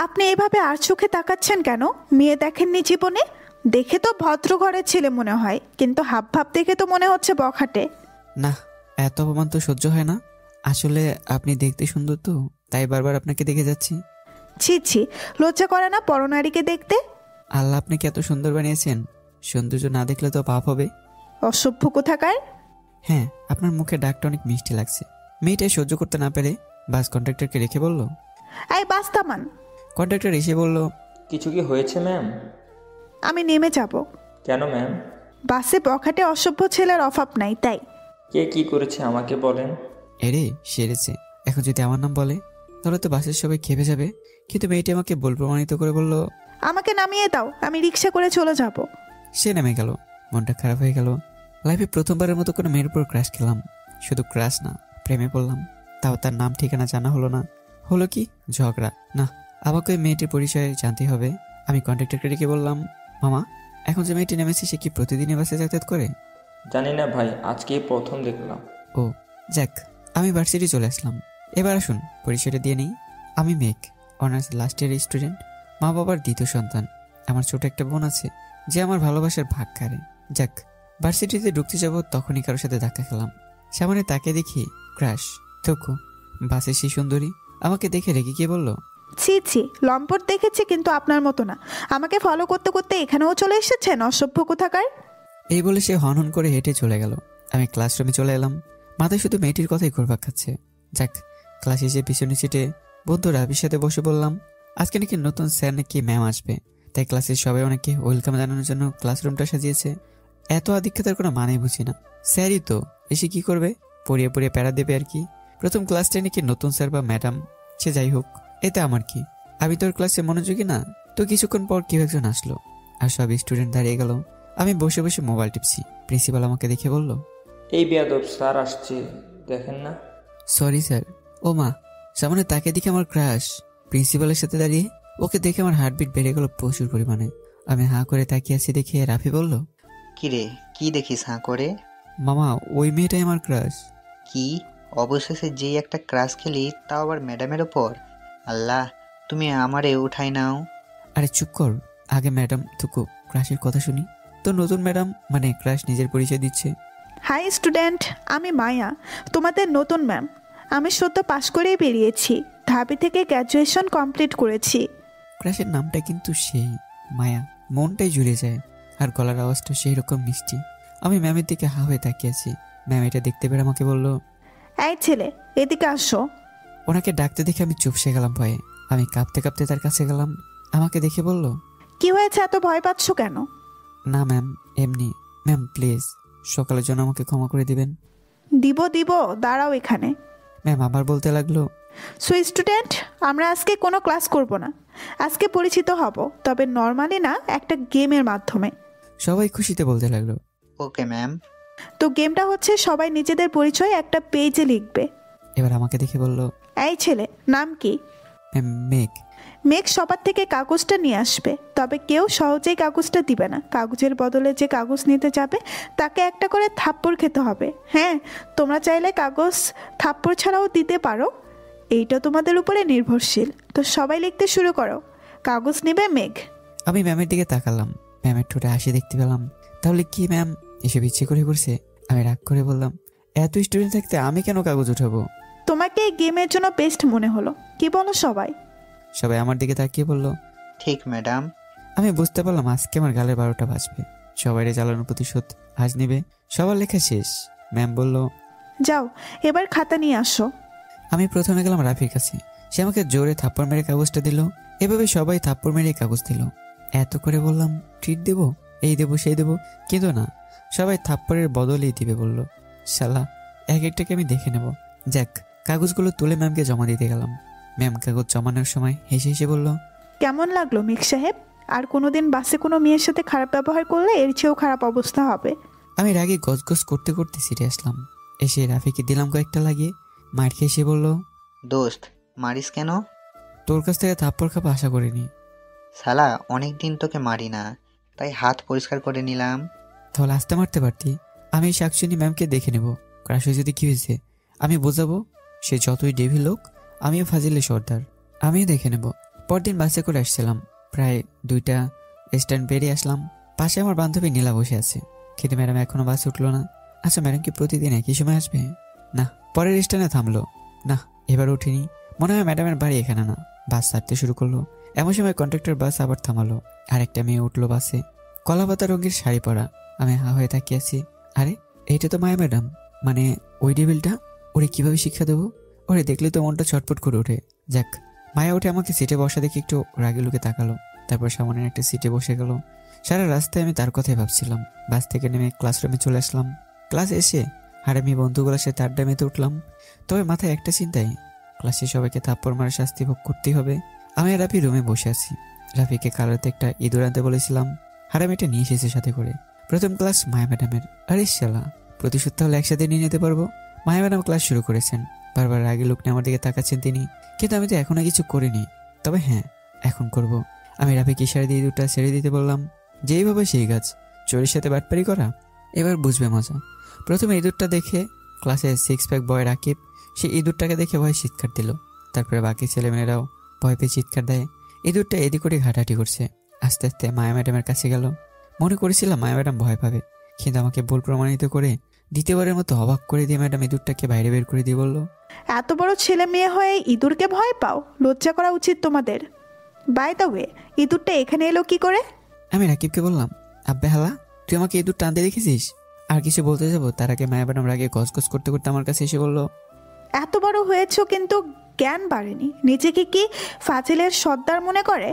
আপনি এভাবে আর চোখে তাকাচ্ছেন কেন? মেয়ে দেখেননি জীবনে? দেখে তো ভদ্র ঘরের ছেলে মনে হয়, কিন্তু হাব ভাব দেখে তো মনে হচ্ছে বখাটে। না, এত অপমান তো সহ্য হয় না। আসলে আপনি দেখতে সুন্দর তো, তাই বারবার আপনাকে দেখে যাচ্ছি। ছি ছি, লজ্জা করে না পরনারীকে দেখতে? আল্লাহ আপনাকে এত সুন্দর বানিয়েছেন, সৌন্দর্য না দেখলে তো পাপ হবে। অসভ্য কোথাকার। হ্যাঁ, আপনার মুখে ডাকটা অনেক মিষ্টি লাগছে। মেয়েটাই সহ্য করতে না পেরে বাস কন্ট্রাক্টরকে রেখে বলল। এই বাস থামান। কন্ট্রাক্টর এসে বলল, কিছু কি হয়েছে ম্যাম? আমি নেমে যাব। কেন ম্যাম? বাসে বখাটে অসভ্য ছেলের অভাব নাই, তাই। কে কি করেছে আমাকে বলেন। এরে সেরেছে, এখন যদি আমার নাম বলে তাহলে তো বাসের সবাই খেপে যাবে। কিন্তু মেয়েটি আমাকে বল প্রমাণিত করে বলল, আমাকে নামিয়ে দাও, আমি রিক্সা করে চলে যাব। সে নেমে গেল। মনটা খারাপ হয়ে গেল। লাইফে প্রথমবারের মতো কোনো মেয়ের উপর ক্রাশ খেলাম। শুধু ক্রাশ না, প্রেমে পড়লাম। তাও তার নাম ঠিকানা জানা হলো না। হলো কি ঝগড়া। না, আমাকে ওই মেয়েটির পরিচয় জানতে হবে। আমি কন্ট্রাক্টরকে ডেকে বললাম, মামা, এখন যে মেয়েটি নেমেছে সে কি প্রতিদিনই বাসে যাতায়াত করে? জানি না ভাই, আজকেই প্রথম দেখলাম। ও যাক, আমি ভার্সিটি চলে আসলাম। এবার আসুন পরিচয়টা দিয়ে নেই। আমি মেঘ, অনার্স লাস্ট ইয়ার স্টুডেন্ট, মা বাবার দ্বিতীয় সন্তান। আমার ছোট একটা বোন আছে যে আমার ভালোবাসার ভাগ কারে। যাক, ভার্সিটিতে ঢুকতে যাব তখনই কারোর সাথে ধাক্কা খেলাম। সামনে তাকে দেখি ক্রাশ থকু। বাসে সেই সুন্দরী আমাকে দেখে রেগে গিয়ে বলল, ছি ছি, লম্পট দেখেছি কিন্তু আপনার মতো না। আমাকে ফলো করতে করতে এখানেও চলে এসেছেন, অসভ্য কোথাকার। এই বলে সে হনহন করে হেঁটে চলে গেল। আমি ক্লাসরুমে চলে এলাম। মাথায় শুধু মেয়েটির কথাই ঘুরপাক খাচ্ছে। যাক, ক্লাসে এসে পিছনে সিটে বন্ধু রাবির সাথে বসে বললাম, আজকে নাকি নতুন স্যার নাকি ম্যাম আসবে, তাই ক্লাসের সবাই অনেকে ওয়েলকাম জানানোর জন্য ক্লাসরুমটা সাজিয়েছে। এত আধিক্যতার কোনো মানেই বুঝি না। স্যারই তো, এসে কি করবে? পড়িয়ে পড়িয়ে প্যারা দেবে আর কি। প্রথম ক্লাসটাই নাকি নতুন স্যার বা ম্যাডাম, সে যাই হোক, এতে আমার কি? আমি তোর ক্লাসে মনোযোগী না? তো কিছুক্ষণ পর কেউ একজন আসলো আর সব স্টুডেন্ট দাঁড়িয়ে গেল। আমি বসে বসে মোবাইল টিপছি। প্রিন্সিপাল আমাকে দেখে বলল, এই বেয়াদব স্যার আসছে, দেখেন না? Sorry sir. ও মা, সামনে তাকে দেখে আমার ক্রাশ প্রিন্সিপালের সাথে দাঁড়িয়ে। ওকে দেখে আমার হার্টবিট বেড়ে গেল প্রচুর পরিমাণে। আমি হাঁ করে তাকিয়ে আছি দেখে রাফি বলল, কিরে, কি দেখিস হাঁ করে? মামা, ওই মেয়েটাই আমার ক্রাশ। কি? অবশেষে যেই একটা ক্রাশ খেলি, তাও আবার ম্যাডামের ওপর? আল্লাহ, তুমি আমারে উঠাই নাও। আরে চুপ কর, আগে ম্যাডাম থুকু ক্রাশের কথা শুনি। তো নতুন ম্যাডাম মানে ক্রাশ নিজের পরিচয় দিচ্ছে। হাই স্টুডেন্ট, আমি মায়া, তোমাদের নতুন ম্যাম। আমি সদ্য পাশ করেই বেরিয়েছি, ঢাবি থেকে গ্র্যাজুয়েশন কমপ্লিট করেছি। ক্রাশের নামটা কিন্তু সেই মায়া, মনটাই জুড়ে যায়। আর গলার আওয়াজটা সেই রকম মিষ্টি। আমি ম্যামের দিকে হা হয়ে তাকিয়ে আছি। ম্যাম এটা দেখতে পেরে আমাকে বলল, এই ছেলে, এদিকে আসো। ওনাকে ডাকতে দেখে আমি চুপসে গেলাম ভয়ে। আমি কাঁপতে কাঁপতে তার কাছে গেলাম। আমাকে দেখে বলল, কি হয়েছে, এত ভয় পাচ্ছ কেন? না ম্যাম, এমনি। ম্যাম প্লিজ সকালের জন্য আমাকে ক্ষমা করে দিবেন। দিব দিব, দাঁড়াও এখানে। ম্যাম আবার বলতে লাগলো, সো স্টুডেন্ট, আমরা আজকে কোনো ক্লাস করব না। আজকে পরিচিত হব, তবে নর্মালি না, একটা গেমের মাধ্যমে। সবাই খুশিতে বলতে লাগলো, ওকে ম্যাম। তো গেমটা হচ্ছে সবাই নিজেদের পরিচয় একটা পেজে লিখবে। এবার আমাকে দেখে বলল, এই ছেলে, নাম কি? ম্যাম মেঘ। মেঘ সবার থেকে কাগজটা নিয়ে আসবে, তবে কেউ সহজেই কাগজটা দিবে না। কাগজের বদলে যে কাগজ নিতে যাবে তাকে একটা করে থাপ্পড় খেতে হবে। হ্যাঁ, তোমরা চাইলে কাগজ থাপ্পড় ছাড়াও দিতে পারো, এইটা তোমাদের উপরে নির্ভরশীল। তো সবাই লিখতে শুরু করো। কাগজ নেবে মেঘ। আমি ম্যামের দিকে তাকালাম। ম্যামের ঠোঁটে হাসি দেখতে পেলাম। তাহলে কি ম্যাম এসব ইচ্ছে করে করছে? আমি রাগ করে বললাম, এত স্টুডেন্ট থাকতে আমি কেন কাগজ উঠাবো? তোমাকে এই গেমের জন্য বেস্ট মনে হলো, কি বলো সবাই? সবাই আমার দিকে তাকিয়ে বলল, ঠিক ম্যাডাম। আমি বুঝতে পারলাম আজকে আমার গালের 12টা বাজবে। সবাই জ্বালানোর প্রতিশোধ আজ নেবে। সবার লেখা শেষ। ম্যাম বলল, যাও, এবার খাতা নিয়ে আসো। আমি প্রথমে গেলাম রাফির কাছে। সে আমাকে জোরে থাপ্পড় মেরে কাগজটা দিল। এভাবে সবাই থাপ্পড় মেরে কাগজ দিল। এত করে বললাম ট্রিট দেবো, এই দেবো সেই দেবো, কিন্তু না, সবাই থাপ্পড়ের বদলেই দিবে বলল। শালা, এক একটাকে আমি দেখে নেব। যাক, কাগজগুলো তুলে ম্যামকে জমা দিতে গেলাম। ম্যাম কাগজ জমানোর সময় হেসে হেসে বলল, কেমন লাগলো মেঘ সাহেব? আর কোনোদিন বাসে কোনো মেয়ের সাথে খারাপ ব্যবহার করলে এর চেয়েও খারাপ অবস্থা হবে। আমি রাগে গজগজ করতে করতে সিটে আসলাম। এসে রাফিকে দিলাম কয়েকটা লাগিয়ে। মার খেয়ে এসে বলল, দোস্ত, মারিস কেন? তোর কাছ থেকে থাপ্পড় খাবো আশা করিনি। শালা, অনেক দিন তোকে মারি না, তাই হাত পরিষ্কার করে নিলাম। তাহলে আসতে মারতে পারতি। আমি শাকচুনি ম্যামকে দেখে নেব। ক্রাশে যদি কি হয়েছে আমি বোঝাবো। সে যতই ডেভিল হোক, আমিও ফাজিলে সর্দার। আমিও দেখে নেব। পরদিন বাসে করে আসছিলাম, প্রায় 2টা স্ট্যান্ড পেরিয়ে আসলাম। পাশে আমার বান্ধবী নীলা বসে আছে, কিন্তু ম্যাডাম এখনো বাসে উঠলো না। আচ্ছা, ম্যাডাম কি প্রতিদিন একই সময় আসবে? না। পরের স্ট্যান্ডে থামলো, না এবার উঠিনি। মনে হয় ম্যাডামের বাড়ি এখানে না। বাস ছাড়তে শুরু করলো। এমন সময় কন্ট্রাক্টর বাস আবার থামালো, আর একটা মেয়ে উঠলো বাসে, কলাপাতা রঙের শাড়ি পরা। আমি হা হয়ে তাকিয়ে আছি। আরে এইটা তো মায়া ম্যাডাম, মানে ওই টেবিলটা। ওরে কিভাবে শিক্ষা দেবো? ওরে দেখলে তো মনটা ছটফট করে ওঠে। যাক, মায়া উঠে আমাকে সিটে বসা দেখে একটু রাগে লুকে তাকালো, তারপর সামনের একটা সিটে বসে গেল। সারা রাস্তায় আমি তার কথাই ভাবছিলাম। বাস থেকে নেমে ক্লাসরুমে চলে আসলাম। ক্লাসে এসে হারামি বন্ধুগুলোর সাথে আড্ডা মেতে উঠলাম। তবে মাথায় একটা চিন্তাই, ক্লাসে সবাইকে থাপ্পড় মারা শাস্তি ভোগ করতেই হবে। আমি আর রাফি রুমে বসে আছি। রাফিকে কালারতে একটা ইঁদুর আনতে বলেছিলাম, হারামিটা নিয়ে এসেছে সাথে করে। প্রথম ক্লাস মায়া ম্যাডামের। আরে শালা, প্রতিশোধ তাহলে একসাথে নিয়ে নিতে পারবো। মায়া ম্যাডাম ক্লাস শুরু করেছেন। বারবার রাগে লোক নিয়ে আমার দিকে তাকাচ্ছেন তিনি, কিন্তু আমি তো এখনো কিছু করিনি। তবে হ্যাঁ, এখন করব। আমি রাফিকে ইশারা দিয়ে ইঁদুরটা ছেড়ে দিতে বললাম। যেইভাবে সেই গাছ, চোরের সাথে বাটপারি করা, এবার বুঝবে মজা। প্রথমে ইঁদুরটা দেখে ক্লাসে 6 প্যাক বয় রাকিব, সে ইঁদুরটাকে দেখে ভয় চিৎকার দিল। তারপরে বাকি ছেলেমেয়েরাও ভয় পেয়ে চিৎকার দেয়। ইঁদুরটা এদিক ওদিক ঘাটাঘাটি করছে। আস্তে আস্তে মায়া ম্যাডামের কাছে গেল। মনে করেছিলাম মায়া ম্যাডাম ভয় পাবে, কিন্তু আমাকে ভুল প্রমাণিত করে দ্বিতীয়বারের মতো অবাক করে দিয়ে ম্যাডাম ইঁদুরটাকে বাইরে বের করে দিয়ে বলল, এত বড় ছেলে মেয়ে হয়ে ইঁদুরকে ভয় পাও? লজ্জা করা উচিত তোমাদের। বাই দ্য ওয়ে, ইঁদুরটা এখানে এলো কি করে? আমি রাকিবকে বললাম, আব্বে হালা, তুই আমাকে ইঁদুর টানতে দেখেছিস? আর কিছু বলতে যাবো তার আগে মায়া ম্যাডাম রাগে গজগজ করতে করতে আমার কাছে এসে বলল, এত বড় হয়েছো কিন্তু জ্ঞান বাড়েনি। নিজেকে কি ফাজিলের সর্দার মনে করে?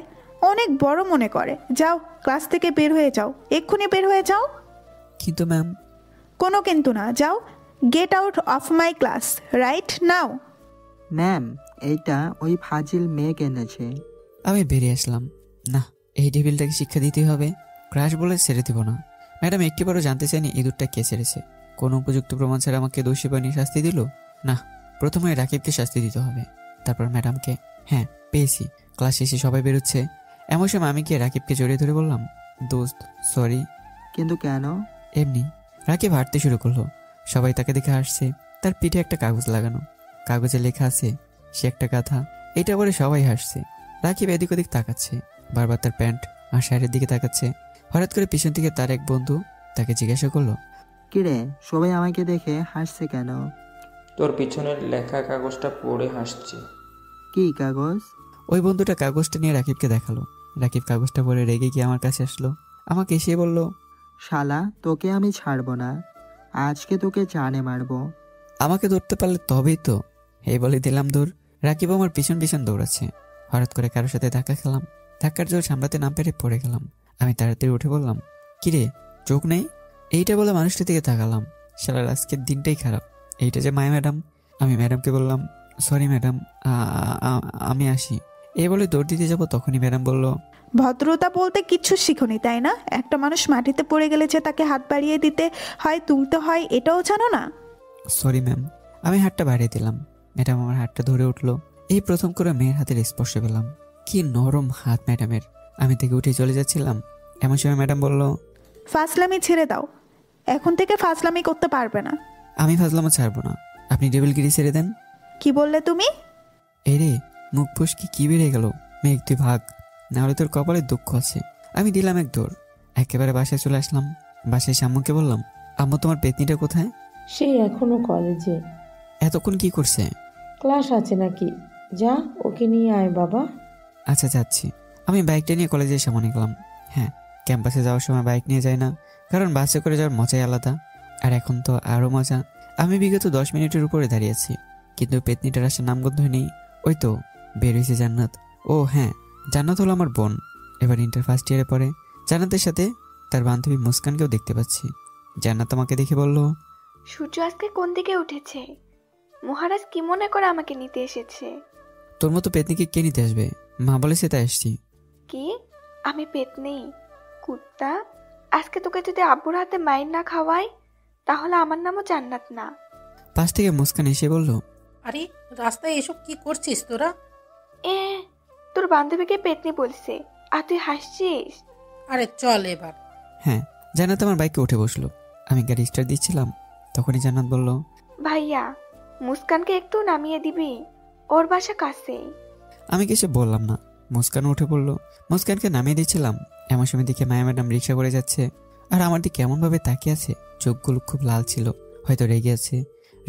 অনেক বড় মনে করে। যাও, ক্লাস থেকে বের হয়ে যাও, এক্ষুনি বের হয়ে যাও। কিন্তু ম্যাম। কোনো কিন্তু না, যাও। Get out of my class right now. Ma'am, এইটা ওই ফাজিল মেয়ে এনেছে। আমি বেরিয়ে আসলাম। না, এই টেবিলটাকে শিক্ষা দিতে হবে। ক্রাশ বলে ছেড়ে দিব না। ম্যাডাম একটিবারও জানতে চাইনি ইঁদুরটা কে ছেড়েছে। কোনো উপযুক্ত প্রমাণ ছাড়া আমাকে দোষী বানিয়ে শাস্তি দিল। না, প্রথমে রাকিবকে শাস্তি দিতে হবে, তারপর ম্যাডামকে। হ্যাঁ, পেয়েছি। ক্লাস শেষে সবাই বেরোচ্ছে, এমন সময় আমি গিয়ে রাকিবকে জড়িয়ে ধরে বললাম, দোস্ত সরি। কিন্তু কেন? এমনি। রাকিব হাঁটতে শুরু করলো। সবাই তাকে দেখে হাসছে। তার পিঠে একটা কাগজ লাগানো, কাগজে লেখা আছে সে একটা গাধা। এটা বলে সবাই হাসছে। রাকিব এদিক ওদিক তাকাচ্ছে, বারবার তার প্যান্ট আর শাড়ির দিকে তাকাচ্ছে। হঠাৎ করে পিছন থেকে তার এক বন্ধু তাকে জিজ্ঞাসা করলো, কিরে, সবাই আমাকে দেখে হাসছে কেন? তোর পিছনের লেখা কাগজটা পড়ে হাসছে। কি কাগজ? ওই বন্ধুটা কাগজটা নিয়ে রাকিবকে দেখালো। রাকিব কাগজটা পড়ে রেগে গিয়ে আমার কাছে আসলো। আমাকে এসে বলল, শালা, তোকে আমি ছাড়বো না, আজকে তোকে জানে মারবো। আমাকে ধরতে পারলে তবেই তো। এই বলে দিলাম দৌড়। রাকিব আমার পিছন পিছন দৌড়াচ্ছে। হঠাৎ করে কারোর সাথে ধাক্কা খেলাম। ধাক্কার জোর সামলাতে না পেরে পড়ে গেলাম। আমি তাড়াতাড়ি উঠে বললাম, কিরে, চোখ নেই? এইটা বলে মানুষটার দিকে তাকালাম। শালার আজকের দিনটাই খারাপ। এইটা যে মায়া ম্যাডাম। আমি ম্যাডামকে বললাম, সরি ম্যাডাম, আমি আসি। এই বলে দৌড় দিতে যাবো, তখনই ম্যাডাম বলল, ভদ্রতা বলতে কিচ্ছু শিখোনি তাই না? একটা মানুষ মাটিতে পড়ে গেলে যে তাকে হাত বাড়িয়ে দিতে হয়, তুলতে হয়, এটাও জানো না? Sorry ma'am. আমি হাতটা বাড়িয়ে দিলাম। ম্যাডাম আমার হাতটা ধরে উঠলো। এই প্রথম করে মেয়ের হাতের স্পর্শ পেলাম। কি নরম হাত ম্যাডামের। আমি থেকে উঠে চলে যাচ্ছিলাম, এমন সময় ম্যাডাম বলল, ফাজলামি ছেড়ে দাও, এখন থেকে ফাজলামি করতে পারবে না। আমি ফাজলামো ছাড়বো না, আপনি টেবিলগিরি ছেড়ে দেন। কি বললে তুমি? এই রে, মুখ ফুসকি কি বেড়ে গেল। মেঘ তুই ভাগ, নাহলে তোর কপালে দুঃখ আছে। আমি দিলাম এক দৌড়, একেবারে বাসায় চলে আসলাম। বাসায় আম্মুকে বললাম, আম্মু তোমার পেতনিটা কোথায়? সে এখনো কলেজে। এতক্ষণ কি করছে? ক্লাস আছে নাকি? যা, ওকে নিয়ে আয় বাবা। আচ্ছা যাচ্ছি। আমি বাইকটা নিয়ে কলেজের সামনে গেলাম। হ্যাঁ, ক্যাম্পাসে যাওয়ার সময় বাইক নিয়ে যায় না, কারণ বাসে করে যাওয়ার মজাই আলাদা। আর এখন তো আরও মজা। আমি বিগত 10 মিনিটের উপরে দাঁড়িয়েছি, কিন্তু পেতনিটার আসার নামগন্ধ নেই। ওই তো বের হয়েছে জান্নাত। ও হ্যাঁ, জান্নাত হলো আমার বোন, এবার ইন্টার ফার্স্ট ইয়ারে পড়ে। জান্নাতের সাথে তার বান্ধবী মুস্কানকেও দেখতে পাচ্ছি। জান্নাত আমাকে দেখে বলল, সূর্য আজকে কোন দিকে উঠেছে? মহারাজ কি মনে করে আমাকে নিতে এসেছে? তোর মতো পেতনিকে কে নিতে আসবে? মা বলেছে তাই আসছি। কি? আমি পেতনি? কুত্তা! আজকে তোকে যদি আব্বুর হাতে মাইর না খাওয়াই, তাহলে আমার নামও জান্নাত না। পাশ থেকে মুস্কান এসে বলল, আরে রাস্তায় এসব কি করছিস তোরা? এ, তোর বান্ধবীকে পেতনি বলছে আর তুই হাসছিস? আরে চল এবার। হ্যাঁ। জান্নাত আমার বাইকে উঠে বসলো। আমি গাড়ি স্টার্ট দিচ্ছিলাম, তখনই জান্নাত বলল, ভাইয়া, মুস্কানকে একটু নামিয়ে দিবি, ওর বাসা কাছেই। আমি কিছু বললাম না। মুস্কান উঠে পড়লো। মুস্কানকে নামিয়ে দিচ্ছিলাম, এমন সময় দিকে মায়া ম্যাডাম রিক্সা করে যাচ্ছে, আর আমার দিকে এমনভাবে তাকিয়ে আছে, চোখগুলো খুব লাল ছিল, হয়তো রেগে আছে।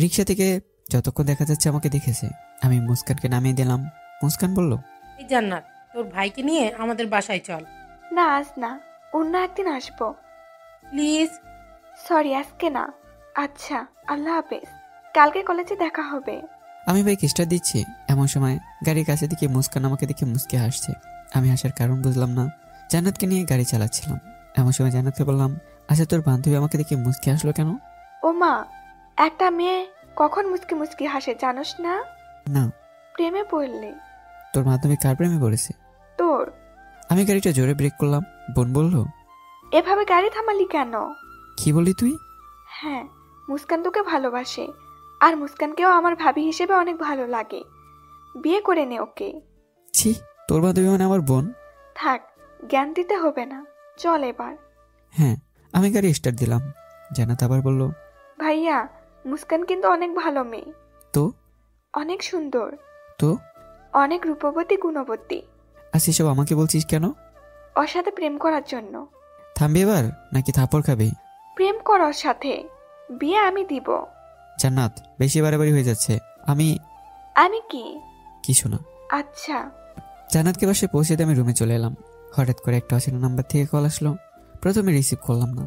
রিক্সা থেকে যতক্ষণ দেখা যাচ্ছে আমাকে দেখেছে। আমি মুস্কানকে নামিয়ে দিলাম। মুস্কান বলল, এই জান্নাত, তোর ভাইকে নিয়ে আমাদের বাসায় চল না আজ না, অন্য একদিন আসবো। প্লিজ। সরি, আজকে না। আচ্ছা, আল্লাহ হাফেজ, কালকে কলেজে দেখা হবে। আমি বাইক স্টার্ট দিচ্ছি, এমন সময় গাড়ির কাছে দিকে মুস্কান আমাকে দেখে মুস্কে হাসছে। আমি হাসার কারণ বুঝলাম না। জান্নাতকে নিয়ে গাড়ি চালাচ্ছিলাম, এমন সময় জান্নাতকে বললাম, আচ্ছা তোর বান্ধবী আমাকে দেখে মুস্কে হাসলো কেন? ও মা, একটা মেয়ে কখন মুচকি মুচকি হাসে জানোস না? না। প্রেমে পড়লে। তোর মাধ্যমিক কার প্রেমে পড়েছে? তোর। আমি গাড়িটা জোরে ব্রেক করলাম। বোন বলল, এভাবে গাড়ি থামালি কেন? কি বললি তুই? হ্যাঁ, মুস্কান তোকে ভালোবাসে, আর মুস্কানকেও আমার ভাবি হিসেবে অনেক ভালো লাগে। বিয়ে করে নে ওকে। ছি, তোর বান্ধবী মানে আমার বোন? থাক, জ্ঞান দিতে হবে না, চল এবার। হ্যাঁ। আমি গাড়ি স্টার্ট দিলাম। জান্নাত আবার বলল, ভাইয়া, মুস্কান কিন্তু অনেক ভালো মেয়ে। তো? অনেক সুন্দর। তো? অনেক রূপবতী, গুণবতী। আচ্ছা এসব আমাকে বলছিস কেন? ওর সাথে প্রেম করার জন্য। থামবি এবার নাকি থাপড় খাবি? প্রেম কর ওর সাথে, বিয়ে আমি দিব। জান্নাত, বেশি বাড়াবাড়ি হয়ে যাচ্ছে। আমি কি? কিছু না। আচ্ছা। জান্নাতকে বাসায় পৌঁছে দিয়ে আমি রুমে চলে এলাম। হঠাৎ করে একটা অচেনা নাম্বার থেকে কল আসলো। প্রথমে রিসিভ করলাম না,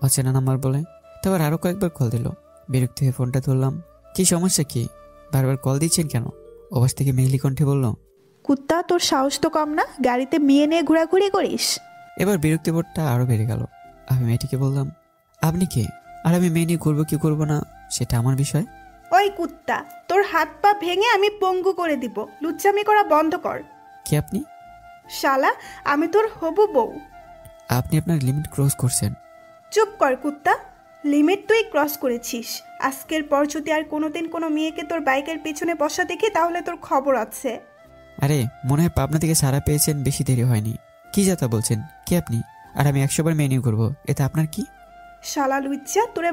অচেনা নাম্বার বলে। তারপর আরো কয়েকবার কল দিল। বিরক্ত হয়ে ফোনটা ধরলাম। কি সমস্যা কি? বারবার কল দিচ্ছেন কেন? অবাস থেকে মেঘলি কণ্ঠে বলল, কুত্তা, তোর সাহস তো কম না, গাড়িতে মেয়ে নিয়ে ঘোরাঘুরি করিস। এবার বিরক্তিবোধটা আরো বেড়ে গেল। আমি মেয়েটিকে বললাম, আপনি কে? আর আমি মেয়ে নিয়ে ঘুরবো কি করবো না সেটা আমার বিষয়। ওই কুত্তা, তোর হাত পা ভেঙে আমি পঙ্গু করে দিব, লুচ্চামি করা বন্ধ কর। কে আপনি? শালা, আমি তোর হবু বউ। আপনি আপনার লিমিট ক্রস করছেন। চুপ কর কুত্তা, লিমিট তুই ক্রস করেছিস। আজকের পর যদি আর কোনোদিন কোনো মেয়েকে তোর বাইকের পিছনে বসা দেখি তাহলে তোর খবর আছে। আরে মনে হয় পাবনা থেকে সারা পেয়েছেন, বেশি দেরি হয়নি। কি যাতা বলছেন? কে আপনি? আর আমি 100 বার মেনে করবো, এতে আপনার কি? শালা লুচ্চা, তোরে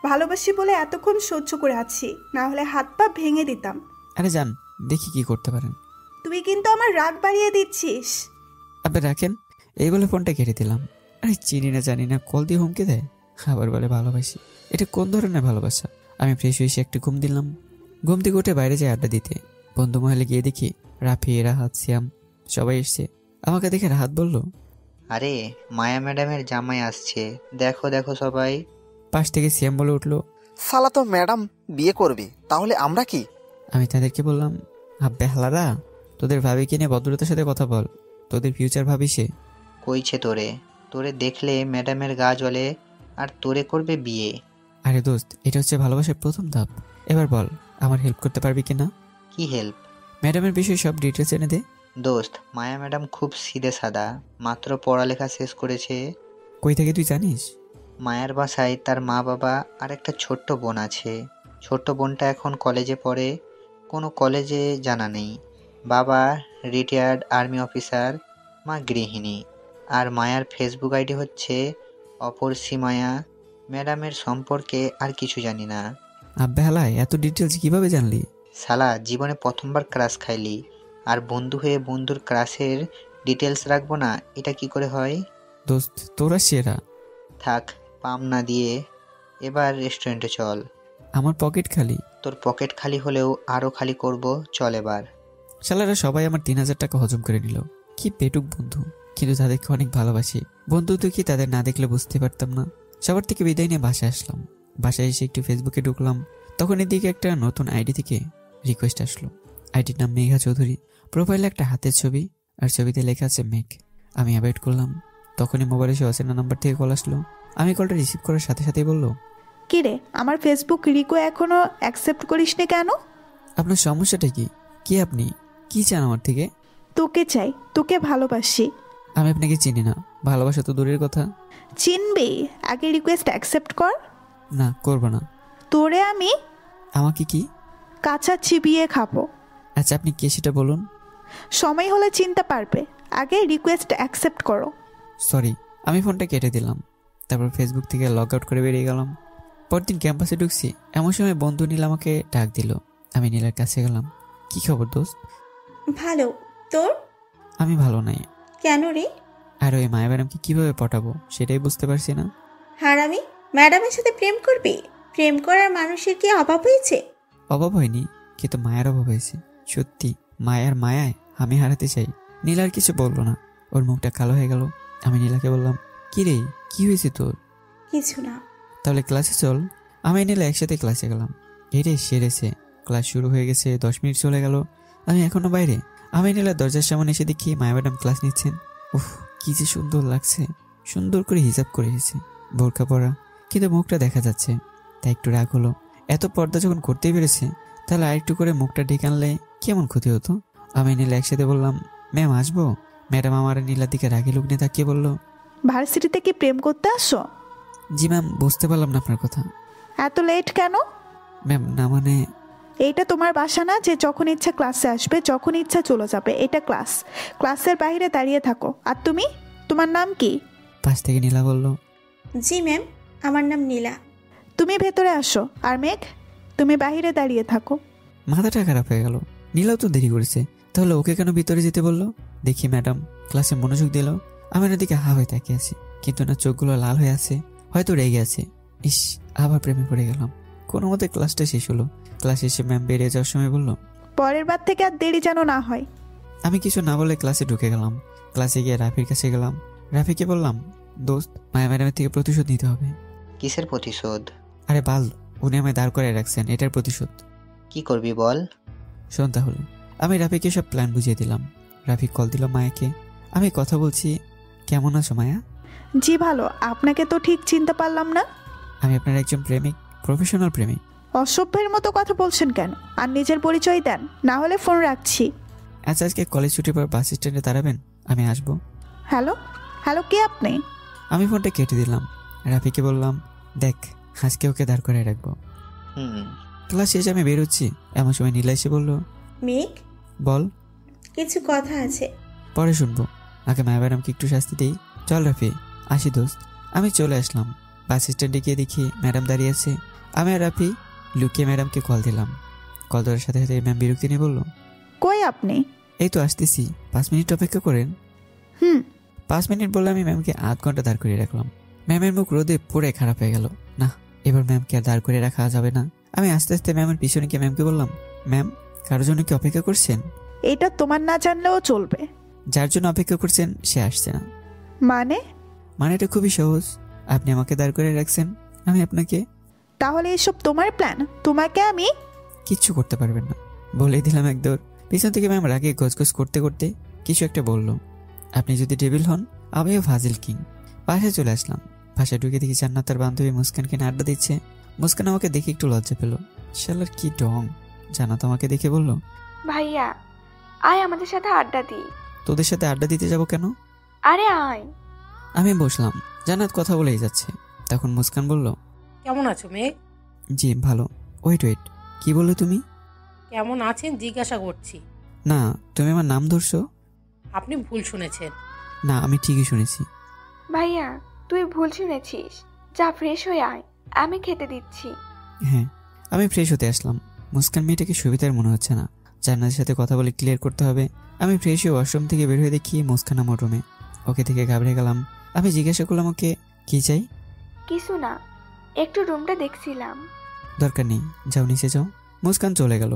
ভালোবাসি বলে এতক্ষণ সহ্য করে আছি, না হলে হাত পা ভেঙে দিতাম। আরে যান, দেখি কি করতে পারেন। তুই কিন্তু আমার রাগ বাড়িয়ে দিচ্ছিস। আপনি রাখেন। এই বলে ফোনটা কেটে দিলাম। আরে চিনি না জানি না কল দিয়ে হুমকে দেয়, আবার বলে ভালোবাসি। এটা কোন ধরনের ভালোবাসা? আমি ফ্রেশ হয়ে একটা ঘুম দিলাম। ঘুম থেকে উঠে বাইরে যাই আড্ডা দিতে। বন্ধু মহলে গিয়ে দেখি রাফি, রাহাত, শ্যাম সবাই এসছে। আমাকে দেখে রাহাত বলল, আরে মায়া ম্যাডামের জামাই আসছে, দেখো দেখো সবাই। পাশ থেকে শ্যাম বলে উঠলো, শালা তো ম্যাডাম বিয়ে করবে, তাহলে আমরা কি? আমি তাদেরকে বললাম, আব্বে হালারা, তোদের ভাবিকে নিয়ে ভদ্রতার সাথে কথা বল, তোদের ফিউচার ভাবি সে। কইছে তোরে দেখলে ম্যাডামের গা জ্বলে, আর তোরে করবে বিয়ে। আরে দোস্ত, এটা হচ্ছে ভালোবাসার প্রথম ধাপ। এবার বল, আমার হেল্প করতে পারবি কিনা? কি হেল্প? ম্যাডামের বিষয়ে সব ডিটেলস এনে দে। দোস্ত, মায়া ম্যাডাম খুব সিধে সাদা, মাত্র পড়ালেখা শেষ করেছে। কই থেকে তুই জানিস? মায়ের বাসায় তার মা বাবা আর একটা ছোট্ট বোন আছে। ছোট্ট বোনটা এখন কলেজে পড়ে, কোনো কলেজে জানা নেই। বাবা রিটায়ার্ড আর্মি অফিসার, মা গৃহিণী। আর মায়ার ফেসবুক আইডি হচ্ছে অপরসী মায়া। ম্যাডামের সম্পর্কে আর কিছু জানি না। আব্বে হালায়, এত ডিটেলস কিভাবে জানলি? শালা, জীবনে প্রথমবার ক্রাশ খাইলি, আর বন্ধু হয়ে বন্ধুর ক্রাশের ডিটেলস রাখবো না, এটা কি করে হয়? দোস্ত তোরা সেরা। থাক পাম না দিয়ে, এবার রেস্টুরেন্টে চল। আমার পকেট খালি। তোর পকেট খালি হলেও আরও খালি করব, চল এবার। শালারা সবাই আমার 3000 টাকা হজম করে নিল। কি পেটুক বন্ধু, কিন্তু তাদেরকে অনেক ভালোবাসি। বন্ধু তো কি তাদের না দেখলে বুঝতে পারতাম না। সবার থেকে বিদায় নিয়ে বাসায় আসলাম। বাসায় এসে একটু ফেসবুকে ঢুকলাম, তখন এদিকে একটা নতুন আইডি থেকে রিকোয়েস্ট আসলো। আইডির নাম মেঘা চৌধুরী। প্রোফাইলে একটা হাতের ছবি, আর ছবিতে লেখা আছে মেঘ। আমি অ্যাভয়েড করলাম। তখনই মোবাইলে সে অচেনা নাম্বার থেকে কল আসলো। আমি কলটা রিসিভ করার সাথে সাথেই বলল, কি রে, আমার ফেসবুক রিকো এখনো অ্যাকসেপ্ট করিসনি কেন? আপনার সমস্যাটা কি? কি আপনি কি চান আমার থেকে? তোকে চাই, তোকে ভালোবাসি। আমি আপনাকে চিনি না, ভালোবাসা তো দূরের কথা। চিনবি, আগে রিকোয়েস্ট অ্যাকসেপ্ট কর। না, করবো না। তোরে আমি আমাকে কি কাঁচা চিবিয়ে খাবো। আচ্ছা আপনি কে সেটা বলুন। সময় হলে চিনতে পারবে, আগে রিকোয়েস্ট অ্যাকসেপ্ট করো। সরি। আমি ফোনটা কেটে দিলাম। তারপর ফেসবুক থেকে লগ আউট করে বেরিয়ে গেলাম। পরদিন ক্যাম্পাসে ঢুকছি, এমন সময় বন্ধু নীল আমাকে ডাক দিল। আমি নীলের কাছে গেলাম। কি খবর দোস্ত? ভালো, তোর? আমি ভালো নাই। কেন রে? আর ওই মায়া ম্যাডামকে কিভাবে পটাবো সেটাই বুঝতে পারছি না। হারামি, ম্যাডামের সাথে প্রেম করবি? প্রেম করার মানুষের কি অভাব হয়েছে? অভাব হয়নি, কিন্তু মায়ের অভাব হয়েছে। সত্যি মায়ার মায়ায় আমি হারাতে চাই। নীলা আর কিছু বললো না, ওর মুখটা কালো হয়ে গেল। আমি নীলাকে বললাম, কি রে, কি হয়েছে তোর? কিছু না। তাহলে ক্লাসে চল। আমি নীলা একসাথে ক্লাসে গেলাম। এরে সেরেছে, ক্লাস শুরু হয়ে গেছে, 10 মিনিট চলে গেল, আমি এখনো বাইরে। আমি নীলা দরজার সামনে এসে দেখি মায়া ম্যাডাম ক্লাস নিচ্ছেন। উফ, কি যে সুন্দর লাগছে। সুন্দর করে হিজাব করে এসেছে, বোরকা পরা, কিন্তু মুখটা দেখা যাচ্ছে। তাই একটু রাগ হলো। এত পর্দা যখন করতেই পেরেছে, তাহলে আরেকটু করে মুখটা ঢেকে আনলে কেমন ক্ষতি হতো। আমি নীলা একসাথে বললাম, ম্যাম আসবো? ম্যাডাম আমার নীলার দিকে রাগি লুক নিয়ে তাকিয়ে বলল, ভার্সিটিতে কি প্রেম করতে আসো? জি ম্যাম, বুঝতে পারলাম না আপনার কথা। এত লেট কেন? ম্যাম না মানে। এইটা তোমার বাসা না যে যখন ইচ্ছা ক্লাসে আসবে, যখন ইচ্ছা চলে যাবে। এটা ক্লাস, ক্লাসের বাইরে দাঁড়িয়ে থাকো। আর তুমি, তোমার নাম কি? পাশ থেকে নীলা বলল, জি ম্যাম, আমার নাম নীলা। তুমি ভেতরে আসো। আর মেঘ, তুমি বাইরে দাঁড়িয়ে থাকো। মাথাটা খারাপ হয়ে গেল। নীলাও তো দেরি করেছে, তাহলে ওকে কেন ভিতরে যেতে বললো? দেখি ম্যাডাম ক্লাসে মনোযোগ দিল। আমি ওর দিকে হা হয়ে তাকিয়ে আছি, কিন্তু না চোখগুলো লাল হয়ে আছে, হয়তো রেগে আছে। ইস, আবার প্রেমে পড়ে গেলাম। কোনো মতে ক্লাসটা শেষ হলো। ক্লাস শেষে ম্যাম বেরিয়ে যাওয়ার সময় বলল, পরের বার থেকে আর দেরি যেন না হয়। আমি কিছু না বলে ক্লাসে ঢুকে গেলাম। ক্লাসে গিয়ে রাফির কাছে গেলাম। রাফিকে বললাম, দোস্ত, মায়া ম্যাডামের থেকে প্রতিশোধ নিতে হবে। কিসের প্রতিশোধ? আরে বাল, উনি আমায় দাঁড় করে রাখছেন, এটার প্রতিশোধ। কি করবি বল? শোন তাহলে। আমি রাফিকে সব প্ল্যান বুঝিয়ে দিলাম। রাফি কল দিল মায়াকে। আমি কথা বলছি, কেমন আছো মায়া? জি ভালো। আপনাকে তো ঠিক চিনতে পারলাম না। আমি আপনার একজন প্রেমিক, প্রফেশনাল প্রেমিক। অসভ্যের মতো কথা বলছেন কেন? আর নিজের পরিচয় দেন, না হলে ফোন রাখছি। আচ্ছা, আজকে কলেজ ছুটির পর বাস স্ট্যান্ডে দাঁড়াবেন, আমি আসবো। হ্যালো হ্যালো, কে আপনি? আমি ফোনটা কেটে দিলাম। রাফিকে বললাম, দেখ, আজকে ওকে দাঁড় করে রাখবো। ক্লাস শেষে আমি বেরোচ্ছি, এমন সময় নীলা এসে বলল, মেঘ, বল। কিছু কথা আছে। পরে শুনবো, আগে মায়া ম্যাডামকে একটু শাস্তি দিই। চল রাফি, আসি দোস্ত। আমি চলে আসলাম। বাস স্ট্যান্ডে গিয়ে দেখি ম্যাডাম দাঁড়িয়ে আছে। আমি আর রাফি লুকিয়ে ম্যাডামকে কল দিলাম। কল দেওয়ার সাথে সাথে ম্যাম বিরক্তি নিয়ে বলল, কই আপনি? এই তো আসতেছি, 5 মিনিট অপেক্ষা করেন। 5 মিনিট বলে আমি ম্যামকে আধ ঘন্টা দাঁড় করিয়ে রাখলাম। ম্যামের মুখ রোদে পুরো খারাপ হয়ে গেল। না, এবার ম্যামকে আর দাঁড় করে রাখা যাবে না। আমি আস্তে আস্তে ম্যামের পিছনে গিয়ে ম্যামকে বললাম, ম্যাম, কারোর জন্য কি অপেক্ষা করছেন? এটা তোমার না জানলেও চলবে। যার জন্য অপেক্ষা করছেন সে আসছে না। মানে? এটা খুবই সহজ। আপনি আমাকে দাঁড় করে রাখছেন, আমি আপনাকে। তাহলে এসব তোমার প্ল্যান? তোমাকে আমি কিচ্ছু করতে পারবেন না বলে দিলাম একদর। পিছন থেকে ম্যাম রাগে গজগজ করতে করতে কিছু একটা বলল। আপনি যদি ডেভিল হন, আমিও ফাজিল কিং। বাসায় চলে আসলাম। বাসায় ঢুকে দেখি জান্নাত তার বান্ধবী মুস্কানকে নিয়ে আড্ডা দিচ্ছে। মুস্কান আমাকে দেখে একটু লজ্জা পেল। শালার কি ঢং। জান্নাত আমাকে দেখে বলল, ভাইয়া আয় আমাদের সাথে আড্ডা দিই। তোদের সাথে আড্ডা দিতে যাব কেন? আরে আয়। আমি বসলাম। জান্নাত কথা বলেই যাচ্ছে। তখন মুস্কান বলল, কেমন আছো মেঘ? জি ভালো। ওয়েট, কি বললে তুমি? কেমন আছেন জিজ্ঞাসা করছি। না, তুমি আমার নাম ধরছো। আপনি ভুল শুনেছেন। না, আমি ঠিকই শুনেছি। ভাইয়া তুই ভুল শুনেছিস, যা ফ্রেশ হয়ে আয়, আমি খেতে দিচ্ছি। হ্যাঁ, আমি ফ্রেশ হতে আসলাম। মুস্কান মেয়েটাকে সুবিধার মনে হচ্ছে না। জান্নাতের সাথে কথা বলে ক্লিয়ার করতে হবে। আমি ফ্রেশ হয়ে ওয়াশরুম থেকে বের হয়ে দেখি মুস্কান আমার রুমে। ওকে থেকে ঘাবড়ে গেলাম। আমি জিজ্ঞাসা করলাম, ওকে কি চাই? কিছু না, একটু রুমটা দেখছিলাম। দরকার নেই, যাও নিচে যাও। মুস্কান চলে গেল।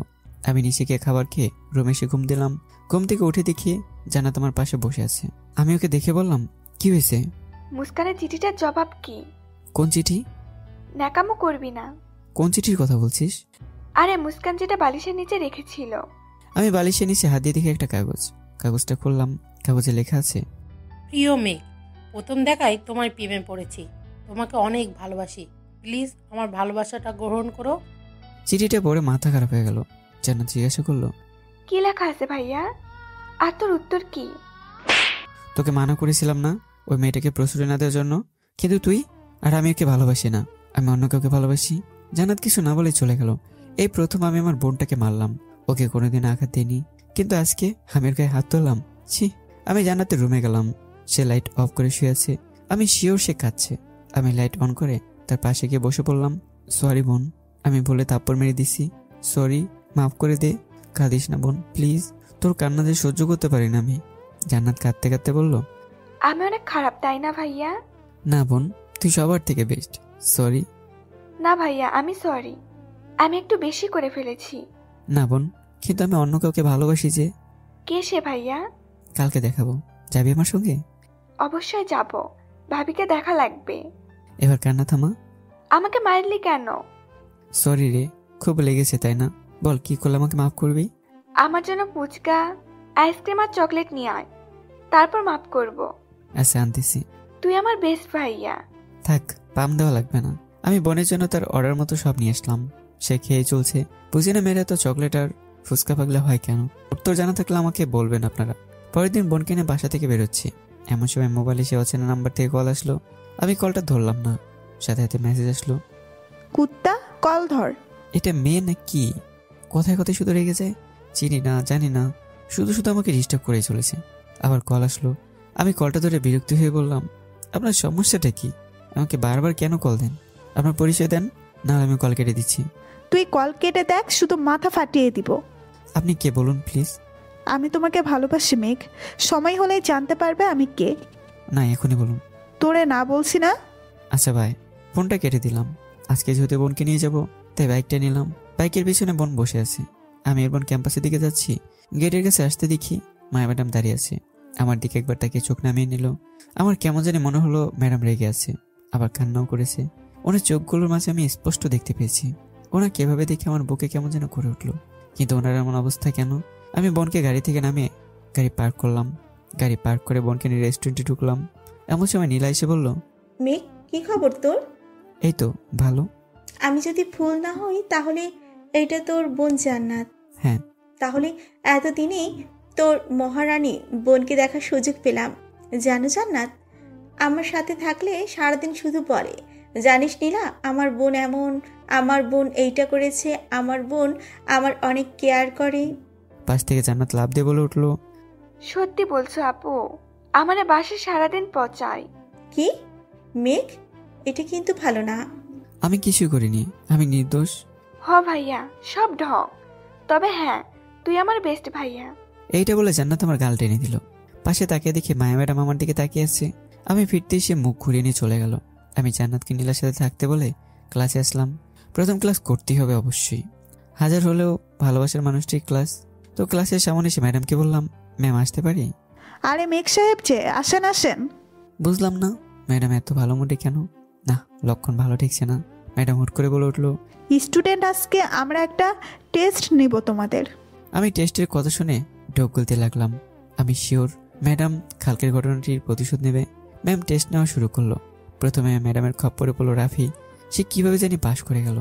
আমি নিচে গিয়ে খাবার খেয়ে রুমে এসে ঘুম দিলাম। ঘুম থেকে উঠে দেখি জান্নাত আমার পাশে বসে আছে। আমি ওকে দেখে বললাম, কি হয়েছে? মুস্কানের চিঠিটার জবাব কি? কোন চিঠি? ন্যাকামো করবি না। কোন চিঠির কথা বলছিস? আরে মুস্কান যেটা বালিশের নিচে রেখেছিল। আমি বালিশের নিচে হাত দিয়ে দেখি একটা কাগজ। কাগজটা খুললাম। কাগজে লেখা আছে, প্রিয় মেঘ, প্রথম দেখায় তোমার প্রেমে পড়েছি। তোমাকে অনেক ভালোবাসি। প্লিজ আমার ভালোবাসাটা গ্রহণ করো। চিঠিটা পড়ে মাথা খারাপ হয়ে গেল। জান্নাত জিজ্ঞাসা করলো, কি লেখা আছে ভাইয়া? আর তোর উত্তর কি? তোকে মানা করেছিলাম না ওই মেয়েটাকে প্রশ্রয় না দেওয়ার জন্য, কিন্তু তুই? আর আমি ওকে ভালোবাসি না, আমি অন্য কাউকে ভালোবাসি। জান্নাত কিছু না বলে চলে গেল। এই প্রথম আমি আমার বোনটাকে মারলাম। ওকে কোনোদিন আঘাত দিইনি, কিন্তু আজকে আমি ওর গায়ে হাত তুললাম। ছি। আমি জান্নাতের রুমে গেলাম। সে লাইট অফ করে শুয়ে আছে। আমি শিওর সে কাঁদছে। আমি লাইট অন করে তার পাশে গিয়ে বসে পড়লাম। সরি বোন, আমি বলে থাপ্পড় মেরে দিছি। সরি, মাফ করে দে। কাঁদিস না বোন, প্লিজ। তোর কান্না যে সহ্য করতে পারি না আমি। জান্নাত কাঁদতে কাঁদতে বলল, আমি অনেক খারাপ তাই না ভাইয়া? না বোন, তুই সবার থেকে বেস্ট। সরি। না ভাইয়া, আমি সরি, আমি একটু বেশি করে ফেলেছি। না বোন, কিন্তু আমি অন্য কাউকে ভালোবাসি যে। কে সে ভাইয়া? কালকে দেখাবো, যাবি আমার সঙ্গে? অবশ্যই যাব, ভাবিকে দেখা লাগবে। এবার কান্না থামা। আমাকে মারলি কেন? সরি রে, খুব লেগেছে তাই না? বল কি করলে আমাকে মাফ করবি? আমার জন্য ফুচকা, আইসক্রিম আর চকলেট নিয়ে আয়, তারপর মাফ করব। আচ্ছা আনতেছি। তুই আমার বেস্ট ভাইয়া। থাক, পাম দেওয়া লাগবে না। আমি বোনের জন্য তার অর্ডার মতো সব নিয়ে আসলাম। সে খেয়ে চলছে। বুঝি না মেয়েরা তো চকলেট আর ফুচকা পাগলা হয় কেন। উত্তর জানা থাকলে আমাকে বলবেন আপনারা। পরের দিন বোনকে নিয়ে বাসা থেকে বেরোচ্ছি। এমন সময় মোবাইলে সে অচেনা নাম্বার থেকে কল আসলো। আমি কলটা ধরলাম না, সাথে সাথে মেসেজ আসলো, কুত্তা কল ধর। এটা মেয়ে না কি? কথায় কথায় শুধু রেগে যায়। চিনি না, জানি না, শুধু শুধু আমাকে ডিস্টার্ব করেই চলেছে। আবার কল আসলো। আমি কলটা ধরে বিরক্তি হয়ে বললাম, আপনার সমস্যাটা কি? আমাকে বারবার কেন কল দেন? আপনার পরিচয় দেন, না আমি কল কেটে দিচ্ছি। তুই কল কেটে দেখ, শুধু মাথা ফাটিয়ে দিব। আপনি কে বলুন প্লিজ। আমি তোমাকে ভালোবাসি মেঘ, সময় হলেই জানতে পারবে আমি কে। না, এখনই বলুন। তোরে না বলছি না। আচ্ছা ভাই, ফোনটা কেটে দিলাম। আজকে যেহেতু বোনকে নিয়ে যাব, তাই বাইকটা নিলাম। বাইকের পিছনে বোন বসে আছে। আমি এর বোন ক্যাম্পাসের দিকে যাচ্ছি। গেটের কাছে আসতে দেখি মায়া ম্যাডাম দাঁড়িয়ে আছে। আমার দিকে একবার তাকে চোখ নামিয়ে নিল। আমার কেমন জানি মনে হলো ম্যাডাম রেগে আছে, আবার কান্নাও করেছে। ওনার চোখগুলোর মাঝে আমি স্পষ্ট দেখতে পেয়েছি ওনা কিভাবে দেখে আমার বুকে কেমন যেন করে উঠলো। কিন্তু ওনার এমন অবস্থা কেন? আমি বোনকে গাড়ি থেকে নামিয়ে গাড়ি পার্ক করলাম। গাড়ি পার্ক করে বোনকে নিয়ে রেস্টুরেন্টে ঢুকলাম। এমন সময় নীলা এসে বলল, মেঘ, কি খবর তোর? এই তো ভালো। আমি যদি ভুল না হই তাহলে এটা তোর বোন জান্নাত। হ্যাঁ। তাহলে এতদিনেই তোর মহারানী বোনকে দেখার সুযোগ পেলাম। জানো জান্নাত, আমার সাথে থাকলে সারাদিন শুধু বলে, জানিস নীলা, আমার বোন এমন, আমার বোন এইটা করেছে, আমার বোন আমার অনেক কেয়ার করে। পাশ থেকে জান্নাত লাফ দিয়ে বলে উঠলো, সত্যি বলছো আপু? আমারে বাসে সারাদিন পচায়। কি মেঘ, এটা কিন্তু ভালো না। আমি কিছুই করিনি, আমি নির্দোষ। হ ভাইয়া, সব ঢং। তবে হ্যাঁ, তুই আমার বেস্ট ভাইয়া। এইটা বলে জান্নাত আমার গাল টেনে দিল। পাশে তাকিয়ে দেখে মায়া ম্যাডাম আমার দিকে তাকিয়ে আছে। আমি ফিরতে এসে মুখ ঘুরিয়ে নিয়ে চলে গেল। আমি জান্নাতকে নীলার সাথে থাকতে বলে ক্লাসে আসলাম। প্রথম ক্লাস করতেই হবে অবশ্যই, হাজার হলেও ভালোবাসার মানুষটির ক্লাস। তো ক্লাসের সামনে এসে ম্যাডামকে বললাম, ম্যাম আসতে পারি? আরে মেঘ সাহেব যে, আসেন আসেন। বুঝলাম না ম্যাডাম এত ভালো মুডে কেন? না, লক্ষণ ভালো ঠেকছে না। ম্যাডাম হুট করে বলে উঠলো, স্টুডেন্ট, আজকে আমরা একটা টেস্ট নিব তোমাদের। আমি টেস্টের কথা শুনে ঢোক গলতে লাগলাম। আমি শিওর ম্যাডাম কালকের ঘটনাটির প্রতিশোধ নেবে। ম্যাম টেস্ট নেওয়া শুরু করলো। প্রথমে ম্যাডামের খপ্পরে পড়লো রাফি। সে কিভাবে জানি পাশ করে গেল।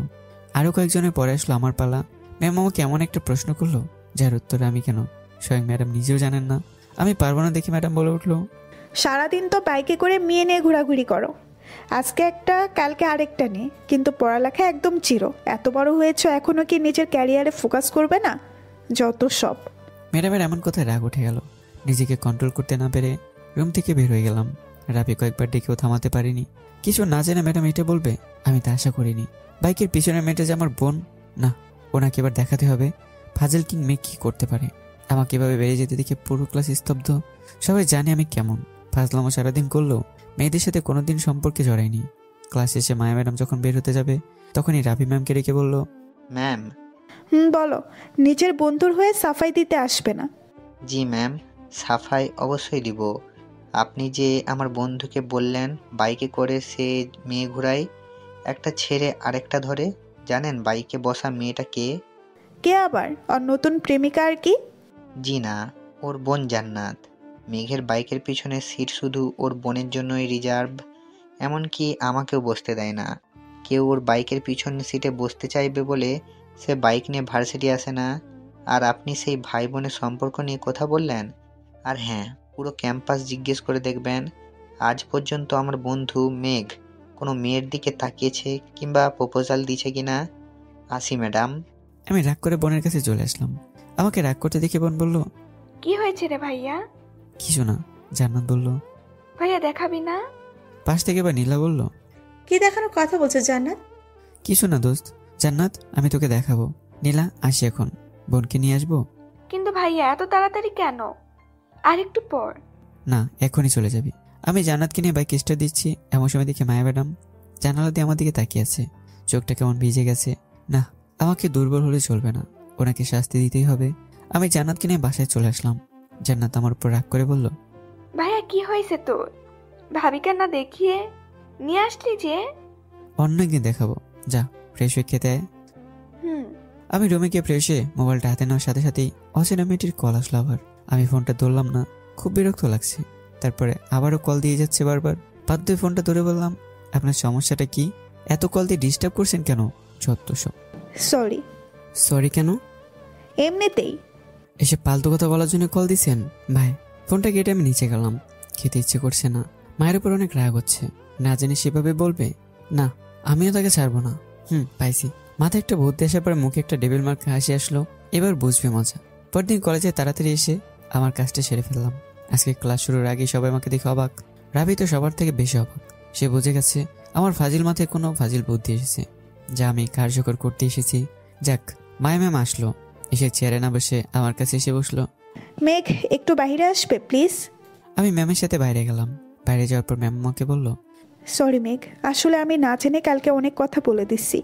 আরও কয়েকজনের পরে আসলো আমার পালা। ম্যাম আমাকে এমন একটা প্রশ্ন করলো যার উত্তরে আমি কেন স্বয়ং ম্যাডাম নিজেও জানেন না। আমি পারবো না দেখে ম্যাডাম বলে উঠলো, সারাদিন তো বাইকে করে মেয়ে নিয়ে ঘোরাঘুরি করো, আজকে একটা কালকে আরেকটা নিয়ে, কিন্তু পড়ালেখা একদম চিরো। এত বড় হয়েছো, এখনো কি নিজের ক্যারিয়ারে ফোকাস করবে না? যত সব। ম্যাডামের এমন কথায় রাগ উঠে গেল। নিজেকে কন্ট্রোল করতে না পেরে রুম থেকে বের হয়ে গেলাম। রাফি কয়েকবার ডেকেও থামাতে পারিনি। কিছু না জেনে ম্যাডাম এটা বলবে আমি তা আশা করিনি। বাইকের পিছনে মেয়েটা যে আমার বোন, না, ওনাকে এবার দেখাতে হবে ফাজল কিং মেয়ে কি করতে পারে। আমাকে এভাবে বেরিয়ে যেতে দেখে পুরো ক্লাস স্তব্ধ। সবাই জানে আমি কেমন। ফাজলামো সারাদিন করলেও মেয়েদের সাথে কোনোদিন সম্পর্কে জড়াইনি। ক্লাস শেষে মায়া ম্যাডাম যখন বের হতে যাবে তখনই রাফি ম্যামকে রেখে বলল, ম্যাম। বলো, নিজের বন্ধুর হয়ে সাফাই দিতে আসবে না? জি ম্যাম, সাফাই অবশ্যই দিব। আপনি যে আমার বন্ধুকে বললেন বাইকে করে সে মেয়ে ঘুরায়, একটা ছেড়ে আরেকটা ধরে, জানেন বাইকে বসা মেয়েটা কে? কে আবার? আর নতুন প্রেমিকা আর কি? জি না, ওর বোন জান্নাত। মেঘের বাইকের পিছনে সিট শুধু ওর বোনের জন্যই রিজার্ভ। এমনকি আমাকেও বসতে দেয় না। কেউ ওর বাইকের পিছনের সিটে বসতে চাইবে বলে সে বাইক নিয়ে ভার্সিটি আসে না। আর আপনি সেই ভাই বোনের সম্পর্ক নিয়ে কথা বললেন। আর হ্যাঁ, পুরো ক্যাম্পাস জিজ্ঞেস করে দেখবেন আজ পর্যন্ত আমার বন্ধু মেঘ কোনো মেয়ের দিকে তাকিয়েছে কিংবা প্রপোজাল দিয়েছে কিনা। আসি ম্যাডাম। আমি রাগ করে বোনের কাছে চলে আসলাম। আমাকে রাগ করতে দেখে বোন বলল, কি হয়েছে রে ভাইয়া? কিছু না। জান্নাত বলল, ভাইয়া দেখাবি না? পাশ থেকে এবার নীলা বলল, কি দেখানোর কথা বলছো জান্নাত? কিছু না দোস্ত। জান্নাত, আমি তোকে দেখাবো। নীলা, আসি এখন। বোনকে নিয়ে আসবো? কিন্তু ভাইয়া এত তাড়াতাড়ি কেন? আর একটু পর। না, এখনই চলে যাবি। আমি জান্নাতকে নিয়ে বাইক স্টার্ট দিচ্ছি, এমন সময় দেখি মায়া ম্যাডাম জানালা দিয়ে আমার দিকে তাকিয়ে আছে। চোখটা কেমন ভিজে গেছে। না, আমাকে দুর্বল হলে চলবে না, ওনাকে শাস্তি দিতেই হবে। আমি জান্নাতকে নিয়ে বাসায় চলে আসলাম। জান্নাত আমার উপর রাগ করে বলল, ভাইয়া কি হয়েছে তোর? ভাবিকে না দেখিয়ে নিয়ে আসলি যে? অন্য একদিন দেখাবো, যা ফ্রেশ হয়ে খেতে আয়। হুম। আমি রুমে গিয়ে ফ্রেশ হয়ে মোবাইলটা হাতে নেওয়ার সাথে সাথেই অচেনা মেয়েটির কল আসলো আবার। আমি ফোনটা ধরলাম না, খুব বিরক্ত লাগছে। তারপরে আবারও কল দিয়ে যাচ্ছে বারবার। বাধ্য হয়ে ফোনটা ধরে বললাম, আপনার সমস্যাটা কি? এত কল দিয়ে ডিস্টার্ব করছেন কেন? যত সব। সরি। সরি কেন? এমনিতেই। এসে ফালতু কথা বলার জন্য কল দিছেন? ভাই, ফোনটা কেটে আমি নিচে গেলাম। খেতে ইচ্ছে করছে না, মায়ের উপর অনেক রাগ হচ্ছে। না জানি সেভাবে বলবে, না আমিও তাকে ছাড়বো না। পাইছি। মাথায় একটা বুদ্ধি আসার পরে মুখে একটা ডেবিল মার্কা হাসি আসলো। এবার বুঝবে মজা। পরদিন কলেজে তাড়াতাড়ি এসে আমার কাজটা সেরে ফেললাম। আজকে ক্লাস শুরুর আগে সবাই আমাকে দেখে অবাক। রাবি তো সবার থেকে বেশি অবাক। সে বুঝে গেছে আমার ফাজিল মাথায় কোনো ফাজিল বুদ্ধি এসেছে, যা আমি কার্যকর করতে এসেছি। যাক, মায়া ম্যাম আসলো। এসে চেয়ারে না বসে আমার কাছে এসে বসলো। মেঘ, একটু বাইরে আসবে প্লিজ? আমি ম্যামের সাথে বাইরে গেলাম। বাইরে যাওয়ার পর ম্যাম আমাকে বলল, সরি মেঘ, আসলে আমি না জেনে কালকে অনেক কথা বলে দিচ্ছি।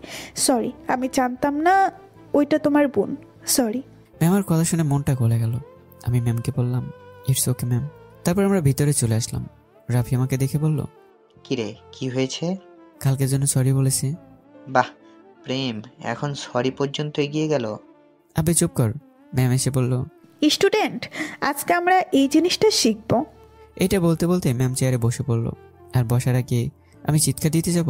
সরি, আমি জানতাম না ওইটা তোমার বোন। সরি। ম্যামের কথা শুনে মনটা গলে গেল। আমি ম্যামকে বললাম, ইটস ওকে ম্যাম। তারপর আমরা ভিতরে চলে আসলাম। রাফি আমাকে দেখে বলল, কিরে, কি হয়েছে? কালকের জন্য সরি বলেছে। বাহ, প্রেম এখন সরি পর্যন্ত এগিয়ে গেল। আবে চুপ কর। ম্যাম এসে বলল, স্টুডেন্ট, আজকে আমরা এই জিনিসটা শিখবো। এটা বলতে বলতে ম্যাম চেয়ারে বসে পড়ল। আর বসার আগে আমি চিৎকার দিতে যাব,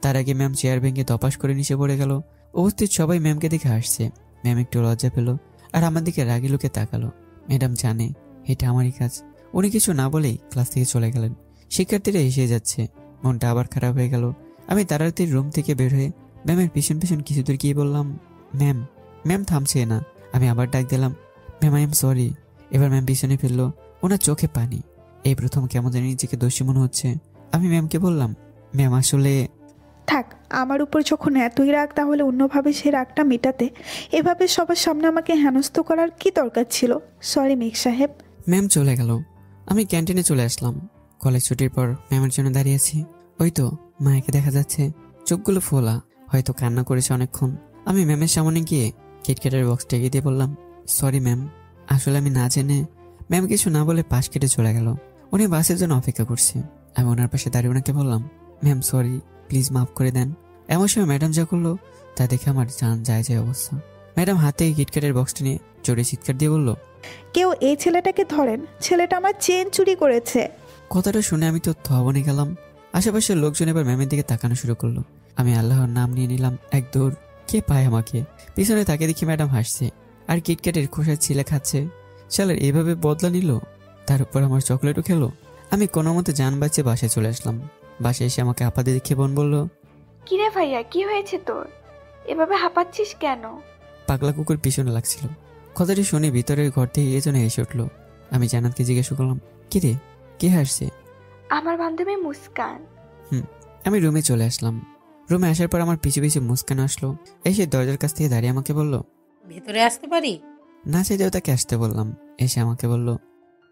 তার আগে ম্যাম চেয়ার ভেঙে তপাস করে নিচে পড়ে গেল। উপস্থিত সবাই ম্যামকে দেখে হাসছে। ম্যাম একটু লজ্জা পেল আর আমার দিকে রাগি লোকে তাকালো। ম্যাডাম জানে এটা আমারই কাজ। উনি কিছু না বলেই ক্লাস থেকে চলে গেলেন। শিক্ষার্থীরা এসে যাচ্ছে, মনটা আবার খারাপ হয়ে গেল। আমি তাড়াতাড়ি রুম থেকে বের হয়ে ম্যামের পিছন পিছন কিছু দূর গিয়ে বললাম, ম্যাম। ম্যাম থামছে না। আমি আবার ডাক দিলাম, ম্যাম আই এম সরি। এবার ম্যাম পিছনে ফেললো, ওনার চোখে পানি। এই প্রথম কেমন জানি নিজেকে দোষী মনে হচ্ছে। আমি ম্যামকে বললাম, ম্যাম আসলে। থাক, আমার উপর যখন এতই রাগ, তাহলে অন্যভাবে সে রাগটা মেটাতে এভাবে সবার সামনে আমাকে হেনস্থ করার কি দরকার ছিল? সরি মেঘ সাহেব। ম্যাম চলে গেল। আমি ক্যান্টিনে চলে আসলাম। কলেজ ছুটির পর ম্যামের জন্য দাঁড়িয়ে আছি। ওই তো মায়াকে দেখা যাচ্ছে, চোখগুলো ফোলা, হয়তো কান্না করেছে অনেকক্ষণ। আমি ম্যামের সামনে গিয়ে কিটক্যাটের বক্স টেকে দিয়ে বললাম, সরি ম্যাম, আসলে আমি না জেনে। ম্যাম কিছু না বলে পাশ কেটে চলে গেল। উনি বাসের জন্য অপেক্ষা করছে। আমি ওনার পাশে দাঁড়িয়ে ওনাকে বললাম, ম্যাম সরি, প্লিজ মাফ করে দেন। এমন সময় ম্যাডাম যা করলো তা দেখে আমার জান যায় অবস্থা। ম্যাডাম হাতে কিটক্যাটের বক্সটা নিয়ে জোরে চিৎকার দিয়ে বলল, কেউ এই ছেলেটাকে ধরেন, ছেলেটা আমার চেন চুরি করেছে। কথাটা শুনে আমি তো থবনে গেলাম। আশেপাশের লোকজন এবার ম্যামের দিকে তাকানো শুরু করলো। আমি আল্লাহর নাম নিয়ে নিলাম এক দৌড়। কে পায় আমাকে? পিছনে তাকে দেখি ম্যাডাম হাসছে আর কিটক্যাটের খোসার ছিলে খাচ্ছে। শালার এইভাবে বদলা নিল, তার উপর আমার চকলেটও খেলো। আমি কোনো মতে যান বাঁচিয়ে বাসায় চলে আসলাম। বাসায় এসে আমাকে আপাতে দেখে বোন বলল, কিরে ভাইয়া, কি হয়েছে তোর? এভাবে হাঁপাচ্ছিস কেন? পাগলা কুকুর পিছনে লাগছিল। কথাটি শুনে ভিতরের ঘর থেকে এজনে এসে উঠলো। আমি জান্নাতকে জিজ্ঞাসা করলাম, কিরে কে হাসছে? আমার বান্ধবী মুস্কান। আমি রুমে চলে আসলাম। রুমে আসার পর আমার পিছু পিছু মুস্কান আসলো। এসে দরজার কাছ থেকে দাঁড়িয়ে আমাকে বলল, ভেতরে আসতে পারি? না চাইলেও তাকে আসতে বললাম। এসে আমাকে বলল,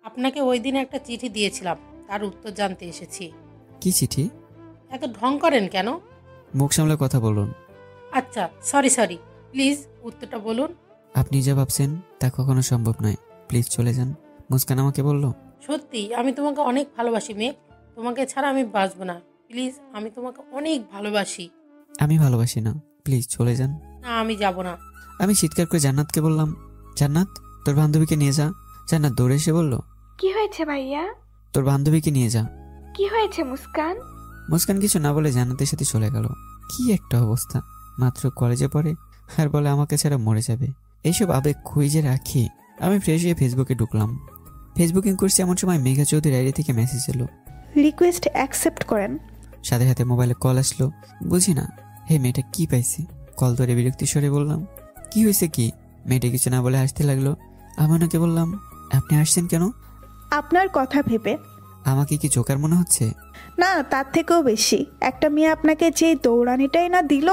আপনাকে ওই দিন একটা চিঠি দিয়েছিলাম, তার উত্তর জানতে এসেছি। কি চিঠি? এত ঢং করেন কেন? মুখ সামলে কথা বলুন। আচ্ছা সরি, প্লিজ উত্তরটা বলুন। আপনি যা ভাবছেন তা কখনো সম্ভব নয়, প্লিজ চলে যান। মুস্কান আমাকে বলল, সত্যি আমি তোমাকে অনেক ভালোবাসি মেঘ, তোমাকে ছাড়া আমি বাঁচবো না। প্লিজ, আমি তোমাকে অনেক ভালোবাসি। আমি ভালোবাসি না, প্লিজ চলে যান। না, আমি যাব না। আমি চিৎকার করে জান্নাতকে বললাম, জান্নাত তোর বান্ধবীকে নিয়ে যা। জান্নাত দৌড়ে এসে বলল, কি হয়েছে ভাইয়া? তোর বান্ধবীকে নিয়ে যা। কি হয়েছে মুস্কান? মুস্কান কিছু না বলে জান্নাতের সাথে চলে গেল। কি একটা অবস্থা, মাত্র কলেজে পড়ে আর বলে আমাকে ছাড়া মরে যাবে। এইসব আবেগ খুঁজে রাখি। আমি ফ্রেশ হয়ে ফেসবুকে ঢুকলাম। ফেসবুকিং করছি এমন সময় মেঘা চৌধুরী আইডি থেকে মেসেজ এলো, রিকোয়েস্ট অ্যাকসেপ্ট করেন। সাথে সাথে মোবাইলে কল আসলো। বুঝি না হে মেয়েটা কি পাইছে। কল ধরে বিরক্তি স্বরে বললাম, কি হয়েছে কি? মেয়েটা কিছু না বলে হাসতে লাগলো। আমি ওনাকে বললাম, আপনি আসছেন কেন? আপনার কথা ভেবে। আমাকে কি জোকার মনে হচ্ছে? না, তার থেকেও বেশি। একটা মেয়ে আপনাকে যে দৌড়ানিটাই না দিল।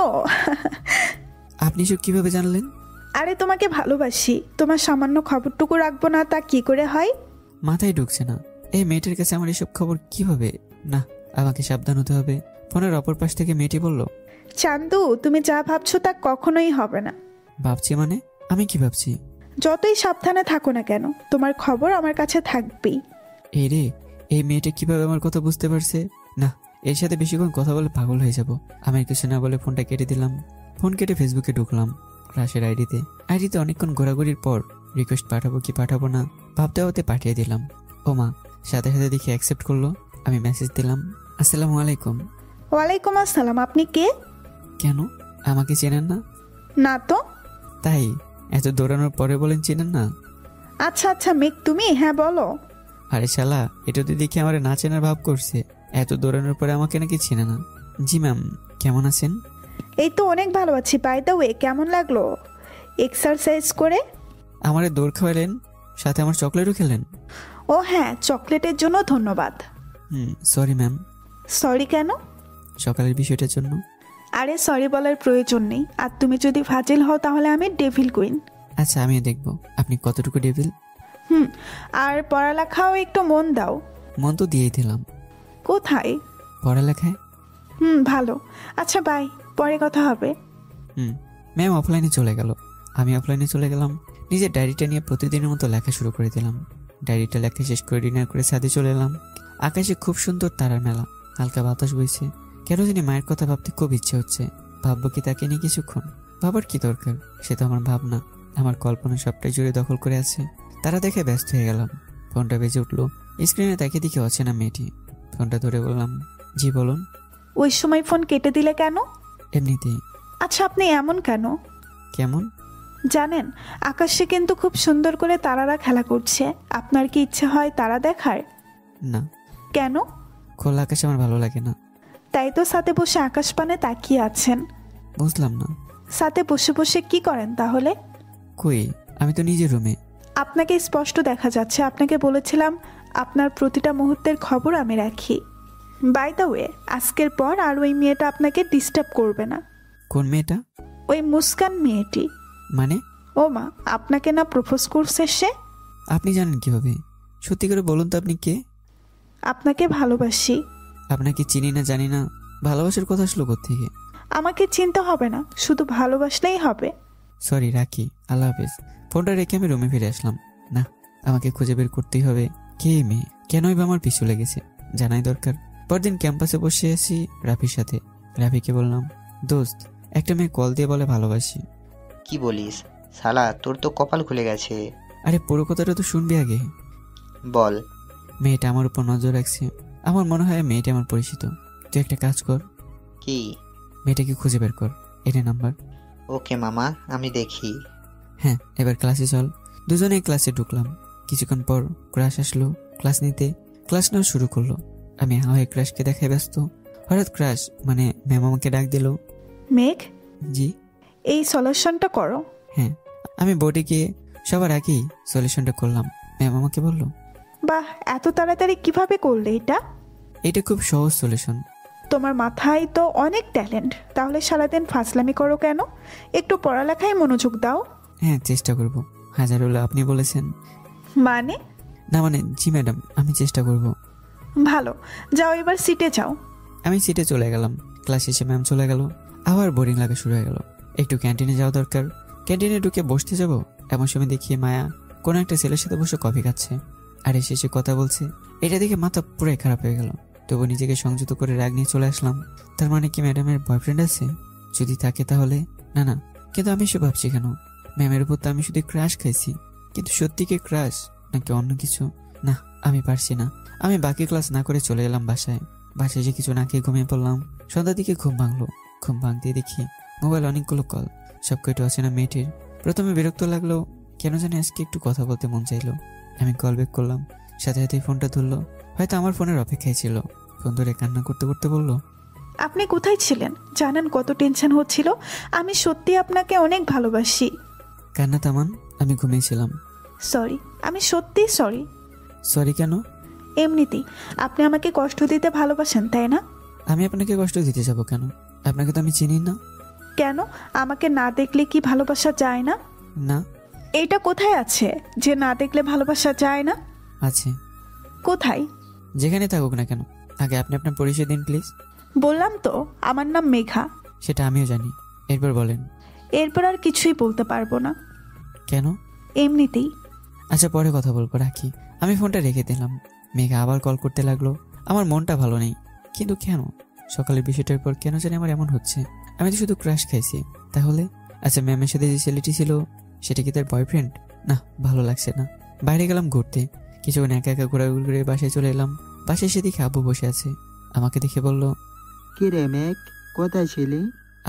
আপনি সব কিভাবে জানলেন? আরে তোমাকে ভালোবাসি, তোমার সামান্য খবরটুকু রাখবো না তা কি করে হয়? মাথায় ঢুকছে না। এই মেয়েটার কাছে আমার এসব খবর কিভাবে? না, আমাকে সাবধান হতে হবে। ফোনের অপর পাশ থেকে মেয়েটি বলল, চান্দু, তুমি যা ভাবছো তা কখনোই হবে না। ভাবছি মানে? আমি কি ভাবছি? যতই সাবধানে থাকো না কেন, তোমার খবর আমার কাছে থাকবেই। এই রে, এই মেয়েটা কিভাবে আমার কথা বুঝতে পারছে? না, এর সাথে বেশিক্ষণ কথা বলে পাগল হয়ে যাব। আমি কিছু না বলে ফোনটা কেটে দিলাম। ফোন কেটে ফেসবুকে ঢুকলাম, ক্রাশের আইডিতে অনেকক্ষণ ঘোরাঘুরির পর রিকোয়েস্ট পাঠাবো কি পাঠাবো না ভাবতে ভাবতে পাঠিয়ে দিলাম। ও মা, সাথে সাথে দেখি অ্যাকসেপ্ট করলো। আমি মেসেজ দিলাম, আসসালামু আলাইকুম। ওয়ালাইকুম আসসালাম। আপনি কে? কেন, আমাকে চেনেন না? না তো। তাই এত দৌড়ানোর পরে বলেন চেনেন না? আচ্ছা আচ্ছা মেঘ, তুমি? হ্যাঁ বলো। আরে শালা, এটা তো দেখি আমার না চেনার ভাব করছে। এত দৌড়ানোর পরে আমাকে নাকি চেনে না। জি ম্যাম, কেমন আছেন? এই তো অনেক ভালো আছি। বাই দ্য ওয়ে, কেমন লাগলো এক্সারসাইজ করে? আমারে দৌড় খাওয়ালেন, সাথে আমার চকলেটও খেলেন। ও হ্যাঁ, চকলেটের জন্য ধন্যবাদ। Sorry ma'am. সরি কেন? সকালের বিষয়টার জন্য। আরে সরি বলার প্রয়োজন নেই। আর তুমি যদি ফাজিল হও তাহলে আমি ডেভিল কুইন। আচ্ছা, আমিও দেখবো আপনি কতটুকু ডেভিল। আর পড়ালেখাও একটু মন দাও। মন তো দিয়েই দিলাম। কোথায়? পড়ালেখায়। ভালো। আচ্ছা বাই, পরে কথা হবে। ম্যাম অফলাইনে চলে গেল, আমি অফলাইনে চলে গেলাম। নিজের ডায়েরিটা নিয়ে প্রতিদিনের মতো লেখা শুরু করে দিলাম। ডায়েরিটা লেখা শেষ করে ডিনার করে ছাদে চলে এলাম। আকাশে খুব সুন্দর তারার মেলা, হালকা বাতাস বইছে। কেন জানি মায়ের কথা ভাবতে খুব ইচ্ছে হচ্ছে। ভাববো কি তাকে নিয়ে কিছুক্ষণ? ভাবার কি দরকার, সে তো আমার ভাবনা। আমার কল্পনা সবটাই জুড়ে দখল করে আছে। তারা দেখে ব্যস্ত হয়ে গেলাম। ফোনটা বেজে উঠলো, স্ক্রিনে তাকে দেখে অচেনা মেয়েটি। ফোনটা ধরে বললাম, জি বলুন। ওই সময় ফোন কেটে দিলে কেন? এমনিতেই। আচ্ছা, আপনি এমন কেন? কেমন? জানেন, আকাশে কিন্তু খুব সুন্দর করে তারারা খেলা করছে। আপনার কি ইচ্ছে হয় তারা দেখার? না। কেন? খোলা আকাশ আমার ভালো লাগে না। তাই তো সাথে বসে আকাশ পানে তাকিয়ে আছেন। বুঝলাম না। সাথে বসে বসে কি করেন তাহলে? কই, আমি তো নিজের রুমে। আপনাকে স্পষ্ট দেখা যাচ্ছে। আপনাকে বলেছিলাম আপনার প্রতিটা মুহূর্তের খবর আমি রাখি। বাই দ্য ওয়ে, আজকের পর আর ওই মেয়েটা আপনাকে ডিস্টার্ব করবে না। কোন মেয়েটা? ওই মুস্কান মেয়েটি। মানে? ও মা, আপনাকে না প্রপোজ করছে সে? আপনি জানেন কিভাবে? সত্যি করে বলুন তো, আপনি কে? আপনাকে ভালোবাসি। আপনাকে চিনি না, জানি না, ভালোবাসার কথা আসলো কোত্থেকে? আমাকে চিনতে হবে না, শুধু ভালোবাসলেই হবে। সরি, রাখি, আল্লাহ হাফেজ। ফোনটা রেখে আমি রুমে ফিরে আসলাম। না, আমাকে খুঁজে বের করতেই হবে। কে মেয়ে, কেনই বা আমার পিছু লেগেছে, জানাই দরকার। পরদিন ক্যাম্পাসে বসে আছি রাফির সাথে। রাফিকে বললাম, দোস্ত, একটা মেয়ে কল দিয়ে বলে ভালোবাসি। কি বলিস শালা, তোর তো কপাল খুলে গেছে। আরে পুরো কথাটা তো শুনবি আগে। বল। মেয়েটা আমার উপর নজর রাখছে। আমার মনে হয় মেয়েটা আমার পরিচিত। তুই একটা কাজ কর। কি? মেয়েটাকে খুঁজে বের কর, এটা নাম্বার। ওকে মামা, আমি দেখি। হ্যাঁ, এবার ক্লাসে চল। দুজনে ক্লাসে ঢুকলাম। কিছুক্ষণ পর ক্রাশ আসলো ক্লাস নিতে। ক্লাস নেওয়া শুরু করলো। আমি হয়ে ক্রাশকে দেখায় ব্যস্ত। হঠাৎ ক্রাশ মানে ম্যাম আমাকে ডাক দিল। মেঘ, জি। এই সলিউশনটা করো। হ্যাঁ, আমি বোর্ডে গিয়ে সবার আগেই সলিউশনটা করলাম। ম্যাম আমাকে বলল, বাহ, এত তাড়াতাড়ি কিভাবে করলে এটা? এটা খুব সহজ সলিউশন। তোমার মাথায় তো অনেক ট্যালেন্ট, তাহলে সারাদিন ফাজলামি করো কেন? একটু পড়ালেখায় মনোযোগ দাও। হ্যাঁ, চেষ্টা করব। হাজার হলো আপনি বলেছেন। মানে? না মানে, জি ম্যাডাম, আমি চেষ্টা করব। ভালো, যাও এবার সিটে যাও। আমি সিটে চলে গেলাম। ক্লাস শেষে ম্যাম চলে গেল। আবার বোরিং লাগা শুরু হয়ে গেল। একটু ক্যান্টিনে যাওয়া দরকার। ক্যান্টিনে ঢুকে বসতে যাব, এমন সময় দেখি মায়া কোনো একটা ছেলের সাথে বসে কফি খাচ্ছে আর শেষে কথা বলছে। এটা দেখে মাথা পুরাই খারাপ হয়ে গেল। তবু নিজেকে সংযত করে রাগ নিয়ে চলে আসলাম। তার মানে কি ম্যাডামের বয়ফ্রেন্ড আছে? যদি থাকে তাহলে না না, কিন্তু আমি এসব ভাবছি কেন? ম্যামের উপর তো আমি শুধু ক্রাশ খাইছি, কিন্তু সত্যি কি ক্রাশ নাকি অন্য কিছু? না, আমি পারছি না। আমি বাকি ক্লাস না করে চলে এলাম বাসায়। বাসায় যে কিছু না খেয়ে ঘুমিয়ে পড়লাম। সন্ধ্যার দিকে ঘুম ভাঙলো। ঘুম ভাঙতে দেখি মোবাইল অনেকগুলো কল, সব কয়টা আছে না মেয়েটির। প্রথমে বিরক্ত লাগলো, কেন জানি আজকে একটু কথা বলতে মন চাইলো। আমি কল ব্যাক করলাম, সাথে সাথে ফোনটা ধরলো। হয়তো আমার ফোনের অপেক্ষায় ছিল। ফোন ধরে কান্না করতে করতে বললো, আপনি কোথায় ছিলেন? জানেন কত টেনশন হচ্ছিল? আমি সত্যি আপনাকে অনেক ভালোবাসি। কান্না থামান, আমি ঘুমিয়েছিলাম। সরি, আমি সত্যি সরি। সরি কেন? এমনিতেই আপনি আমাকে কষ্ট দিতে ভালোবাসেন, তাই না? আমি আপনাকে কষ্ট দিতে যাব কেন? আপনাকে তো আমি চিনি না। কেন? আমাকে না দেখলে কি ভালোবাসা যায় না? না। এইটা কোথায় আছে যে না দেখলে ভালোবাসা যায় না? আছে। কোথায়? যেখানে থাকুক না কেন, আগে আপনি আপনার পরিচয় দিন প্লিজ। বললাম তো আমার নাম মেঘা। সেটা আমিও জানি, এরপর বলেন। এরপর আর কিছুই বলতে পারবো না। কেন? এমনিতেই। আচ্ছা পরে কথা বলবো, রাখি। আমি ফোনটা রেখে দিলাম। মেঘা আবার কল করতে লাগলো। আমার মনটা ভালো নেই, কিন্তু কেন? সকালের বিষয়টার পর কেন জানি আমার এমন হচ্ছে। আমি তো শুধু ক্রাশ খাইছি। তাহলে আচ্ছা, ম্যামের সাথে যে ছেলেটি ছিল সেটা কি তার বয়ফ্রেন্ড? না, ভালো লাগছে না। বাইরে গেলাম ঘুরতে, কিছুক্ষণ একা একা ঘোরাঘুরি করে বাসায় চলে এলাম। বাসায় এসে দেখি আব্বু বসে আছে। আমাকে দেখে বলল, কি রে মেঘ, কোথায় ছিলি?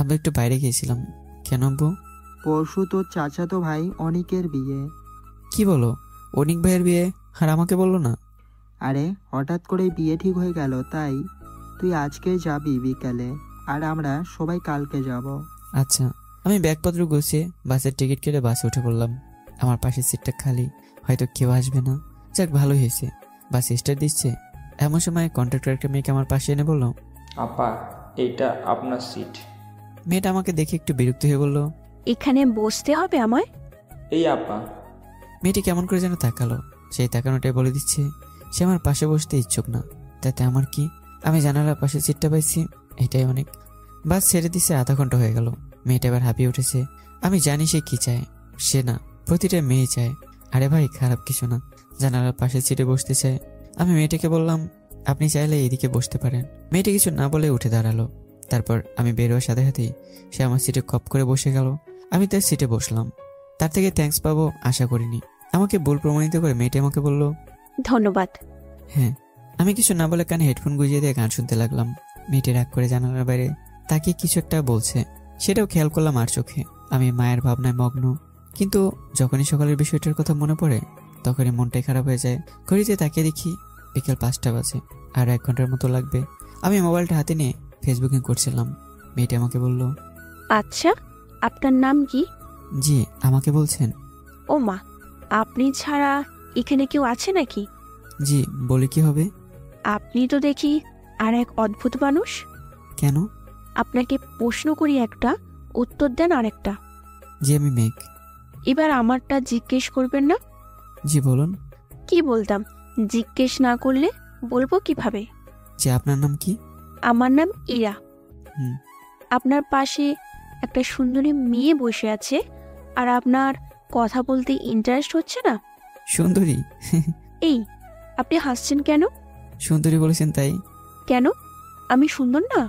আব্বু একটু বাইরে গিয়েছিলাম। কেন আব্বু? পরশু তোর চাচাতো ভাই অনিকের বিয়ে। কি বলো? অনিক ভাইয়ের বিয়ে? আর আমাকে বললো না? আরে হঠাৎ করে বিয়ে ঠিক হয়ে গেল, তাই তুই আজকে যাবি বিকালে, আর আমরা সবাই কালকে যাব। আচ্ছা। আমি ব্যাগপত্র গুছিয়ে বাসের টিকিট কেটে বাসে উঠে পড়লাম। আমার পাশের সিটটা খালি, হয়তো কেউ আসবে না। যাক, ভালো হয়েছে। বাস স্টার্ট দিচ্ছে, এমন সময় কন্ট্রাক্টর একটা মেয়েকে আমার পাশে এনে বলল, আপা, এইটা আপনার সিট। মেয়েটা আমাকে দেখে একটু বিরক্ত হয়ে বলল, এখানে বসতে হবে আমায়? এই আপা। মেয়েটি কেমন করে যেন তাকালো। সেই তাকানোটাই বলে দিচ্ছে সে আমার পাশে বসতে ইচ্ছুক না। তাতে আমার কি? আমি জানালার পাশে সিটটা পাইছি, এটাই অনেক। বাস ছেড়ে দিচ্ছে, আধা ঘন্টা হয়ে গেল। মেয়েটা এবার হাঁপিয়ে উঠেছে। আমি জানি সে কি চায়। সে না, প্রতিটা মেয়ে চায়। আরে ভাই, খারাপ কিছু না, জানালার পাশের সিটে বসতে চায়। আমি মেয়েটাকে বললাম, আপনি চাইলে এইদিকে বসতে পারেন। মেয়েটা কিছু না বলে উঠে দাঁড়ালো। তারপর আমি বের হওয়ার সাথে সাথেই সে আমার সিটে কপ করে বসে গেল। আমি তার সিটে বসলাম। তার থেকে থ্যাঙ্কস পাবো আশা করিনি। আমাকে ভুল প্রমাণিত করে মেয়েটা আমাকে বলল, ধন্যবাদ। হ্যাঁ। আমি কিছু না বলে কানে হেডফোন গুঁজিয়ে দিয়ে গান শুনতে লাগলাম। মেয়েটি রাগ করে জানালার বাইরে তাকে কিছু একটা বলছে, সেটাও খেয়াল করলাম আর চোখে। আমি মায়ের ভাবনায় মগ্ন, কিন্তু যখনই সকালের বিষয়টার কথা মনে পড়ে তখনই মনটাই খারাপ হয়ে যায়। ঘড়িতে তাকিয়ে দেখি বিকেল 5টা বাজে, আর 1 ঘন্টার মতো লাগবে। আমি মোবাইলটা হাতে নিয়ে ফেসবুকিং করছিলাম। মেয়েটি আমাকে বলল, আচ্ছা, আপনার নাম কি? জি, আমাকে বলছেন? ও মা, আপনি ছাড়া এখানে কেউ আছে নাকি? জি, বলে কি হবে? আপনি তো দেখি আর এক অদ্ভুত মানুষ। কেন? আপনাকে প্রশ্ন করি একটা, উত্তর দেন আরেকটা। জি, আমি মেঘ। এবার আমারটা জিজ্ঞেস করবেন না? জি, বলুন। কি বলতাম, জিজ্ঞেস না করলে বলবো কিভাবে? যে আপনার নাম কি? আমার নাম ইরা। হুম। আপনার পাশে একটা সুন্দরী মেয়ে বসে আছে, আর আপনার কথা বলতে ইন্টারেস্ট হচ্ছে না? সুন্দরী? এই, আপনি হাসছেন কেন? সুন্দরী বলেছেন তাই। কেন, আমি সুন্দর না?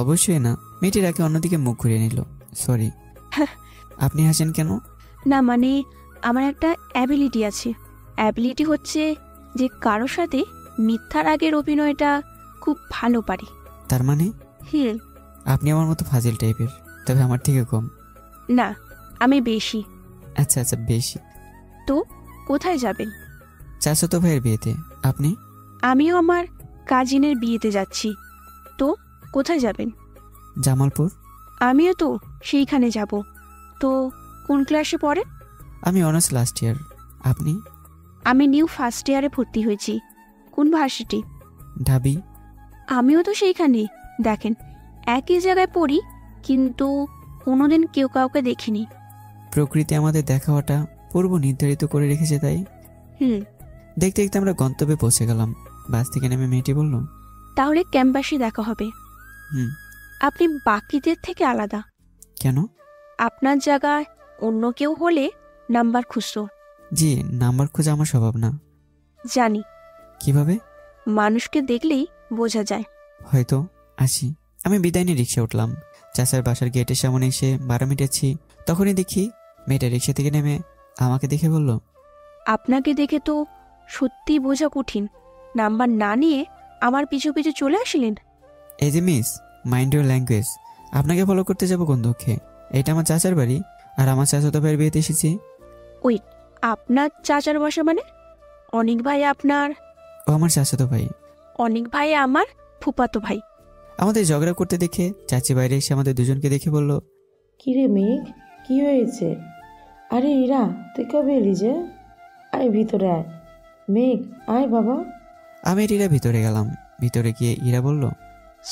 অবশ্যই না। মেয়েটির আগে অন্যদিকে মুখ ঘুরিয়ে নিল। সরি। আপনি হাসেন কেন? না মানে, আমার একটা অ্যাবিলিটি আছে। অ্যাবিলিটি হচ্ছে যে কারো সাথে মিথ্যার আগের অভিনয়টা খুব ভালো পারি। তার মানে? আপনি আমার মতো ফাজিল টাইপের, তবে আমার থেকে কম। না, আমি বেশি। আচ্ছা আচ্ছা, বেশি। তো কোথায় যাবেন? চাচাতো ভাইয়ের বিয়েতে। আপনি? আমিও আমার কাজিনের বিয়েতে যাচ্ছি। তো কোথায় যাবেন? জামালপুর। আমিও তো সেইখানে যাব। তো কোন ক্লাসে পড়েন? আমি অনার্স লাস্ট ইয়ার। আপনি? আমি নিউ ফার্স্ট ইয়ারে ভর্তি হয়েছি। কোন ভার্সিটি? ঢাবি। আমিও তো সেইখানে। দেখেন, একই জায়গায় পড়ি, কিন্তু কোনোদিন কেউ কাউকে দেখিনি। প্রকৃতি আমাদের দেখা হওয়াটা পূর্ব নির্ধারিত করে রেখেছে, তাই। দেখতে দেখতে আমরা গন্তব্যে পৌঁছে গেলাম। বাস থেকে নেমে মেয়েটি বলল, তাহলে ক্যাম্পাসে দেখা হবে। হুম। আপনি বাকিদের থেকে আলাদা। কেন? আপনার জায়গায় অন্য কেউ হলে নাম্বার খুঁজতো। জি, নাম্বার খোঁজা আমার স্বভাব না। জানি। কিভাবে? মানুষকে দেখলেই বোঝা যায়। হয়তো। আসি। আমি বিদায় নিয়ে রিক্সা উঠলাম। চাচার বাসার গেটের সামনে এসে 12 মিনিটেছি, তখনই দেখি মেয়েটা রিক্সা থেকে নেমে আমাকে দেখে বলল, আপনাকে দেখে তো সত্যি বোঝা কঠিন। নাম্বার না নিয়ে আমার পিছু পিছু চলে আসলেন। এই যে মিস, মাইন্ড ইউর ল্যাঙ্গুয়েজ। আপনাকে ফলো করতে যাবো কোন দুঃখে? এটা আমার চাচার বাড়ি, আর আমার চাচাতো ভাইয়ের বিয়েতে এসেছি। ওয়েট, আপনার চাচার বাসা মানে? অনিক ভাই আপনার? ও আমার চাচাতো ভাই। অনিক ভাই আমার ফুপাতো ভাই। আমাদের ঝগড়া করতে দেখে চাচি বাইরে এসে আমাদের দুজনকে দেখে বলল, কিরে মেঘ, কি হয়েছে? আরে ইরা, তুই কবে এলি যে? আয় ভিতরে আয়। মেঘ, আয় বাবা। আমি ইরা ভিতরে গেলাম। ভিতরে গিয়ে ইরা বলল,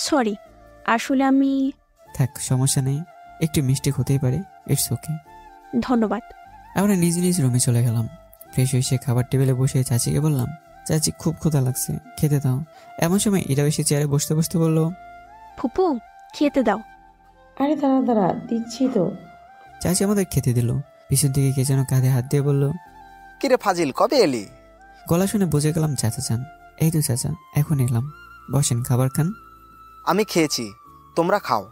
সরি, আসলে আমি। থাক, সমস্যা নেই, একটু মিস্টেক হতেই পারে, ইটস ওকে। ধন্যবাদ। আমরা নিজ নিজ রুমে চলে গেলাম। ফ্রেশ হয়ে সে খাবার টেবিলে বসে চাচিকে বললাম, চাচি খুব ক্ষুধা লাগছে, খেতে দাও। এমন সময় এরা এসে চেয়ারে বসতে বসতে বলল, ফুপু খেতে দাও। আরে দাঁড়া দাঁড়া, দিচ্ছি তো। চাচি আমাদের খেতে দিল। পিছন থেকে কে যেন কাঁধে হাত দিয়ে বলল, কিরে ফাজিল, কবে এলি? গলা শুনে বুঝে গেলাম চাচা চান। এই তো চাচা, এখন এলাম, বসেন, খাবার খান। আমি খেয়েছি, তোমরা খাও।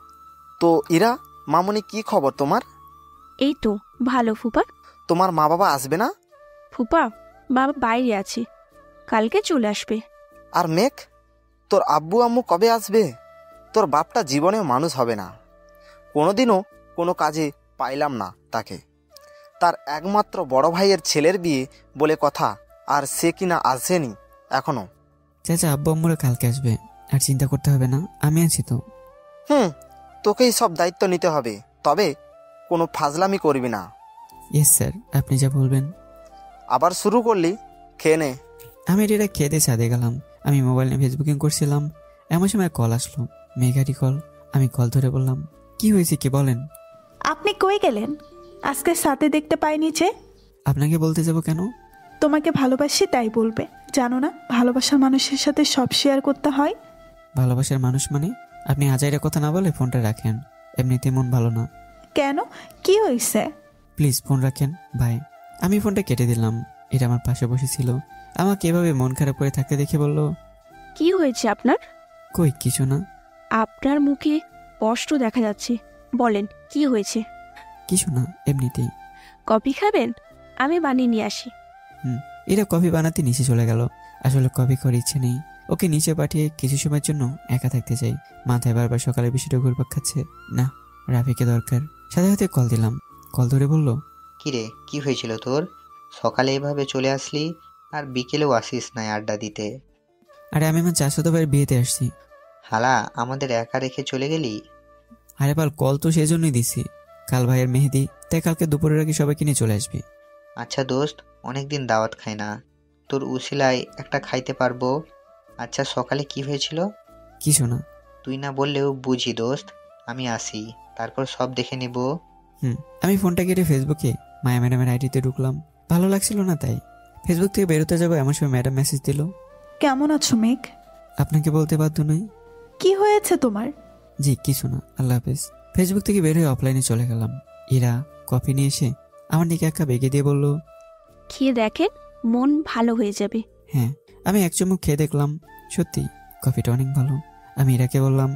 তো ইরা, মামুনি, কি খবর তোমার? এই তো ভালো ফুপা। তোমার মা বাবা আসবে না? ফুপা, বাবা বাইরে আছে, কালকে চলে আসবে। আর মেঘ, তোর আব্বু আম্মু কবে আসবে? তোর বাপটা জীবনেও মানুষ হবে না। কোনোদিনও কোনো কাজে পাইলাম না তাকে। তার একমাত্র বড় ভাইয়ের ছেলের বিয়ে বলে কথা, আর সে কিনা আসেনি এখনো। চাচা, আব্বু আম্মুরা কালকে আসবে, আর চিন্তা করতে হবে না, আমি আছি তো। তোকেই সব দায়িত্ব নিতে হবে, তবে কোনো ফাজলামি করবি না। ইয়েস স্যার, আপনি যা বলবেন। আবার শুরু করলি, খেয়ে নে। আমি এটা খেতে ছাদে গেলাম। আমি মোবাইল নিয়ে ফেসবুকিং করছিলাম, এমন সময় কল আসলো, মেঘারি কল। আমি কল ধরে বললাম, কি হয়েছে কি বলেন। আপনি কই গেলেন? আজকে সাথে দেখতে পাইনি যে। আপনাকে বলতে যাব কেন? তোমাকে ভালোবাসি তাই বলবে, জানো না ভালোবাসার মানুষের সাথে সব শেয়ার করতে হয়। ভালোবাসার মানুষ মানে? আপনি আজাইরা কথা না বলে ফোনটা রাখেন, এমনিতে মন ভালো না। কেন, কি হয়েছে? প্লিজ ফোন রাখেন ভাই। আমি ফোনটা কেটে দিলাম। এটা আমার পাশে বসেছিল, আমাকে এভাবে মন খারাপ করে থাকতে দেখে বলল, কি হয়েছে আপনার? কই কিছু না। আপনার মুখে কষ্ট দেখা যাচ্ছে, বলেন কি হয়েছে? কিছু না, এমনিতেই। কফি খাবেন? আমি বানিয়ে নিয়ে আসি। এরা কফি বানাতে নিচে চলে গেল। আসলে কফি করার ইচ্ছে নেই, ওকে নিচে পাঠিয়ে কিছু সময়ের জন্য একা থাকতে চাই। মাথায় বারবার সকালে বিষয়টা ঘুরপাক খাচ্ছে। না, রাফিকে দরকার। সাথে সাথে কল দিলাম। কল ধরে বলল, কিরে, কি হয়েছিল তোর? সকালে এভাবে চলে আসলি, আর বিকেলেও আসিস না আড্ডা দিতে। আরে আমি আমার চাচাতো ভাইয়ের বিয়েতে আসছি। হালা, আমাদের একা রেখে চলে গেলি? আরে পাল, কল তো সেই জন্যই দিছি, কাল ভাইয়ের মেহেদি, তাই কালকে দুপুরের আগে সবাইকে নিয়ে চলে আসবি। আচ্ছা দোস্ত, অনেকদিন দাওয়াত খাই না, তোর উসিলায় একটা খাইতে পারবো। আচ্ছা, সকালে কি হয়েছিল? কিছু না। তুই না বললেও বুঝি দোস্ত, আমি আসি, তারপর সব দেখে নেব। আমি ফোনটা কেটে ফেসবুকে মায়া ম্যাডামের আইডিতে ঢুকলাম। ভালো লাগছিল না, তাই ফেসবুক থেকে বেরোতে যাবো এমন সময় ম্যাডাম মেসেজ দিল, কেমন আছো মেঘ? আপনাকে বলতে বাধ্য নই। কি হয়েছে তোমার? জি কিছু না, আল্লাহ হাফেজ। ফেসবুক থেকে বের হয়ে অফলাইনে চলে গেলাম। এরা কফি নিয়ে এসে আমার দিকে এক কাপ এগিয়ে দিয়ে বলল, খেয়ে দেখেন, মন ভালো হয়ে যাবে। হ্যাঁ, আমি এক চুমুক খেয়ে দেখলাম, সত্যি কফিটা অনেক ভালো। আমি ইরাকে বললাম,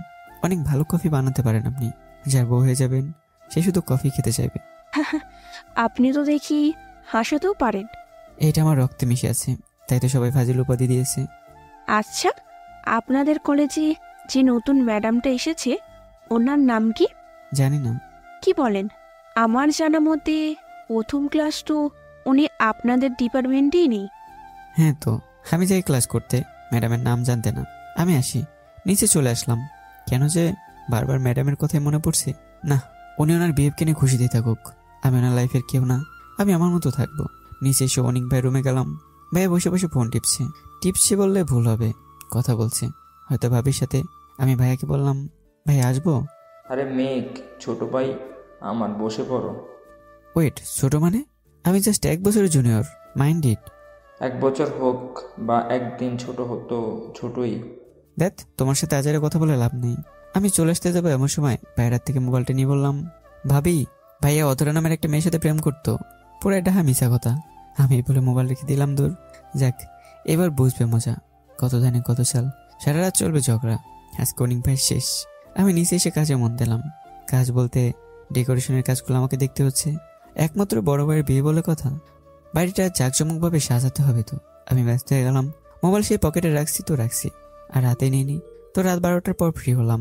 অনেক ভালো কফি বানাতে পারেন আপনি, যার বউ হয়ে যাবেন সে শুধু কফি খেতে চাইবে। আপনি তো দেখি হাসাতেও পারেন। এইটা আমার রক্তে মিশে আছে, তাই তো সবাই ফাজিল উপাধি দিয়েছে। আচ্ছা, আপনাদের কলেজে যে নতুন ম্যাডামটা এসেছে, ওনার নাম কি? জানি না। কি বলেন? আমার জানা মতে প্রথম ক্লাস তো উনি আপনাদের ডিপার্টমেন্টেই নেই। হ্যাঁ, তো আমি যাই ক্লাস করতে, ম্যাডামের নাম জানতে না। আমি আসি, নিচে চলে আসলাম। কেন যে বারবার ম্যাডামের কথাই মনে পড়ছে। না, উনি ওনার বিহেভকে নিয়ে খুশিতে থাকুক, আমি ওনার লাইফের কেউ না, আমি আমার মতো থাকবো। নিচে এসে অনেক ভাই রুমে গেলাম। ভাইয়া বসে বসে ফোন টিপছে বললে ভুল হবে, কথা বলছে হয়তো ভাবির সাথে। আমি ভাইয়াকে বললাম, ভাই আসবো? আরে মেঘ, ছোট ভাই আমার, বসে পড়ো। ওয়েট, ছোট মানে? আমি জাস্ট 1 বছরের জুনিয়র, মাইন্ড ইট। 1 বছর হোক বা একদিন ছোট হতো, ছোটই। দেখ, তোমার সাথে আজারে কথা বলে লাভ নেই। আমি চলে আসতে যাবো এমন সময় ভাইয়ের থেকে মোবাইলটা নিয়ে বললাম, ভাবি, ভাইয়া অধরা নামের একটা মেয়ের সাথে প্রেম করতো, পুরো এটা মিশা কথা। আমি বলে মোবাইল রেখে দিলাম দূর। যাক, এবার বুঝবে মজা, কত জানে কত সাল, সারা রাত চলবে ঝগড়া। আজকে অনেক ভাই শেষ। আমি নিচে এসে কাজে মন দিলাম। কাজ বলতে ডেকোরেশনের কাজগুলো আমাকে দেখতে হচ্ছে। একমাত্র বড় ভাইয়ের বিয়ে বলে কথা, বাড়িটা জাঁকজমকভাবে সাজাতে হবে। তো আমি ব্যস্ত হয়ে গেলাম। মোবাইল সেই পকেটে রাখছি, আর রাতে নিয়ে তো রাত 12টার পর ফ্রি হলাম।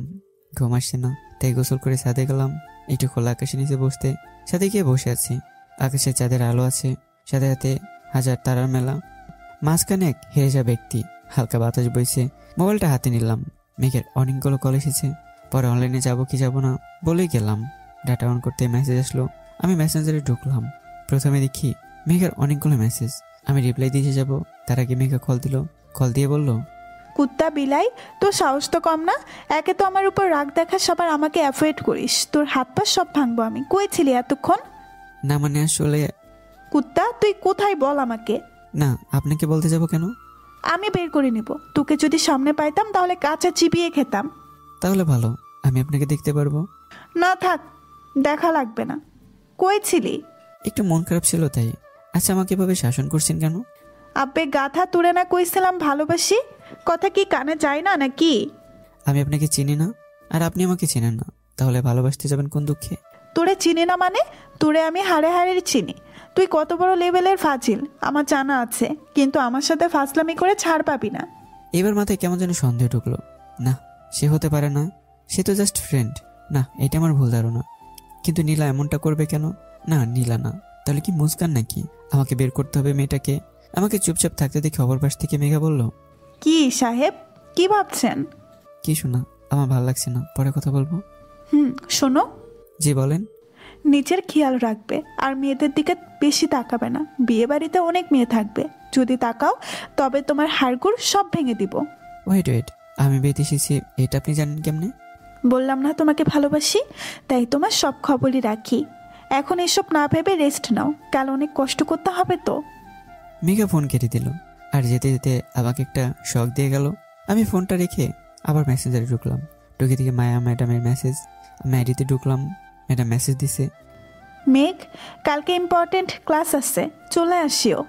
ঘুম আসছে না, তাই গোসল করে ছাদে গেলাম। একটু খোলা আকাশের নিচে বসতে। ছাদে গিয়ে বসে আছি, আকাশে চাঁদের আলো আছে, সাথে সাথে হাজার তারার মেলা। মাঝখানে এক হেরেজা ব্যক্তি, হালকা বাতাস বইছে। মোবাইলটা হাতে নিলাম। মেঘের অনেকগুলো কল এসেছে। পরে অনলাইনে যাবো কি যাবো না বলেই গেলাম। ডাটা অন করতে মেসেজ আসলো। আমি মেসেঞ্জারে ঢুকলাম। প্রথমে দেখি মেঘের অনেকগুলো মেসেজ। আমি রিপ্লাই দিয়ে যাব, তার আগে মেঘা কল দিল। কল দিয়ে বলল, কুত্তা বিলাই, তোর সাহস তো কম না। একে তো আমার উপর রাগ দেখাস, আবার আমাকে অ্যাভয়েড করিস। তোর হাত পা সব ভাঙবো আমি। কই ছিলি এতক্ষণ? না মানে আসলে কুত্তা, তুই কোথায় বল আমাকে। না, আপনাকে বলতে যাব কেন? আমি বের করে নিব। তোকে যদি সামনে পাইতাম তাহলে কাঁচা চিবিয়ে খেতাম। তাহলে ভালো, আমি আপনাকে দেখতে পারবো। না থাক, দেখা লাগবে না। কই ছিলি? একটু মন খারাপ ছিল তাই। আচ্ছা, আমাকে এভাবে শাসন করছেন কেন? আব্বে গাথা তুলে না কইছিলাম ভালোবাসি, কথা কি কানে যায় না নাকি? আমি আপনাকে চিনি না, আর আপনি আমাকে চেনেন না, তাহলে ভালোবাসতে যাবেন কোন দুঃখে? তোরে চিনি না মানে? তোরে আমি হাড়ে হাড়ে চিনি। তুই কত বড় লেভেলের ফাজিল আমার জানা আছে, কিন্তু আমার সাথে ফাজলামি করে ছাড় পাবি না। এবার মাথায় কেমন যেন সন্দেহ ঢুকলো। না, সে হতে পারে না, সে তো জাস্ট ফ্রেন্ড। না, এটা আমার ভুল ধারণা। কিন্তু নীলা এমনটা করবে কেন? না, নীলা না, তাহলে কি মুস্কান নাকি? আমাকে বের করতে হবে মেয়েটাকে। আমাকে চুপচাপ থাকতে দেখে অপর পাশ থেকে মেঘা বলল, কি সাহেব, কি ভাবছেন? কি শোনা, আমার ভালো লাগছে না, পরে কথা বলবো। শোনো। জি বলেন। নিজের খেয়াল রাখবে, আর মেয়েদের দিকে বেশি তাকাবে না। বিয়ে বাড়িতে অনেক মেয়ে থাকবে, যদি তাকাও তবে তোমার হাড়গোড় সব ভেঙে দিব। ওয়েট, আমি বিয়েতে এসেছি এটা আপনি জানেন কেমনে? বললাম না তোমাকে ভালোবাসি, তাই তোমার সব খবরই রাখি। এখন এসব না ভেবে রেস্ট নাও, কাল অনেক কষ্ট করতে হবে তো। মেঘা ফোন কেটে দিল, আর যেতে যেতে আমাকে একটা শক দিয়ে গেল। আমি ফোনটা রেখে আবার মেসেঞ্জারে ঢুকলাম। ঢুকে থেকে মায়া ম্যাডামের মেসেজ। আমি আইডিতে ঢুকলাম, ম্যাডাম মেসেজ দিছে, মেঘ, কালকে ইম্পর্টেন্ট ক্লাস আছে, চলে আসিও।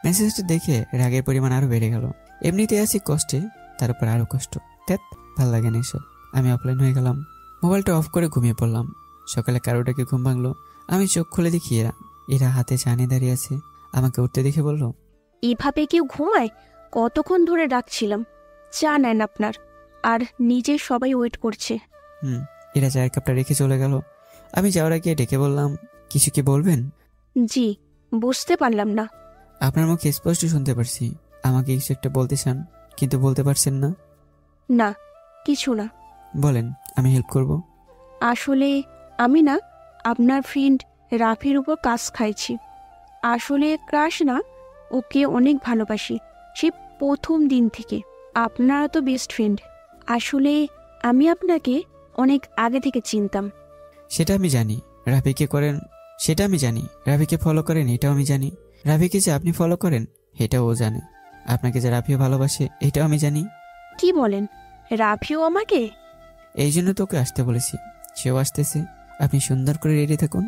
মেসেজটা দেখে রাগের পরিমাণ আরো বেড়ে গেল। এমনিতে আছি কষ্টে, তার উপর আরো কষ্ট। ধ্যাৎ, ভাল লাগে না এসব। আমি অফলাইন হয়ে গেলাম, মোবাইলটা অফ করে ঘুমিয়ে পড়লাম। সকালে কারোটাকে ঘুম ভাঙলো। আমি চোখ খুলে দেখি এরা হাতে চা নিয়ে দাঁড়িয়ে আছে। আমাকে উঠতে দেখে বলল, এভাবে কেউ ঘুমায়? কতক্ষণ ধরে ডাকছিলাম, চা নেন আপনার, আর নিজে সবাই ওয়েট করছে। এরা চায়ের কাপটা রেখে চলে গেল। আমি যাওয়ার আগে ডেকে বললাম, কিছু কি বলবেন? জি, বুঝতে পারলাম না। আপনার মুখে স্পষ্ট শুনতে পারছি আমাকে কিছু একটা বলতে চান, কিন্তু বলতে পারছেন না। না, কিছু না। বলেন, আমি হেল্প করব। আসলে আমি না আপনার ফ্রেন্ড রাফির উপর কাজ খাইছি। আসলে ক্রাশ না, ওকে অনেক ভালোবাসি সে প্রথম দিন থেকে। আপনারা তো বেস্ট ফ্রেন্ড। আসলে আমি আপনাকে অনেক আগে থেকে চিনতাম। সেটা আমি জানি রাফিকে করেন, সেটা আমি জানি রাফিকে ফলো করেন, এটাও আমি জানি। রাফিকে যে আপনি ফলো করেন এটাও ও জানে। আপনাকে যে রাফিও ভালোবাসে এটাও আমি জানি। কি বলেন, রাফিও আমাকে? এই জন্য তোকে আসতে বলেছি, সেও আসতেছে। আপনি সুন্দর করে রেডি থাকুন,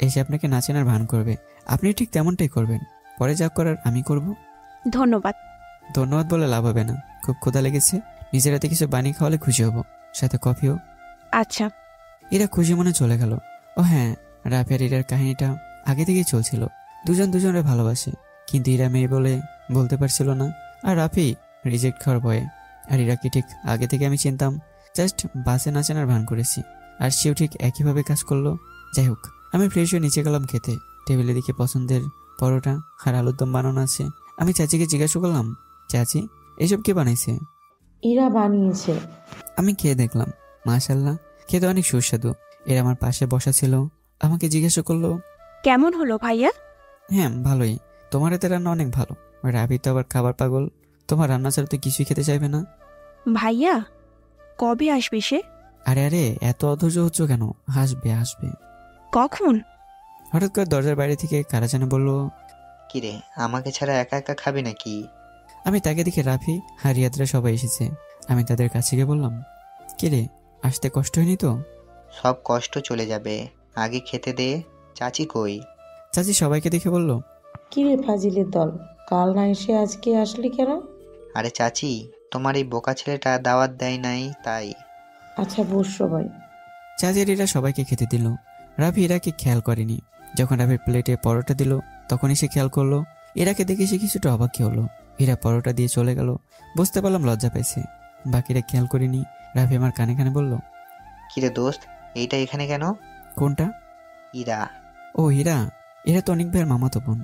এসে আপনাকে নাচানোর ভান করবে। আপনি ঠিক তেমনটাই করবেন, পরে যা করার আমি করব। ধন্যবাদ। ধন্যবাদ বলে লাভ হবে না, খুব ক্ষুধা লেগেছে। নিজের হাতে কিছু বানিয়ে খাওয়ালে খুশি হব, সাথে কফিও। আচ্ছা। এরা খুশি মনে চলে গেল। ও হ্যাঁ, রাফি আর ইরার কাহিনীটা আগে থেকেই চলছিল। দুজন দুজনে ভালোবাসে, কিন্তু ইরা মেয়ে বলে বলতে পারছিল না, আর রাফি রিজেক্ট খাওয়ার ভয়ে। আর ইরাকে ঠিক আগে থেকে আমি চিনতাম, জাস্ট বাসে নাচানোর ভান করেছি, আর সেও ঠিক একইভাবে কাজ করলো। যাই হোক, আমি ফ্রেশ হয়ে নিচে গেলাম খেতে। টেবিলে দিকে পছন্দের পরোটা আর আলুর দম বানানো আছে। আমি চাচিকে জিজ্ঞাসা করলাম, চাচি এসব কে বানাইছে? এরা বানিয়েছে। আমি খেয়ে দেখলাম, মাশাআল্লাহ, খেতে অনেক সুস্বাদু। এরা আমার পাশে বসা ছিল, আমাকে জিজ্ঞাসা করলো, কেমন হলো ভাইয়া? হ্যাঁ ভালোই, তোমার হাতে রান্না অনেক ভালো। রাবি তো আবার খাবার পাগল, তোমার রান্না ছাড়া তো কিছুই খেতে চাইবে না। ভাইয়া কবে আসবে সে? আরে এত অধৈর্য হচ্ছ কেন? আসবে আসবে। কখন? হঠাৎ করে দরজার বাইরে থেকে কারা যেন বললো, কিরে, আমাকে ছাড়া একা একা খাবি নাকি? আমি তাকে দেখে রাফি আর রিয়াদরা সবাই এসেছে। আমি তাদের কাছে গিয়ে বললাম, কিরে, আসতে কষ্ট হয়নি তো? সব কষ্ট চলে যাবে, আগে খেতে দে। চাচি কই? চাচি সবাইকে দেখে বলল, কিরে ফাজিলের দল, কাল না এসে আজকে আসলি কেন? আরে চাচি, তোমার এই বোকা ছেলেটা দাওয়াত দেয় নাই তাই। আচ্ছা বস সবাই। চাচির এরা সবাইকে খেতে দিল। রাফি ইরাকে খেয়াল করেনি। যখন রাফির প্লেটে পরোটা দিল তখনই সে খেয়াল করলো। এরাকে দেখে সে কিছুটা অবাক হলো। এরা পরোটা দিয়ে চলে গেল, বুঝতে পারলাম লজ্জা পাইছে। বাকিরা খেয়াল করিনি। রাফি আমার কানে কানে বলল, কিরে দোস্ত, এইটা এখানে কেন? কোনটা? ইরা। ও হীরা, এরা তো অনেক ভাইয়ের মামাতো বোন।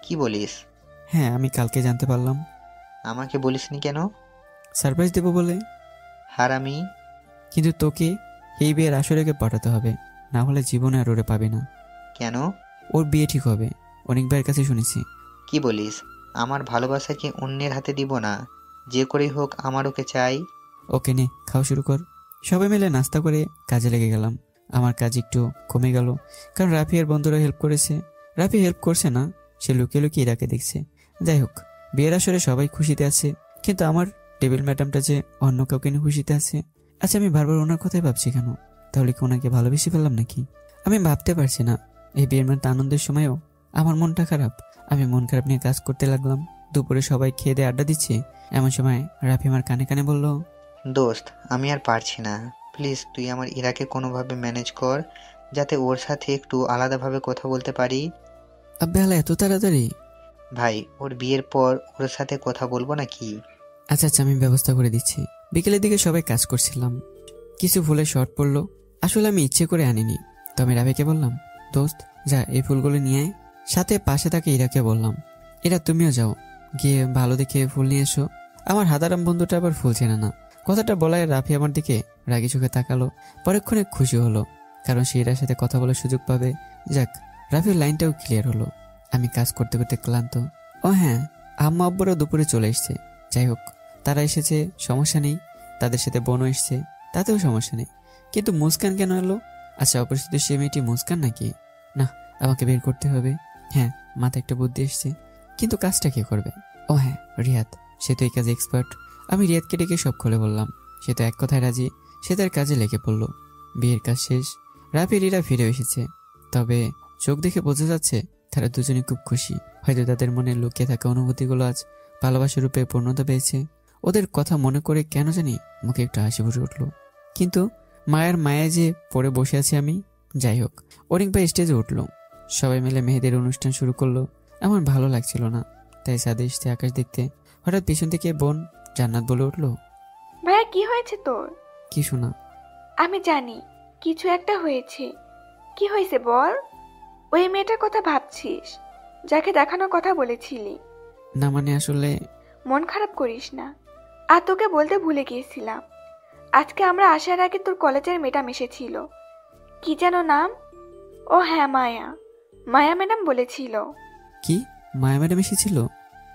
কি বলিস? হ্যাঁ, আমি কালকে জানতে পারলাম। আমাকে বলিসনি কেন? সারপ্রাইজ দেবো বলে। হারামি। কিন্তু তোকে এই বিয়ের আসরেকে পাঠাতে হবে, না হলে জীবনে আর ওরে পাবে না। কেন? ওর বিয়ে ঠিক হবে, অনেক ভাইয়ের কাছে শুনেছি। কি বলিস? আমার ভালোবাসাকে অন্যের হাতে দিব না, যে করেই হোক আমার ওকে চাই। ওকে নে, খাওয়া শুরু কর। সবাই মিলে নাস্তা করে কাজে লেগে গেলাম। আমার কাজ একটু কমে গেল, কারণ রাফি আর বন্ধুরা হেল্প করেছে। রাফি হেল্প করছে না, সে লুকিয়ে লুকিয়ে ইরাকে দেখছে। যাই হোক, বিয়ের আসরে সবাই খুশিতে আছে, কিন্তু আমার টেবিল ম্যাডামটা যে অন্য কাউকে নিয়ে খুশিতে আছে। আচ্ছা, আমি বারবার ওনার কথাই ভাবছি কেন? তাহলে কি ওনাকে ভালোবেসে ফেললাম নাকি? আমি ভাবতে পারছি না। এই বিয়ের মেয়েটা আনন্দের সময়ও আমার মনটা খারাপ। আমি মন খারাপ নিয়ে কাজ করতে লাগলাম। দুপুরে সবাই খেয়ে দিয়ে আড্ডা দিচ্ছে, এমন সময় রাফি আমার কানে কানে বলল, দোস্ত, আমি আর পারছি না, প্লিজ তুই আমার ইরাকে কোনোভাবে ম্যানেজ কর, যাতে ওর সাথে একটু আলাদাভাবে কথা বলতে পারি। আব্বে এত তাড়াতাড়ি? ভাই, ওর বিয়ের পর ওর সাথে কথা বলবো নাকি? আচ্ছা আচ্ছা, আমি ব্যবস্থা করে দিচ্ছি। বিকেলের দিকে সবাই কাজ করছিলাম, কিছু ফুলে শর্ট পড়লো। আসলে আমি ইচ্ছে করে আনিনি। তো আমি রাফিকে বললাম, দোস্ত যা এই ফুলগুলো নিয়ে আয়। সাথে পাশে তাকে ইরাকে বললাম, এরা তুমিও যাও, গিয়ে ভালো দেখে ফুল নিয়ে এসো। আমার হাদারাম বন্ধুটা আবার ফুল চেনে না। কথাটা বলায় রাফি আমার দিকে রাগি চোখে তাকালো। পরক্ষণে খুশি হলো, কারণ সে ইরার সাথে কথা বলার সুযোগ পাবে। যাক, রাফির লাইনটাও ক্লিয়ার হলো। আমি কাজ করতে করতে ক্লান্ত। ও হ্যাঁ, আম্মা আব্বুরা দুপুরে চলে এসছে। যাই হোক, তারা এসেছে, সমস্যা নেই। তাদের সাথে বোনও এসছে, তাতেও সমস্যা নেই। কিন্তু মুস্কান কেন এলো? আচ্ছা, অপরিচিত সে মেয়েটি মুস্কান নাকি? না, আমাকে বের করতে হবে। হ্যাঁ, মাথায় একটা বুদ্ধি এসছে, কিন্তু কাজটা কে করবে? ও হ্যাঁ, রিয়াদ, সে তো এই কাজে এক্সপার্ট। আমি রিয়াদকে ডেকে সব খুলে বললাম। সে তো এক কথায় রাজি। সে তার কাজে লেগে পড়ল। বিয়ের কাজ শেষ, রাফি রিরা ফিরে এসেছে। তবে চোখ দেখে বোঝা যাচ্ছে তারা দুজনে খুব খুশি। হয়তো তাদের মনে লুকিয়ে থাকা অনুভূতিগুলো আজ ভালোবাসার রূপে পূর্ণতা পেয়েছে। ওদের কথা মনে করে কেন জানি মুখে একটু হাসি ফুটে উঠল। কিন্তু মায়ের মায়া যে পড়ে বসে আছি আমি। যাই হোক, অনেক ভাই স্টেজে উঠলো। সবাই মিলে মেয়েদের অনুষ্ঠান শুরু করলো। আমার ভালো লাগছিল না, তাই ছাদে এসে আকাশ দেখতে হঠাৎ পিছন থেকে বোন জান্নাত বলে উঠলো, ভাইয়া কি হয়েছে তোর? কি শোনা? আমি জানি কিছু একটা হয়েছে। কি হয়েছে বল? ওই মেয়েটার কথা ভাবছিস, যাকে দেখানোর কথা বলেছিলি? না মানে আসলে। মন খারাপ করিস না। আর তোকে বলতে ভুলে গিয়েছিলাম, আজকে আমরা আসার আগে তোর কলেজের মেয়েটা এসেছিল। কি যেন নাম? ও হ্যাঁ, মায়া। মায়া ম্যাডাম বলেছিল। কি? মায়া ম্যাডাম এসেছিল?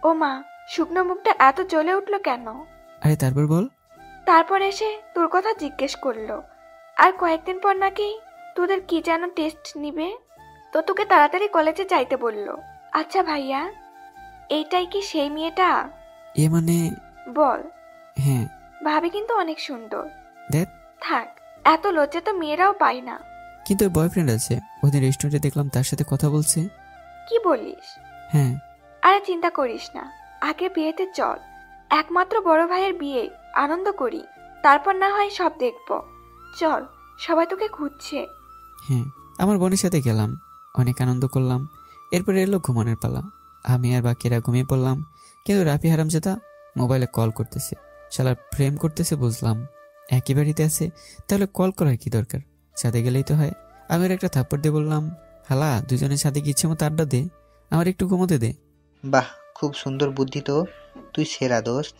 ও মা, শুকনো মুখটা এত জ্বলে উঠলো কেন? আরে তারপর বল। তারপর এসে তোর কথা জিজ্ঞেস করলো, আর কয়েকদিন পর নাকি তোদের কি যেন টেস্ট নিবে, তো তোকে তাড়াতাড়ি কলেজে যাইতে বললো। আচ্ছা ভাইয়া, এইটাই কি সেই মেয়েটা? এ মানে? বল। হ্যাঁ। ভাবি কিন্তু অনেক সুন্দর। দেখ। থাক, এত লজ্জা তো মেয়েরাও পায় না। কিন্তু ওর বয়ফ্রেন্ড আছে, ওদের রেস্টুরেন্টে দেখলাম তার সাথে কথা বলছে। কি বলিস? হ্যাঁ। আরে চিন্তা করিস না, আগে বিয়েতে চল। একমাত্র বড় ভাইয়ের বিয়ে, আনন্দ করি, তারপর না হয় সব দেখবো। চল, সবাই তোকে খুঁজছে। হ্যাঁ, আমার বোনের সাথে গেলাম, অনেক আনন্দ করলাম। এরপরে এলো ঘুমানোর পালা। আমি আর বাকিরা ঘুমিয়ে পড়লাম। কিন্তু রাফি হারামজাদা মোবাইলে কল করতেছে। শালা প্রেম করতেছে বুঝলাম, একই বাড়িতে আছে, তাহলে কল করার কি দরকার? ছাদে গেলেই তো হয়। আমি একটা থাপ্পড় দিয়ে বললাম, হালা দুজনের সাথে ইচ্ছে মতো আড্ডা দে, আমার একটু ঘুমোতে দে। বাহ, খুব সুন্দর বুদ্ধি তো, তুই সেরা দোস্ত।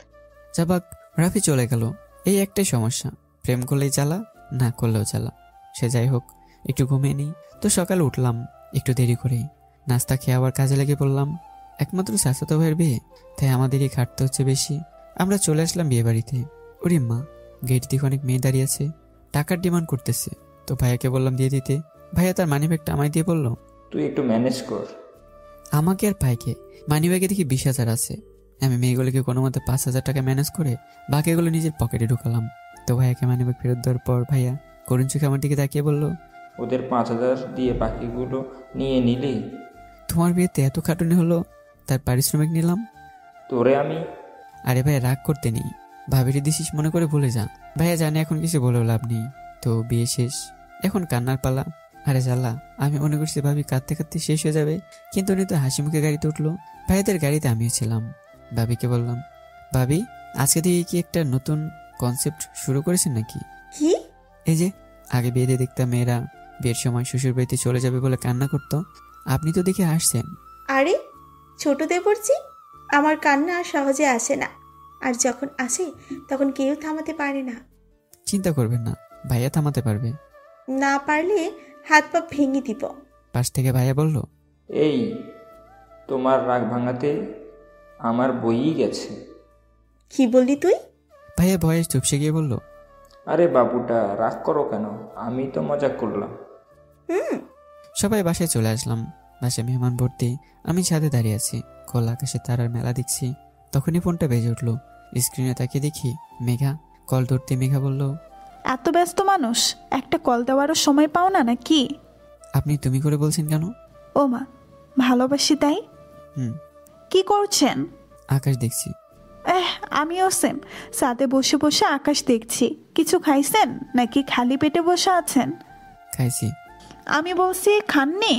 যাবাক, রাফি চলে গেল। এই একটাই সমস্যা, প্রেম করলেই জ্বালা, না করলেও জ্বালা। সে যাই হোক, একটু ঘুমিয়ে নিই। তো সকালে উঠলাম একটু দেরি করেই। নাস্তা খেয়ে আবার কাজে লেগে পড়লাম। একমাত্র চাচাতো ভাইয়ের বিয়ে, তাই আমাদেরই খাটতে হচ্ছে বেশি। আমরা চলে আসলাম বিয়ে বাড়িতে। ওরে মা, গেট দিকে অনেক মেয়ে দাঁড়িয়ে আছে, টাকার ডিমান্ড করতেছে। তো ভাইয়াকে বললাম দিয়ে দিতে। ভাইয়া তার মানিব্যাগটা আমায় দিয়ে বলল, তুই একটু ম্যানেজ কর। আমাকে আর ভাইকে? মানিব্যাগে দেখি 20,000 আছে। আমি মেয়েগুলোকে কোনো মতে 5,000 টাকা ম্যানেজ করে বাকিগুলো নিজের পকেটে ঢুকালাম। তো ভাইয়াকে মানিব্যাগ ফেরত দেওয়ার পর ভাইয়া করুণ চোখে আমার দিকে তাকিয়ে বলল, ওদের 5,000 দিয়ে বাকিগুলো নিয়ে নিলি? তোমার বিয়েতে এত খাটুনি হলো, তার পারিশ্রমিক নিলাম। তোরে আমি? আরে ভাই, রাগ করতে নেই, ভাবিরে দিছিস মনে করে ভুলে যা। ভাইয়া জানে এখন কিছু বলেও লাভ নেই। তো বিয়ে শেষ, এখন কান্নার পালা। আরে জ্বালা, আমি মনে করছি ভাবি কাঁদতে কাঁদতে শেষ হয়ে যাবে, কিন্তু উনি তো হাসি মুখে গাড়িতে উঠলো। ভাইদের গাড়িতে আমিও ছিলাম। ভাবিকে বললাম, ভাবি আজকে থেকে কি একটা নতুন কনসেপ্ট শুরু করেছেন নাকি? কি? এই যে আগে বিয়েতে দেখতাম মেয়েরা বিয়ের সময় শ্বশুর বাড়িতে চলে যাবে বলে কান্না করতো, আপনি তো দেখে হাসছেন। আরে ছোট দেবরজি, আমার কান্না সহজে আসে না, আর যখন আসে তখন কেউ থামাতে পারে না। চিন্তা করবেন না, ভাইয়া থামাতে পারবে। না পারলে হাত পা ভেঙে দিব। পাশ থেকে ভাইয়া বলল, এই তোমার রাগ ভাঙাতে আমার বইই গেছে। কি বললি তুই? ভাইয়া ভয়ে চুপসে গিয়ে বলল, আরে বাবুটা রাগ করো কেন, আমি তো মজা করলাম। সবাই বাসায় চলে আসলাম। বাসায় মেহমান ভর্তি। আমি ছাদে দাঁড়িয়ে আছি, খোলা আকাশে তারার মেলা দেখছি। তখনই ফোনটা বেজে উঠলো। স্ক্রিনে তাকিয়ে দেখি মেঘা। কল ধরতে মেঘা বলল, এত ব্যস্ত মানুষ, একটা কল দেওয়ারও সময় পাও না নাকি? আপনি তুমি করে বলছেন কেন? ও মা, ভালোবাসি তাই। হুম। কি করছেন? আকাশ দেখছি। আমিও সেম, ছাদে বসে বসে আকাশ দেখছি। কিছু খাইছেন নাকি খালি পেটে বসে আছেন? খাইছি। আমি বলছি খাননি।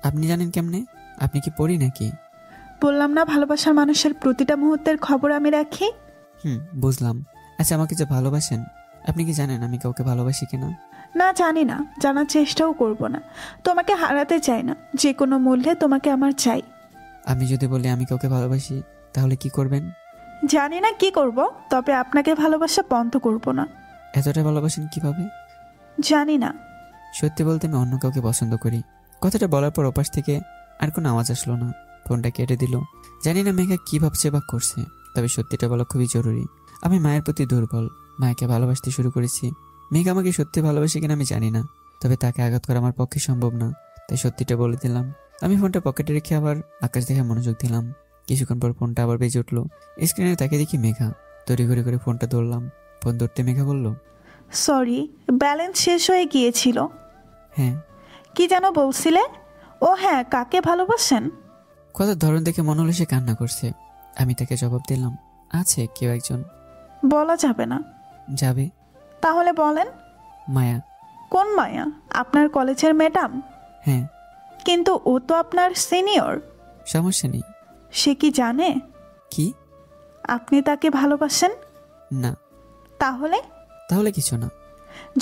আপনি জানেন কেমনে? আপনি কি পড়ি নাকি? বললাম না ভালোবাসার মানুষের প্রতিটা মুহূর্তের খবর আমি রাখি। বুঝলাম। আচ্ছা, আমাকে যে ভালোবাসেন, আপনি কি জানেন আমি কাউকে ভালোবাসি কিনা? না, জানি না, জানার চেষ্টাও করব না। তোমাকে হারাতে চাই না, যে কোনো মূল্যে তোমাকে আমার চাই। আমি যদি বলি আমি কাউকে ভালোবাসি, তাহলে কি করবেন? জানি না কি করব, তবে আপনাকে ভালোবাসা বন্ধ করব না। এতটা ভালোবাসেন কিভাবে? জানি না। সত্যি বলতে আমি অন্য কাউকে পছন্দ করি। কথাটা বলার পর ওপাশ থেকে আর কোনো আওয়াজ আসলো না। ফোনটা কেটে দিল। জানি না মেঘা কি ভাবছে বা করছে, তবে সত্যিটা বলা খুবই জরুরি। আমি মায়ের প্রতি দুর্বল, মাকে ভালোবাসতে শুরু করেছি। মেঘা আমাকে সত্যি ভালোবাসে কিনা আমি জানি না, তবে তাকে আঘাত করা আমার পক্ষে সম্ভব না, তাই সত্যিটা বলে দিলাম। আমি ফোনটা পকেটে রেখে আবার আকাশ দেখে মনোযোগ দিলাম। কিছুক্ষণ পর ফোনটা আবার বেজে উঠলো। স্ক্রিনে তাকে দেখি মেঘা। তড়ি ঘড়ি করে ফোনটা ধরলাম। ফোন ধরতে মেঘা বলল, সরি, ব্যালেন্স শেষ হয়ে গিয়েছিল। হ্যাঁ। কি যেন বলছিলে? ও হ্যাঁ, কাকে ভালোবাসেন? কথার ধরন দেখে মনে হলো সে কান্না করছে। আমি তাকে জবাব দিলাম, আছে কেউ একজন। বলা যাবে না। যাবে। তাহলে বলেন। মায়া। কোন মায়া? আপনার কলেজের ম্যাডাম? হ্যাঁ। কিন্তু ও তো আপনার সিনিয়র। সমস্যা নেই। সে কি জানে কি আপনি তাকে ভালোবাসেন? না। তাহলে কিছু না।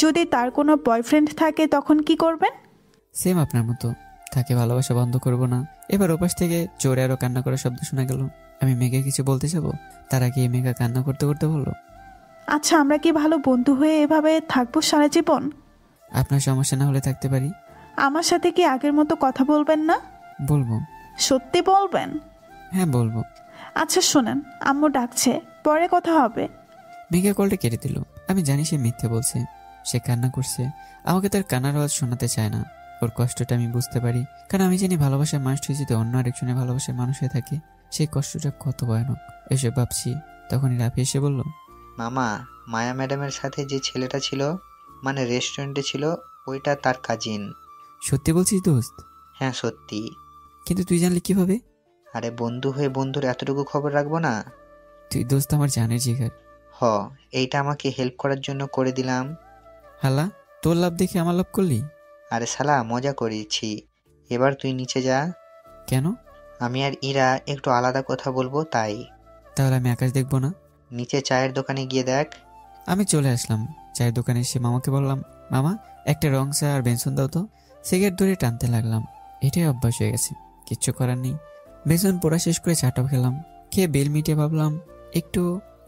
যদি তার কোনো বয়ফ্রেন্ড থাকে তখন কি করবেন? সেম আপনার মতো, তাকে ভালোবাসা বন্ধ করব না। এবার ওপাশ থেকে জোরে আরো কান্না করার শব্দ শোনা গেল। আমি মেঘা কিছু বলতে যাব, তার আগে মেঘা কান্না করতে করতে বলল, আচ্ছা, আমরা কি ভালো বন্ধু হয়ে এভাবে থাকবো সারা জীবন? আপনার সমস্যা না হলে থাকতে পারি। আমার সাথে কি আগের মতো কথা বলবেন না? বলবো। সত্যি বলবেন? হ্যাঁ, বলবো। আচ্ছা শোনেন, আম্মু ডাকছে, পরে কথা হবে। মেঘা কলটা কেটে দিল। আমি জানি সে মিথ্যে বলছে, সে কান্না করছে। আমাকে তার কান্নার আওয়াজ শোনাতে চায় না। ওর কষ্টটা আমি বুঝতে পারি, কারণ আমি জানি ভালোবাসার মানুষটি যদি অন্য আরেকজনের ভালোবাসার মানুষ হয়ে থাকে, সেই কষ্টটা কত ভয়ানক। এসব ভাবছি, তখনই রাফি এসে বলল, মামা, মায়া ম্যাডামের সাথে যে ছেলেটা ছিল, মানে রেস্টুরেন্টে ছিল, ওইটা তার কাজিন। সত্যি বলছিস দোস্ত? হ্যাঁ সত্যি। কিন্তু তুই জানলি কিভাবে? আরে বন্ধু হয়ে বন্ধুর এতটুকু খবর রাখবো না? তুই দোস্ত আমার জানের জিগার। এইটা আমাকে হেল্প করার জন্য করে দিলাম। হালা, তোর লাভ দেখে আমার লাভ করলি? আরে শালা, মজা করেছি। এবার তুই নিচে যা। কেন? আমি আর ইরা একটু আলাদা কথা বলবো, তাই। তাহলে আমি আকাশ দেখবো না? নিচে চায়ের দোকানে গিয়ে দেখ। আমি চলে আসলাম। চায়ের দোকানে এসে মামাকে বললাম, মামা একটা রং চা আর বেনসন দাও তো। সিগারেট ধরে টানতে লাগলাম। এটাই অভ্যাস হয়ে গেছে, কিচ্ছু করার নেই। বেসন পোড়া শেষ করে চাটাও খেলাম। খেয়ে বেল মিটিয়ে ভাবলাম একটু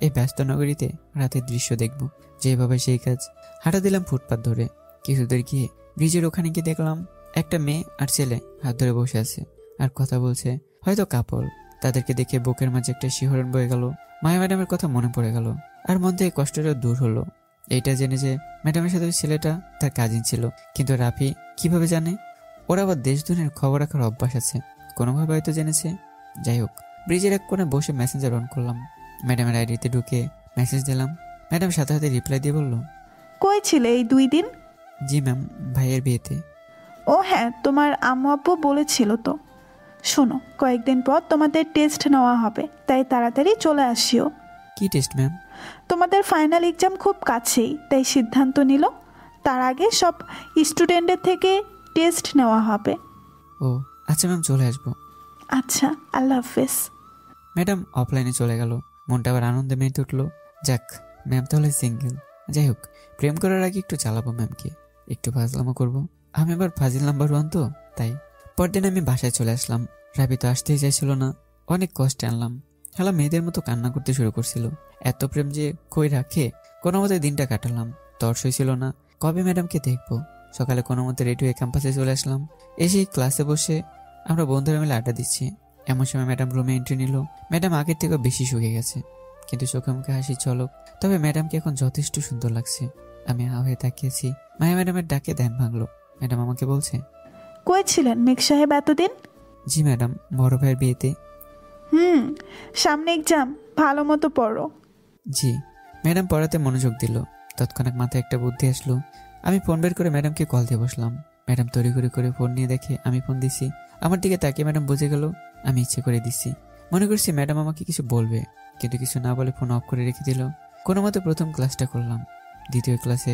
এই ব্যস্ত নগরীতে রাতের দৃশ্য দেখব। যেভাবে সেই কাজ। হাঁটা দিলাম ফুটপাত ধরে। কিছু দূর গিয়ে ব্রিজের ওখানে গিয়ে দেখলাম একটা মেয়ে আর ছেলে হাত ধরে বসে আছে আর কথা বলছে, হয়তো কাপল। তাদেরকে দেখে বুকের মাঝে একটা শিহরণ বয়ে গেল। মায়া ম্যাডামের কথা মনে পড়ে গেল, আর মন থেকে কষ্টটা দূর হলো। এইটা জেনে যে ম্যাডামের সাথে ছেলেটা তার কাজিন ছিল। কিন্তু রাফি কিভাবে জানে? ওরা আবার দেশ দুনিয়ার খবর রাখার অভ্যাস আছে, কোনোভাবে হয়তো জেনেছে। যাই হোক, ব্রিজের এক কোণে বসে মেসেঞ্জার অন করলাম। ম্যাডামের আইডিতে ঢুকে মেসেজ দিলাম। ম্যাডাম সাথে সাথে রিপ্লাই দিয়ে বলল, কই ছিলে এই 2 দিন? জি ম্যাম, ভাইয়ের বিয়েতে। ও হ্যাঁ, তোমার আম্মু আব্বু বলেছিল তো। শোনো, কয়েকদিন পর তোমাদের টেস্ট নেওয়া হবে, তাই তাড়াতাড়ি চলে আসিও। কি টেস্ট ম্যাম? তোমাদের ফাইনাল এক্সাম খুব কাছেই, তাই সিদ্ধান্ত নিল তার আগে সব স্টুডেন্টদের থেকে টেস্ট নেওয়া হবে। ও আচ্ছা ম্যাম, চলে আসবো। আচ্ছা, আল্লাহ হাফেজ। ম্যাডাম অফলাইনে চলে গেল। মনটা আবার আনন্দে মেতে উঠলো। যাক, ম্যাম তাহলে সিঙ্গেল। যাই হোক, প্রেম করার আগে একটু চালাবো ম্যামকে, একটু ফাজলামো করবো। আমি আবার ফাজিল নাম্বার 1 তো, তাই। পরদিন আমি বাসায় চলে আসলাম। রাবি তো আসতেই চাইছিল না, অনেক কষ্টে আনলাম। খেলা মেয়েদের মতো কান্না করতে শুরু করছিল। এত প্রেম যে কই রাখে। কোনো মতে দিনটা কাটালাম। তর্সই ছিল না কবে ম্যাডামকে দেখবো। সকালে কোনো মতে রেডি হয়ে ক্যাম্পাসে চলে আসলাম। এসে ক্লাসে বসে আমরা বন্ধুরা মিলে আড্ডা দিচ্ছি। এমন সময় ম্যাডাম রুমে এন্ট্রি নিল। ম্যাডাম আগের থেকে বেশি শুকিয়ে গেছে, কিন্তু চোখে মুখে হাসি ঝলক। তবে ম্যাডামকে এখন যথেষ্ট সুন্দর লাগছে। আমি হা হয়ে তাকিয়েছি। মায়া ম্যাডামের ডাকে ধ্যান ভাঙলো। ম্যাডাম আমাকে বলছে, কই ছিলেন মেঘ সাহেব এতদিন? জি ম্যাডাম, বড় ভাইয়ের বিয়েতে। সামনে এক্সাম, ভালো মতো পড়ো। জি। ম্যাডাম পড়াতে মনোযোগ দিল। তৎক্ষণাৎ মাথায় একটা বুদ্ধি আসলো। আমি ফোন বের করে ম্যাডামকে কল দিয়ে বসলাম। ম্যাডাম তড়িঘড়ি করে ফোন নিয়ে দেখে আমি ফোন দিছি। আমার দিকে তাকিয়ে ম্যাডাম বুঝে গেল আমি ইচ্ছে করে দিচ্ছি। মনে করছি ম্যাডাম আমাকে কিছু বলবে, কিন্তু কিছু না বলে ফোন অফ করে রেখে দিল। কোনো মতে প্রথম ক্লাসটা করলাম। দ্বিতীয় ক্লাসে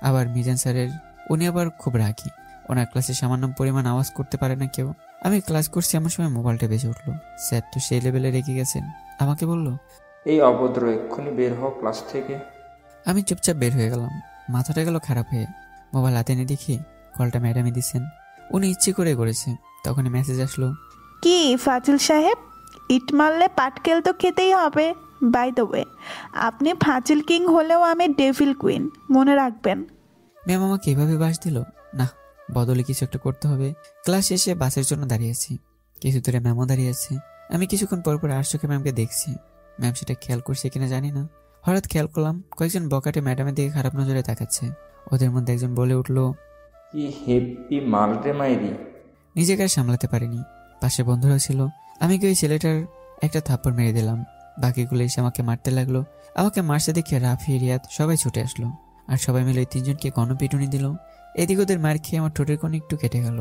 আবার মিজান স্যারের, উনি আবার খুব রাগী। ওনার ক্লাসে সামান্য পরিমাণ আওয়াজ করতে পারে না কেউ। আমি ক্লাস করছি এমন সময় মোবাইলটা বেজে উঠলো। স্যার তো সেই লেভেলে রেগে গেছেন। আমাকে বলল, এই অভদ্র, এক্ষুনি বের হও ক্লাস থেকে। আমি চুপচাপ বের হয়ে গেলাম। মাথাটা গেল খারাপ হয়ে। মোবাইল হাতে নিয়ে দেখি কলটা ম্যাডামই দিচ্ছেন। উনি ইচ্ছে করে করেছে। তখনই মেসেজ আসলো, কি ফাজিল সাহেব, ইট মারলে পাটকেল তো খেতেই হবে। বাই দ্য ওয়ে, আপনি ফাজিল কিং হলেও আমি ডেভিল কুইন, মনে রাখবেন। ম্যাম আমাকে এভাবে বাস দিল। না, বদলে কিছু একটা করতে হবে। ক্লাস শেষে বাসের জন্য দাঁড়িয়েছি। কিছু দূরে ম্যামও দাঁড়িয়ে আছে। আমি কিছুক্ষণ পর পর আর চোখে ম্যামকে দেখছি। ম্যাম সেটা খেয়াল করছে কিনা জানি না। হঠাৎ খেয়াল করলাম কয়েকজন বকাটে ম্যাডামের দিকে খারাপ নজরে তাকাচ্ছে। ওদের মধ্যে একজন বলে উঠল, কি হেপি মাল রে মাইরি। নিজেকে আর সামলাতে পারিনি। পাশে বন্ধুরাও ছিল। আমি কি ওই ছেলেটার একটা থাপ্পড় মেরে দিলাম। বাকিগুলো এসে আমাকে মারতে লাগলো। আমাকে মারতে দেখে রাফি, রিয়াদ সবাই ছুটে আসলো। আর সবাই মিলে ওই তিনজনকে গণপিটুনি দিল। এদিক ওদের মার খেয়ে আমার ঠোঁটের কোণে একটু কেটে গেল।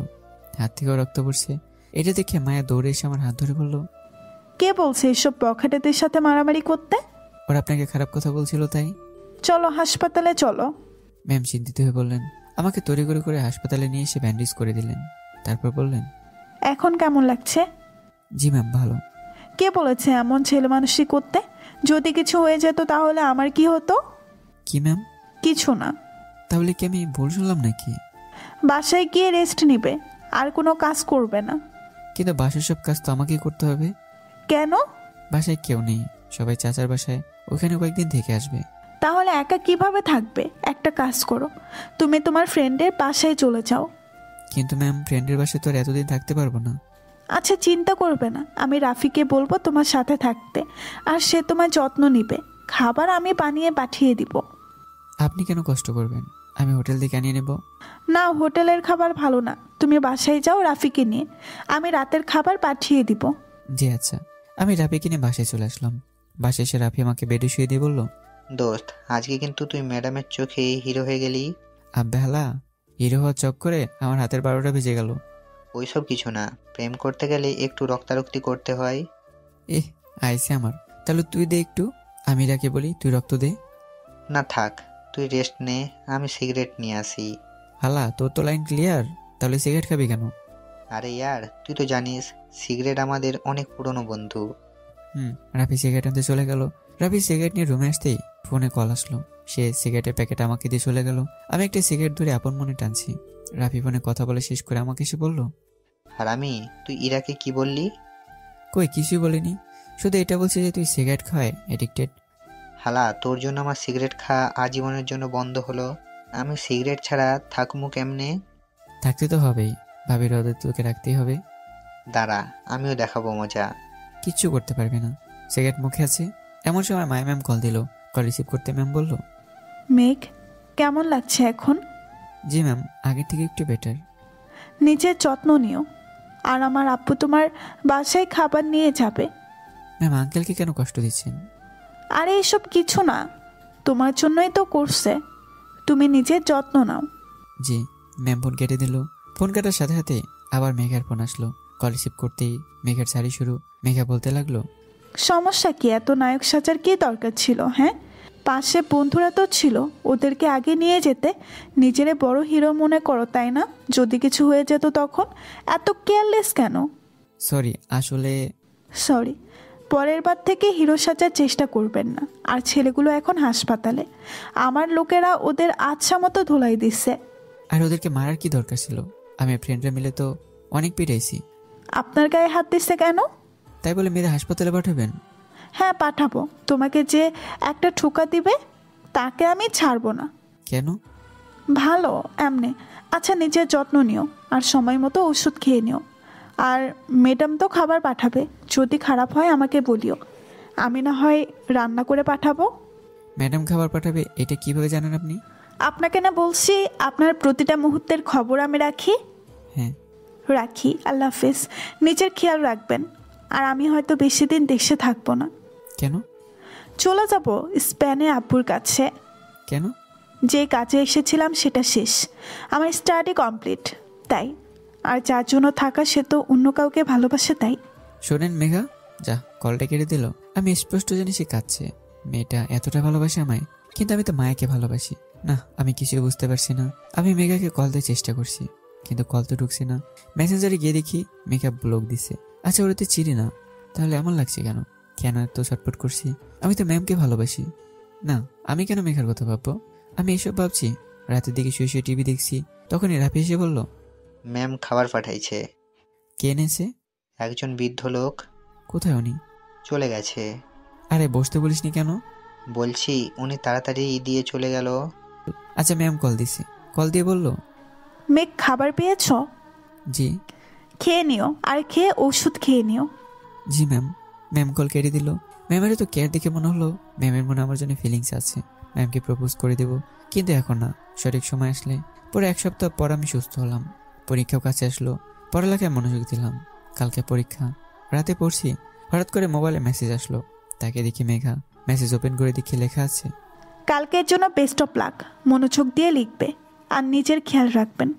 হাত থেকেও রক্ত পড়ছে। এটা দেখে মায়া দৌড়ে এসে আমার হাত ধরে বলল, কে বলছে এসব বখাটেদের সাথে মারামারি করতে? ওরা আপনাকে খারাপ কথা বলছিল তাই। চলো হাসপাতালে চলো। ম্যাম চিন্তিত হয়ে বললেন। আমাকে তড়িঘড়ি করে হাসপাতালে নিয়ে এসে ব্যান্ডেজ করে দিলেন। তারপর বললেন, এখন কেমন লাগছে? জি ম্যাম, ভালো। কে বলেছে এমন ছেলে মানুষই করতে? যদি কিছু হয়ে যেত তাহলে আমার কি হতো? কি ম্যাম? কিছু না। তাহলে কি আমি ভুল শুনলাম নাকি? বাসায় গিয়ে রেস্ট নিবে, আর কোনো কাজ করবে না। কিন্তু বাসার সব কাজ তো আমাকেই করতে হবে। কেন? বাসায় কেউ নেই, সবাই চাচার বাসায়। ওখানে কয়েকদিন থেকে আসবে। তাহলে একা কিভাবে থাকবে? একটা কাজ করো, তুমি তোমার ফ্রেন্ডের বাসায় চলে যাও। কিন্তু ম্যাম, ফ্রেন্ডের বাসায় তো আর এতদিন থাকতে পারবো না। আচ্ছা চিন্তা করবে না, আমি রাফিকে বলবো তোমার সাথে থাকতে, আর সে তোমার যত্ন নিবে। খাবার আমি বানিয়ে পাঠিয়ে দিব। আপনি কেন কষ্ট করবেন? আমি হোটেল থেকে আনিয়ে নেব। না, হোটেলের খাবার ভালো না। তুমি বাসায় যাও রাফিকে নিয়ে, আমি রাতের খাবার পাঠিয়ে দিব। জি আচ্ছা। আমি রাফিকে নিয়ে বাসায় চলে আসলাম। বাসায় এসে রাফি আমাকে বেডে শুয়ে দিয়ে বলল, দোস্ত, আজকে কিন্তু তুই ম্যাডামের চোখে হিরো হয়ে গেলি। আব্বে হালা, হিরো হওয়ার চক্করে আমার হাতের 12টা বেজে গেল। ওইসব কিছু না, প্রেম করতে গেলে একটু রক্তারক্তি করতে হয়। আইসে আমার। তাহলে তুই দে একটু, আমি রাকে বলি তুই রক্ত দে। না থাক, তুই রেস্ট নে, আমি সিগারেট নিয়ে আসি। হালা, তোর তো লাইন ক্লিয়ার। তাহলে সিগারেট খাবি কেন? আরে ইয়ার, তুই তো জানিস সিগারেট আমাদের অনেক পুরনো বন্ধু। রাফি সিগারেট আনতে চলে গেল। রাফি সিগারেট নিয়ে রুমে আসতেই ফোনে কল আসলো। সে সিগারেটের প্যাকেট আমাকে দিয়ে চলে গেল। আমি একটা সিগারেট ধরে আপন মনে টানছি। রাফি ফোনে কথা বলে শেষ করে আমাকে এসে বলল, আর আমি, তুই ইরাকে কি বললি? কই কিছুই বলিনি, শুধু এটা বলছি যে তুই সিগারেট খাওয়ায় এডিক্টেড। হালা, তোর জন্য আমার সিগারেট খাওয়া আজীবনের জন্য বন্ধ হলো। আমি সিগারেট ছাড়া থাকবো কেমনে? থাকতে তো হবেই, ভাবির ওদের তোকে রাখতেই হবে। দাঁড়া, আমিও দেখাবো মজা। কিচ্ছু করতে পারবে না, সিগারেট মুখে আছে। এমন সময় মায়া ম্যাম কল দিল। কল রিসিভ করতে ম্যাম বলল, মেঘ, কেমন লাগছে এখন? জি ম্যাম, আগের থেকে একটু বেটার। নিজের যত্ন নিও, আর আমার আব্বু তোমার বাসায় খাবার নিয়ে যাবে। ম্যাম, আঙ্কেলকে কেন কষ্ট দিচ্ছেন? আরে এসব কিছু না, তোমার জন্যই তো করছে। তুমি নিজের যত্ন নাও। জি। ম্যাম ফোন কেটে দিল। ফোন কাটার সাথে সাথে আবার মেঘার ফোন আসলো। কল রিসিভ করতেই মেঘার শাড়ি শুরু। মেঘা বলতে লাগলো, সমস্যা কি? এত নায়ক সাজার কি দরকার ছিল? হ্যাঁ, পাশে বন্ধুরা তো ছিল, ওদেরকে আগে নিয়ে যেতে। নিজেরে বড় হিরো মনে করো, তাই না? যদি কিছু হয়ে যেত তখন এত কেয়ারলেস কেন? সরি, আসলে। সরি, পরের বার থেকে হিরো সাজার চেষ্টা করবেন না। আর ছেলেগুলো এখন হাসপাতালে, আমার লোকেরা ওদের আচ্ছা মতো ধোলাই দিচ্ছে। আর ওদেরকে মারার কি দরকার ছিল? আমি ফ্রেন্ডরা মিলে তো অনেক পিটাইছি। আপনার গায়ে হাত দিচ্ছে কেন? তাই বলে মেয়েদের হাসপাতালে পাঠাবেন? হ্যাঁ পাঠাবো। তোমাকে যে একটা ঠোকা দিবে তাকে আমি ছাড়বো না। কেন? ভালো এমনি। আচ্ছা, নিজের যত্ন নিও, আর সময় মতো ওষুধ খেয়ে নিও। আর ম্যাডাম তো খাবার পাঠাবে, যদি খারাপ হয় আমাকে বলিও, আমি না হয় রান্না করে পাঠাবো। ম্যাডাম খাবার পাঠাবে, এটা কিভাবে জানেন আপনি? আপনাকে না বলছি আপনার প্রতিটা মুহূর্তের খবর আমি রাখি। হ্যাঁ। রাখি, আল্লাহ হাফেজ। নিজের খেয়াল রাখবেন। আর আমি হয়তো বেশি দিন দেশে থাকবো না। কেন? চলে যাব স্পেনে আব্বুর কাছে। কেন? যে কাজে এসেছিলাম সেটা শেষ, আমার স্টাডি কমপ্লিট, তাই। আর যার জন্য থাকা সে তো অন্য কাউকে ভালোবাসে, তাই। শোনেন মেঘা, যা কলটা কেটে দিল। আমি স্পষ্ট জানি সে কাঁদছে। মেয়েটা এতটা ভালোবাসে আমায়, কিন্তু আমি তো মায়াকে ভালোবাসি না। আমি কিছুই বুঝতে পারছি না। আমি মেঘাকে কল দেওয়ার চেষ্টা করছি, কিন্তু কল তো ঢুকছে না। মেসেঞ্জারে গিয়ে দেখি মেঘা ব্লক দিছে। আচ্ছা, ওরা তো চিনি না, তাহলে এমন লাগছে কেন? কেন এত ছটফট করছি? আমি তো ম্যামকে ভালোবাসি না। আমি কেন মেঘার কথা ভাববো? আমি এসব ভাবছি। রাতের দিকে শুয়ে শুয়ে টিভি দেখছি, তখনই রাফি এসে বলল, ম্যাম খাবার পাঠাইছে। কে এনেছে? একজন বৃদ্ধ লোক। কোথায় উনি? চলে গেছে। আরে বসতে বলিসনি কেন? বলছি উনি তাড়াতাড়ি দিয়ে চলে গেল। আচ্ছা, ম্যাম কল দিছে। কল দিয়ে বলল, মেঘ খাবার পেয়েছ? জি। খেয়ে নিও, আর খেয়ে ওষুধ খেয়ে নিও। জি ম্যাম। ম্যাম কল কেটে দিল। ম্যামের তো কেয়ার দেখে মনে হলো ম্যামের মনে আমার জন্য ফিলিংস আছে। ম্যামকে প্রপোজ করে দেব, কিন্তু এখন না, সঠিক সময় আসলে। পরে 1 সপ্তাহ পর আমি সুস্থ হলাম। পরীক্ষাও কাছে আসলো, পড়ালেখায় মনোযোগ দিলাম। কালকে পরীক্ষা, রাতে পড়ছি। হঠাৎ করে মোবাইলে মেসেজ আসলো। তাকে দেখি মেঘা। মেসেজ ওপেন করে দেখি লেখা আছে, কালকের জন্য বেস্ট অফ লাক, মনোযোগ দিয়ে লিখবে আর নিজের খেয়াল রাখবেন।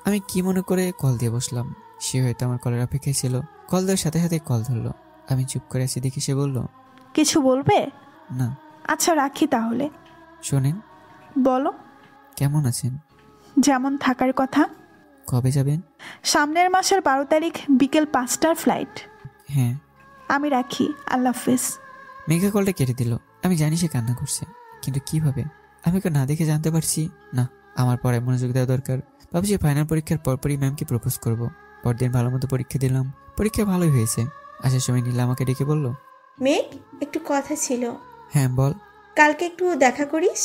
আমি কি মনে করে কল দিয়ে বসলাম। সে হয়তো আমার কলের অপেক্ষায় ছিল। কল দেওয়ার সাথে সাথে কল ধরলো। আমি চুপ করে আছি দেখে সে বলল, কিছু বলবে? না। আচ্ছা রাখি তাহলে। শোনেন। বলো। কেমন আছেন? যেমন থাকার কথা। কবে যাবেন? সামনের মাসের 12 তারিখ বিকেল 5টার ফ্লাইট। হ্যাঁ। আমি রাখি, আল্লাহ হাফেজ। মেঘা কলটা কেটে দিল। আমি জানি সে কান্না করছে, কিন্তু কিভাবে? আমি ওকে না দেখে জানতে পারছি না। আমার পরে মনোযোগ দেওয়া দরকার। ভাবছি ফাইনাল পরীক্ষার পরপরই ম্যামকে প্রপোজ করব। পরদিন ভালো মতো পরীক্ষা দিলাম। পরীক্ষা ভালোই হয়েছে। আসার সময় নীলা আমাকে ডেকে বলল, মেঘ, একটু কথা ছিল। হ্যাঁ বল। কালকে একটু দেখা করিস।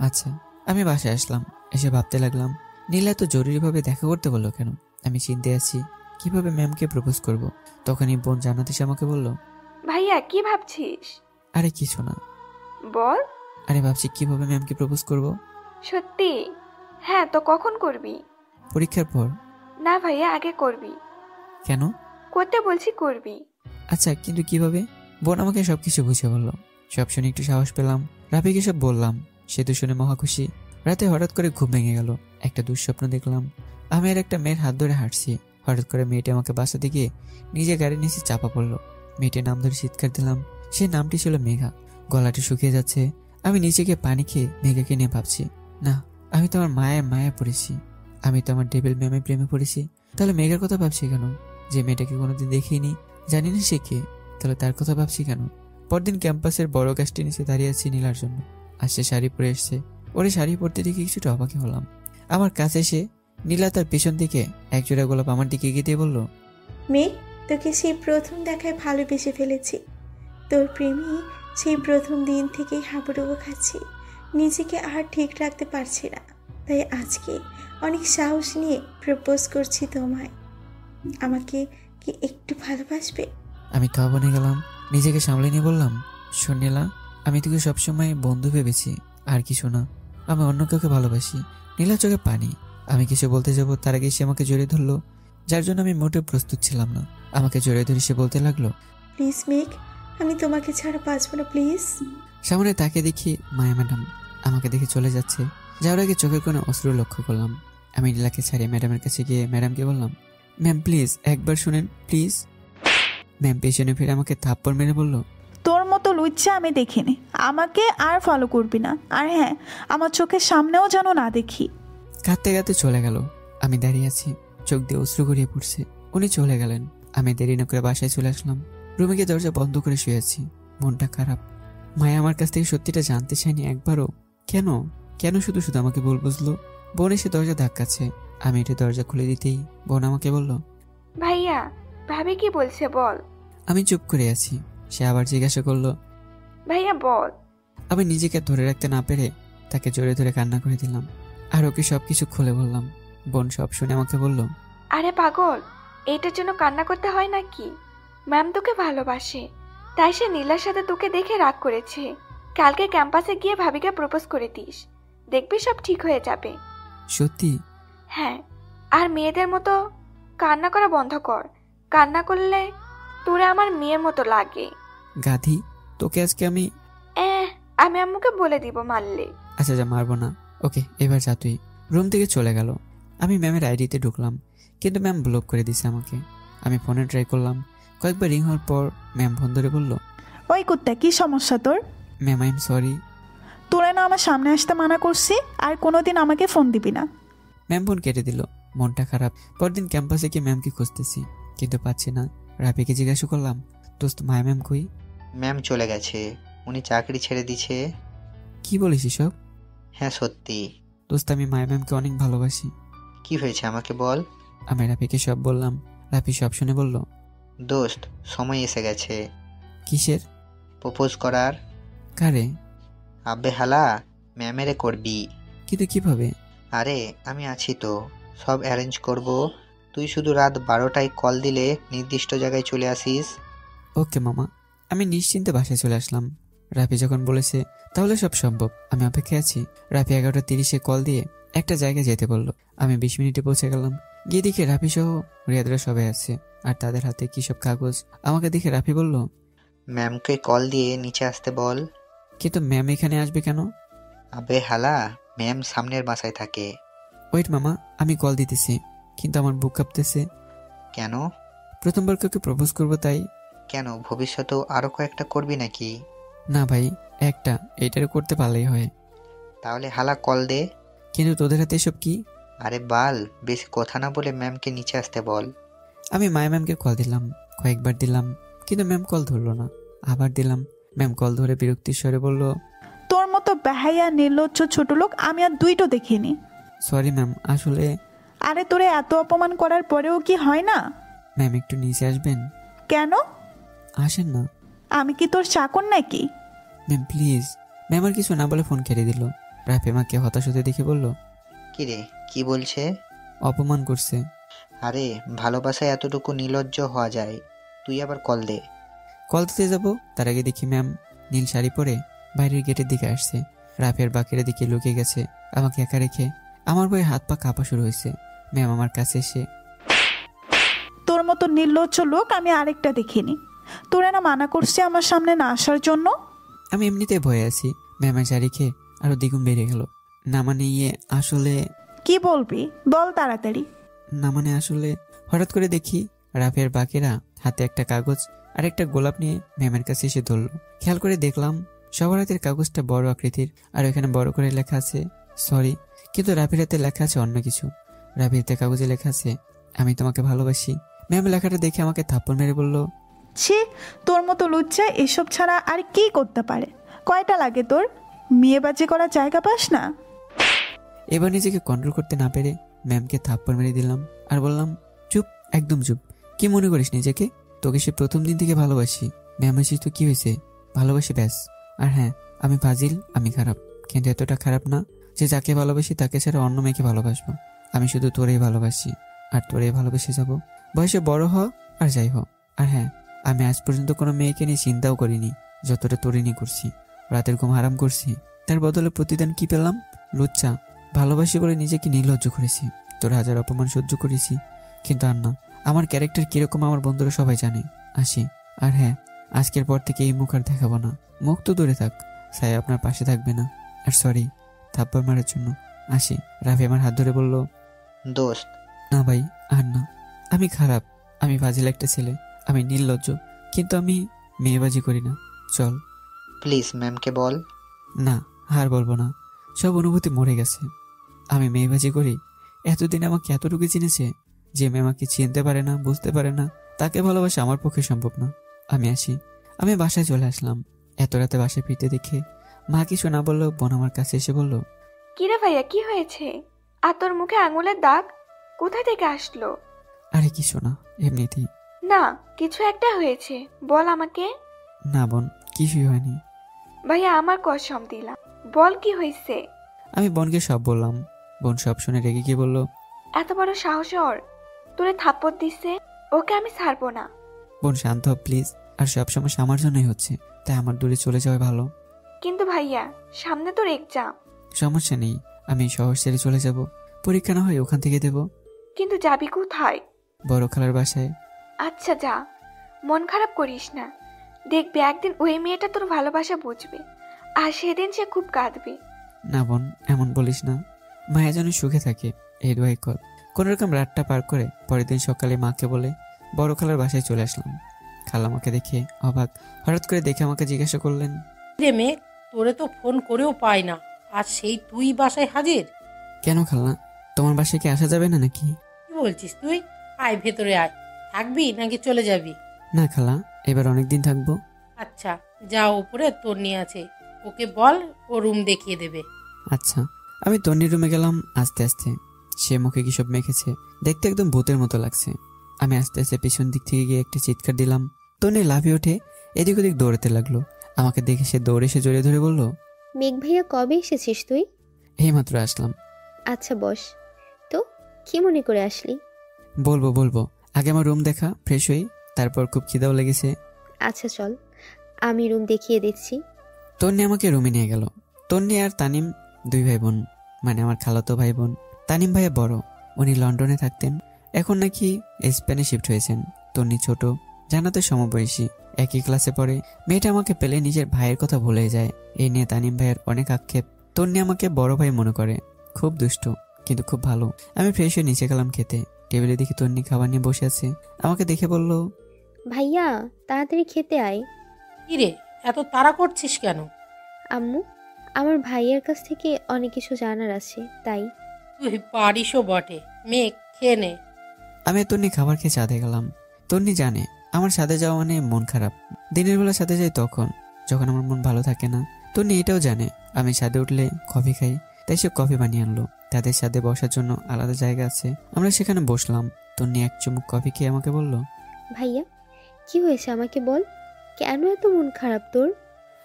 আচ্ছা। আমি বাসায় আসলাম। এসে ভাবতে লাগলাম, নীলা তো জরুরিভাবে দেখা করতে বললো কেন? আমি চিন্তায় আছি কিভাবে ম্যামকে প্রপোজ করব। তখনই বোন জান্নাত এসে আমাকে বলল, ভাইয়া কি ভাবছিস? আরে কিছু না। বল। আরে ভাবছি কিভাবে ম্যামকে প্রপোজ করব। সত্যি? হ্যাঁ, তো কখন করবি? পরীক্ষার পর। না ভাইয়া, আগে করবি। কেন? করতে বলছি, করবি। আচ্ছা, কিন্তু কিভাবে? বোন আমাকে সবকিছু বুঝিয়ে বলল। সব শুনে একটু সাহস পেলাম। রাফিকে সব বললাম। সে তো শুনে মহা খুশি। রাতে হঠাৎ করে ঘুম ভেঙে গেল। একটা দুঃস্বপ্ন দেখলাম। আমি আর একটা মেয়ের হাত ধরে হাঁটছি। হঠাৎ করে মেয়েটি আমাকে বাসাতে গিয়ে নিজে গাড়ির নিচে চাপা পড়লো। মেয়েটির নাম ধরে চিৎকার দিলাম। সে নামটি ছিল মেঘা। গলাটি শুকিয়ে যাচ্ছে। আমি নিচে গিয়ে পানি খেয়ে মেঘাকে নিয়ে ভাবছি, না, আমি তো আমার মায়া পড়েছি। আমি তো আমার ডেভিল ম্যামের প্রেমে পড়েছি। তাহলে মেঘার কথা ভাবছি কেন? যে মেয়েটাকে কোনোদিন দেখিনি, জানি না সে কে, তাহলে তার কথা ভাবছি কেন? পরদিন ক্যাম্পাসের বড় গাছটি নিচে দাঁড়িয়ে আছি নীলার জন্য। আর সে শাড়ি পরে এসছে। ওরে শাড়ি পরতে দেখে কিছুটা অবাকি হলাম। আমার কাছে এসে নীলা তার পেছন দিকে একজোড়া গোলাপ আমার দিকে এগিয়ে দিয়ে বলল, মেঘ, তোকে সেই প্রথম দেখায় ভালোবেসে ফেলেছি। তোর প্রেমে সেই প্রথম দিন থেকেই হাবুডুবু খাচ্ছি। নিজেকে আর ঠিক রাখতে পারছি না। তাই আজকে অনেক সাহস নিয়ে প্রপোজ করছি তোমায়। আমাকে কি একটু ভালোবাসবে? আমি তো বনে গেলাম। নিজেকে সামলে নিয়ে বললাম, শোন নীলা, আমি তোকে সবসময় বন্ধু ভেবেছি, আর কিছু না। আমি অন্য কাউকে ভালোবাসি। নীলা চোখে পানি। আমি কিছু বলতে যাবো তার আগে সে আমাকে জড়িয়ে ধরলো, যার জন্য আমি মোটেও প্রস্তুত ছিলাম না। আমাকে জড়িয়ে ধরে সে বলতে লাগলো, প্লিজ মেঘ, আমি তোমাকে ছাড়া বাঁচব না, প্লিজ। সামনে তাকে দেখি মায়া ম্যাডাম আমাকে দেখে চলে যাচ্ছে। যাওয়ার আগে চোখের কোনো অশ্রু লক্ষ্য করলাম। আমি নীলাকে ছাড়িয়ে ম্যাডামের কাছে গিয়ে ম্যাডামকে বললাম, ম্যাম প্লিজ একবার শুনেন প্লিজ। ম্যাম পেছনে ফিরে আমাকে থাপ্পড় মেরে বলল, তোর মতো লুচ্চা আমি দেখিনি। আমাকে আর ফলো করবি না। আর হ্যাঁ, আমার চোখের সামনেও যেন না দেখি। কাঁদতে কাঁদতে চলে গেল। আমি দাঁড়িয়ে আছি, চোখ দিয়ে অশ্রু গড়িয়ে পড়ছে। উনি চলে গেলেন। আমি দেরি না করে বাসায় চলে আসলাম। রুমে গিয়ে দরজা বন্ধ করে শুয়ে আছি। মনটা খারাপ। মায়া আমার কাছ থেকে সত্যিটা জানতে চায়নি একবারও। কেন কেন শুধু শুধু আমাকে ভুল বুঝলো? বোন এসে দরজা ধাক্কাচ্ছে। আমি এটা দরজা খুলে দিতেই বোন আমাকে বলল, ভাইয়া, ভাবি কি বলছে বল। আমি চুপ করে আছি। সে আবার জিজ্ঞাসা করলো, ভাইয়া বল। আমি নিজেকে ধরে রাখতে না পেরে তাকে জড়িয়ে ধরে কান্না করে দিলাম। আর ওকে সবকিছু খুলে বললাম। বোন সব শুনে আমাকে বলল, আরে পাগল, এইটার জন্য কান্না করতে হয় নাকি? ম্যাম তোকে ভালোবাসে, তাই সে নীলার সাথে তোকে দেখে রাগ করেছে। কালকে ক্যাম্পাসে গিয়ে ভাবিকে প্রপোজ করে দিস, দেখবি সব ঠিক হয়ে যাবে। সত্যি? হ্যাঁ, আর মেয়েদের মতো কান্না করা বন্ধ কর। কান্না করলে তোরে আমার মেয়ের মতো লাগে। গাধি, তোকে আজকে আমি আমি আম্মুকে বলে দিব মারলে। আচ্ছা যা, মারবো না। ওকে, এবার যা তুই। রুম থেকে চলে গেল। আমি ম্যামের আইডিতে ঢুকলাম, কিন্তু ম্যাম ব্লক করে দিছে আমাকে। আমি ফোনে ট্রাই করলাম, কয়েকবার রিং হওয়ার পর ম্যাম ফোন ধরে বলল, ওই কুত্তা, কি সমস্যা তোর? Ma'am I am sorry. তোরে না আমার সামনে আসতে মানা করছি, আর কোনোদিন আমাকে ফোন দিবি না। ম্যাম ফোন কেটে দিল। মনটা খারাপ। পরদিন ক্যাম্পাসে গিয়ে ম্যামকে খুঁজতেছি, কিন্তু পাচ্ছি না। রাফিকে জিজ্ঞাসা করলাম, দোস্ত মায়া ম্যাম কই? ম্যাম চলে গেছে, উনি চাকরি ছেড়ে দিছে। কি বলিস এসব? হ্যাঁ সত্যি। দোস্ত আমি মায়া ম্যামকে অনেক ভালোবাসি। কি হয়েছে আমাকে বল। আমি রাফিকে সব বললাম। রাফি সব শুনে বলল, দোস্ত সময় এসে গেছে। কিসের? প্রপোজ করার। কারে? আব্বে হালা, ম্যামেরে করবি। কিন্তু কিভাবে? আরে আমি আছি তো, সব অ্যারেঞ্জ করব। তুই শুধু রাত 12টায় কল দিলে নির্দিষ্ট জায়গায় চলে আসিস। ওকে মামা। আমি নিশ্চিন্তে বাসায় চলে আসলাম। রাফি যখন বলেছে তাহলে সব সম্ভব, আমি অপেক্ষায় আছি। রাফি 11:30 কল দিয়ে একটা জায়গায় যেতে বলল। আমি 20 মিনিটে পৌঁছে গেলাম। গিয়ে দেখি রাফি সহ রিয়াদরা সবাই আছে, আর তাদের হাতে কি সব কাগজ। আমাকে দেখে রাফি বলল, ম্যামকে কল দিয়ে নিচে আসতে বল। কিন্তু ম্যাম এখানে আসবে কেন? আবে হালা, ম্যাম সামনের বাসায় থাকে। ওয়েট মামা, আমি কল দিতেছি, কিন্তু আমার বুক কাঁপতেছে। কেন? প্রথমবার কাউকে প্রপোজ করবো তাই। কেন, ভবিষ্যতেও আরো কয়েকটা করবি নাকি? না ভাই, একটা, এইটার করতে পারলেই হয়। তাহলে হালা কল দে। কিন্তু তোদের হাতে এসব কি? আরে বাল, বেশি কথা না বলে ম্যামকে নিচে আসতে বল। আমি মায়া ম্যামকে কল দিলাম, কয়েকবার দিলাম, কিন্তু ম্যাম কল ধরলো না। আবার দিলাম, ম্যাম কল ধরে বিরক্তির স্বরে বলল, তোর মতো বেহাইয়া নির্লজ্জ ছোট লোক আমি আর দুইটো দেখিনি। সরি ম্যাম, আসলে। আরে তোরে এত অপমান করার পরেও কি হয় না? ম্যাম একটু নিচে আসবেন? কেন? আসেন না। আমি কি তোর চাকর নাকি? Ma'am please. ম্যাম আর কিছু না বলে ফোন কেটে দিল। রাফি আমাকে হতাশ হতে দেখে বলল, কিরে, কি বলছে? অপমান করছে। আরে ভালোবাসায় এতটুকু নির্লজ্জ হওয়া যায়? তুই আবার কল দে। কল দিতে যাব, তার আগে দেখি ম্যাম নীল শাড়ি পরে বাইরের গেটের দিকে আসছে। রাফির বাকিরা দিকে লুকিয়ে গেছে আমাকে একা রেখে। আমার বয়ে হাত পা কাঁপা শুরু হয়েছে। ম্যাম আমার কাছে এসে, তোর মতো নির্লজ্জ লোক আমি আরেকটা দেখিনি। তোরে না মানা করছে আমার সামনে না আসার জন্য? আমি এমনিতে ভয়ে আছি। ম্যামের শাড়ি খেয়ে আরো দ্বিগুণ বেড়ে গেল। না মানে আসলে। কি বলবি বল তাড়াতাড়ি। না মানে আসলে, হঠাৎ করে দেখি রাফির বাকিরা হাতে একটা কাগজ আর একটা গোলাপ নিয়ে ম্যামের কাছে এসে ধরলো। খেয়াল করে দেখলাম সবার হাতের কাগজটা বড় আকৃতির, আর ওখানে বড় করে লেখা আছে সরি। কিন্তু রাফির হাতে লেখা আছে অন্য কিছু। রাফির হাতে কাগজে লেখা আছে, আমি তোমাকে ভালোবাসি। ম্যাম লেখাটা দেখে আমাকে থাপ্পড় মেরে বলল, ছি, তোর মতো লুচ্চা এসব ছাড়া আর কি করতে পারে? কয়টা লাগে তোর? মেয়েবাজি করার জায়গা পাস না? এবার নিজেকে কন্ট্রোল করতে না পেরে ম্যামকে থাপ্পড় মেরে দিলাম আর বললাম, চুপ, একদম চুপ। কি মনে করিস নিজেকে? তোকে সে প্রথম দিন থেকে ভালোবাসি। ম্যাম আছিস তো কি হয়েছে, ভালোবাসি ব্যাস। আর হ্যাঁ, আমি ফাজিল, আমি খারাপ, কিন্তু এতটা খারাপ না যে যাকে ভালোবাসি তাকে ছাড়া অন্য মেয়েকে ভালোবাসবো। আমি শুধু তোরেই ভালোবাসি, আর তোরেই ভালোবেসে যাব। বয়সে বড় হ আর যাই হ। আর হ্যাঁ, আমি আজ পর্যন্ত কোনো মেয়েকে নিয়ে চিন্তাও করিনি যতটা তোরে নিয়ে করছি। রাতের ঘুম হারাম করছি, তার বদলে প্রতিদিন কি পেলাম? লুচ্চা। ভালোবাসি বলে নিজেকে নির্লজ্জ করেছি, তোর হাজার অপমান সহ্য করেছি, কিন্তু আর না। আমার ক্যারেক্টার কিরকম আমার বন্ধুরা সবাই জানে। আসি। আর হ্যাঁ, আজকের পর থেকে এই মুখ আর দেখাবো না। মুখ তো দূরে থাক, সাই আপনার পাশে থাকবে না। আর সরি থাপ্পড় মারার জন্য। আসি। রাফি আমার হাত ধরে বলল, দোস্ত। না ভাই, আর না। আমি খারাপ, আমি ফাজিল একটা ছেলে, আমি নির্লজ্জ, কিন্তু আমি মেয়েবাজি করি না। চল। প্লিজ ম্যামকে বল। না, হার বলবো না। সব অনুভূতি মরে গেছে। আমি মেয়েবাজি করি। এতদিন আমাকে এতটুকু চিনেছে যে মেয়ে আমাকে চিনতে পারে না, বুঝতে পারে না, তাকে ভালোবাসা আমার পক্ষে সম্ভব না। আমি আসি। আমি বাসায় চলে আসলাম। এত রাতে বাসায় ফিরতে দেখে মা কিছু না বললেও বোন আমার কাছে এসে বলল, কিরে ভাইয়া, কি হয়েছে? আর তোর মুখে আঙুলের দাগ কোথায় থেকে আসলো? আরে কিছু না, এমনিতেই। না, কিছু একটা হয়েছে, বল আমাকে। না বোন, কিছুই হয়নি। ভাইয়া আমার কসম দিলাম, বল কি হয়েছে। আমি বোনকে সব বললাম। বোন সব শুনে রেগে গিয়ে বলল, এত বড় সাহস ওর, তোরে থাপ্পড় দিচ্ছে, ওকে আমি ছাড়বো না। বোন শান্ত হ প্লিজ। আর সব সমস্যা আমার জন্যই হচ্ছে, তাই আমার দূরে চলে যাওয়া ভালো। কিন্তু ভাইয়া, সামনে তোর এক্সাম। সমস্যা নেই, আমি শহর ছেড়ে চলে যাব। পরীক্ষা না হয় ওখান থেকে দেব। কিন্তু যাবি কোথায়? বড় খালার বাসায়। আচ্ছা যা, মন খারাপ করিস না। দেখবি একদিন ওই মেয়েটা তোর ভালোবাসা বুঝবে, আর সেদিন সে খুব কাঁদবে। না বোন, এমন বলিস না। মায়া যেন সুখে থাকে, এই দোয়াই কর। কোনোরকম রাতটা পার করে পরের দিন সকালে মাকে বলে বড় খালার বাসায় চলে আসলাম। খালা আমাকে দেখে অবাক, হঠাৎ করে দেখে আমাকে জিজ্ঞাসা করলেন, রে মেঘ, তোরে তো ফোন করেও পাই না, আর সেই তুই বাসায় হাজির? কেন খালা, তোমার বাসায় কি আসা যাবে না নাকি? কি বলছিস তুই? আয় ভেতরে আয়। থাকবি নাকি চলে যাবি? না খালা, এবার অনেকদিন থাকবো। আচ্ছা যা, উপরে তোর নিয়ে আছে, ওকে বল ও রুম দেখিয়ে দেবে। আচ্ছা। আমি তন্নির রুমে গেলাম আস্তে আস্তে। সে মুখে কি সব মেখেছে, দেখতে একদম ভূতের মতো লাগছে। আমি আস্তে আস্তে পিছন দিক থেকে গিয়ে একটা চিৎকার দিলাম। তন্নি লাফিয়ে উঠে এদিক ওদিক দৌড়াতে লাগলো। আমাকে দেখে সে দৌড়ে এসে জড়িয়ে ধরে বলল, মেঘ ভাইয়া, কবে এসেছিস তুই? এই মাত্র আসলাম। আচ্ছা বস। তো কি মনে করে আসলি? বলবো, আগে আমার রুম দেখা, ফ্রেশ হই, তারপর খুব খিদাও লেগেছে। আচ্ছা চল, আমি রুম দেখিয়ে দিচ্ছি। তন্নি আমাকে রুমে নিয়ে গেল। তন্নি আর তানিম দুই ভাই বোন, মানে আমার খালাতো ভাই বোন। তানিম ভাইয়া বড়, উনি লন্ডনে থাকতেন, এখন নাকি স্পেনে শিফট হয়েছেন। তন্নি ছোট, জানাতে সমবয়সী, একই ক্লাসে পড়ে। মেয়েটা আমাকে পেলে নিজের ভাইয়ের কথা ভুলে যায়। এই নিয়ে তানিম ভাইয়ের অনেক আক্ষেপ। তন্নি আমাকে বড় ভাই মনে করে, খুব দুষ্ট কিন্তু খুব ভালো। আমি ফ্রেশ হয়ে নিচে গেলাম খেতে। টেবিলে দেখি তন্নি খাবার নিয়ে বসে আছে। আমাকে দেখে বলল, ভাইয়া তাড়াতাড়ি খেতে আয়। কি রে, এত তাড়া করছিস কেন? আম্মু, আমার ভাইয়ের কাছ থেকে অনেক কিছু জানার আছে, তাই। তুই পারিসও বটে। মেঘ, খেয়ে নে। আমি তন্নি খাবার খেয়ে ছাদে গেলাম। তন্নি জানে আমার ছাদে যাওয়া মানে মন খারাপ। দিনের বেলা ছাদে যাই যখন আমার মন ভালো থাকে না। তন্নি এটাও জানে আমি ছাদে উঠলে কফি খাই, তাই সে কফি বানিয়ে আনলো। তাদের ছাদে বসার জন্য আলাদা জায়গা আছে, আমরা সেখানে বসলাম। তন্নি এক চুমুক কফি খেয়ে আমাকে বলল, ভাইয়া কি হয়েছে আমাকে বল, কেন এত মন খারাপ তোর?